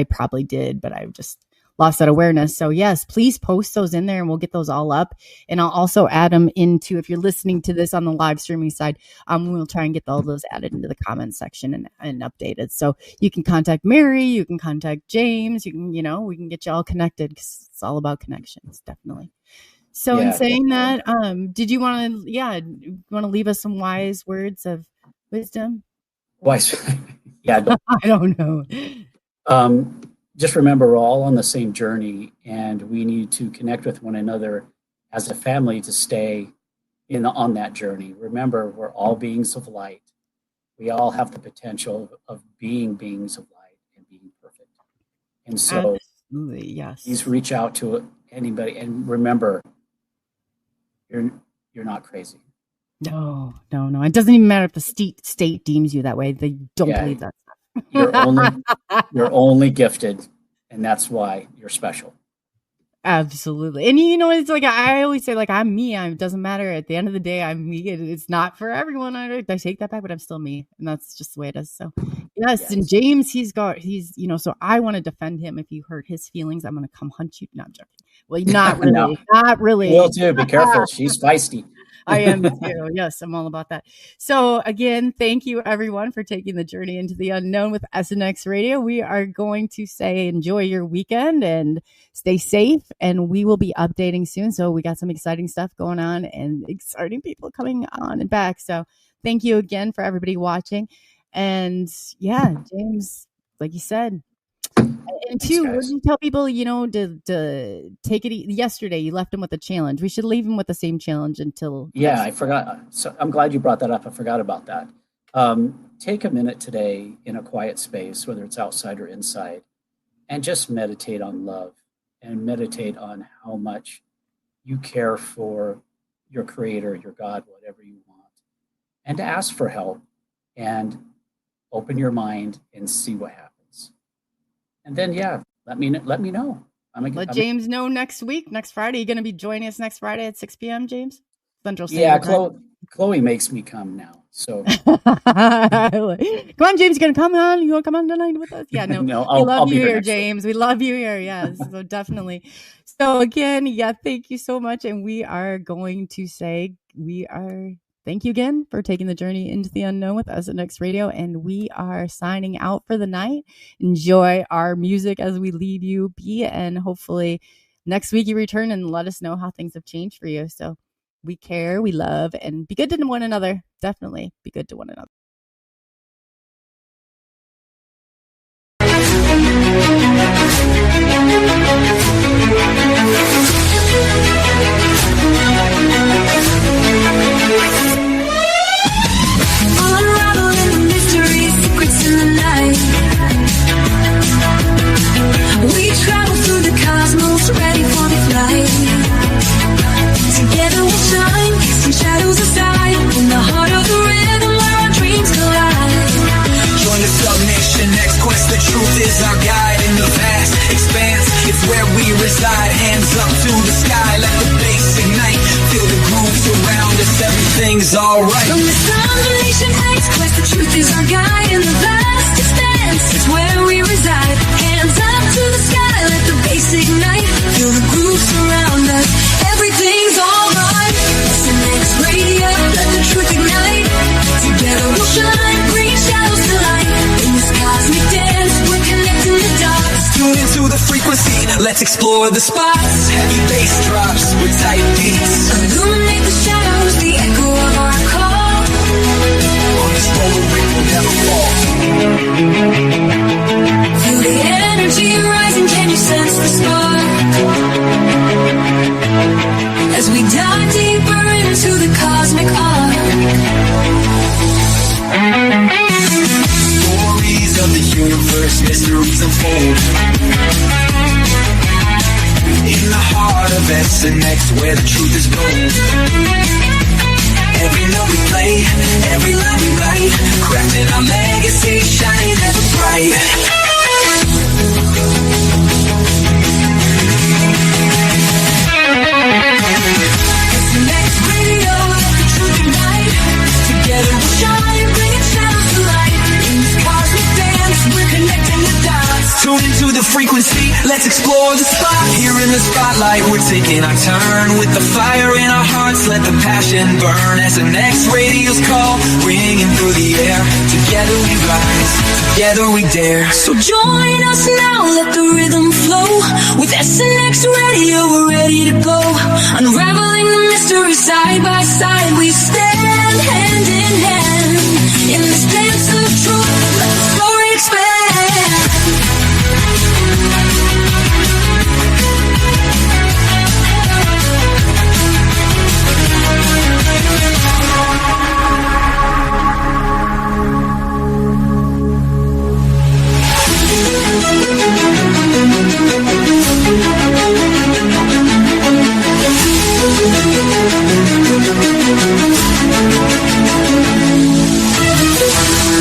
probably did, but I just lost that awareness. So yes, please post those in there and we'll get those all up. And I'll also add them into, if you're listening to this on the live streaming side, we'll try and get all those added into the comments section and updated. So you can contact Mary, you can contact James, you can, we can get you all connected because it's all about connections, definitely. So in saying that, did you want to leave us some wise words of wisdom? Wise? Yeah. I don't know. Just remember, we're all on the same journey and we need to connect with one another as a family to stay on that journey. Remember, we're all beings of light. We all have the potential of being beings of light and being perfect. And so absolutely, yes, please reach out to anybody and remember, you're not crazy. No. It doesn't even matter if the state deems you that way. They don't believe that. You're only gifted, and that's why you're special. Absolutely. And it's I always say, I'm me. It doesn't matter. At the end of the day, I'm me. It's not for everyone. I take that back, but I'm still me. And that's just the way it is. So yes. And James, he's so I want to defend him. If you hurt his feelings, I'm going to come hunt you. No, I'm joking. Well, not really. No. Not really. Will too. Be careful. She's feisty. I am too. Yes, I'm all about that. So again, thank you everyone for taking the journey into the unknown with SNX Radio. We are going to say enjoy your weekend and stay safe, and we will be updating soon. So we got some exciting stuff going on and exciting people coming on and back. So thank you again for everybody watching. And yeah, James, like you said, and 2, would you tell people, to take it yesterday? You left them with a challenge. We should leave them with the same challenge until. Yeah, I forgot. So I'm glad you brought that up. I forgot about that. Take a minute today in a quiet space, whether it's outside or inside, and just meditate on love and meditate on how much you care for your creator, your God, whatever you want, and to ask for help and open your mind and see what happens. And then, let me know. Let James know next week, next Friday. You're going to be joining us next Friday at 6 p.m., James? Central Standard Time. Chloe makes me come now. So come on, James, you gonna come on? You wanna come on tonight with us? Yeah, no, no, we love I'll be you here here, next week. James. We love you here. Yes, so definitely. So again, yeah, thank you so much, and we are going to say thank you again for taking the journey into the unknown with us at Next Radio, and we are signing out for the night. Enjoy our music as we leave you be, and hopefully next week you return and let us know how things have changed for you. So we care, we love, and be good to one another. Definitely be good to one another. Unraveling the mystery, secrets in the night. We travel through the cosmos, ready for the flight. Together we'll shine, casting shadows aside, in the heart of the rhythm where our dreams collide. Join the submission, next quest, the truth is our guide. In the vast expanse, it's where we reside. Hands up to the sky, let the bass ignite. Feel the grooves around us, everything's alright. From this combination heights quest, the truth is our guide. In the vast expanse, it's where we reside. Hands up to the sky, let the bass ignite. Feel the grooves around us, everything's alright. Listen, Next Radio, let the truth ignite. Together we'll shine, bring shadows to light. In this cosmic dance, we're connecting the dots. Tune into the frequency, let's explore the spots. Heavy bass drops with tight beats. Illuminate the shadows, the echo of our call. On this roller we will never fall. Feel the energy rising, can you sense the spark? As we dive deeper into the cosmic arc. Stories of the universe, mysteries unfold. In the heart of SNX, where the truth is gold. Every note we play, every line we write, crafting our legacy, shining ever bright. Next Radio, let the truth ignite. Together we'll shine, bringing shadows to light. In this cosmic dance, we're connecting the dots. Tune into the frequency, let's explore the spot. Here in the spotlight, we're taking our turn. With the fire in our hearts, let the passion burn. As the next radio's call, ringing through the air. Together we rise, together we dare. So join us now, let the rhythm flow. With SNX Radio, we're ready to go. Unraveling the mystery side by side, we stand hand in hand. In this dance of truth, let the story expand.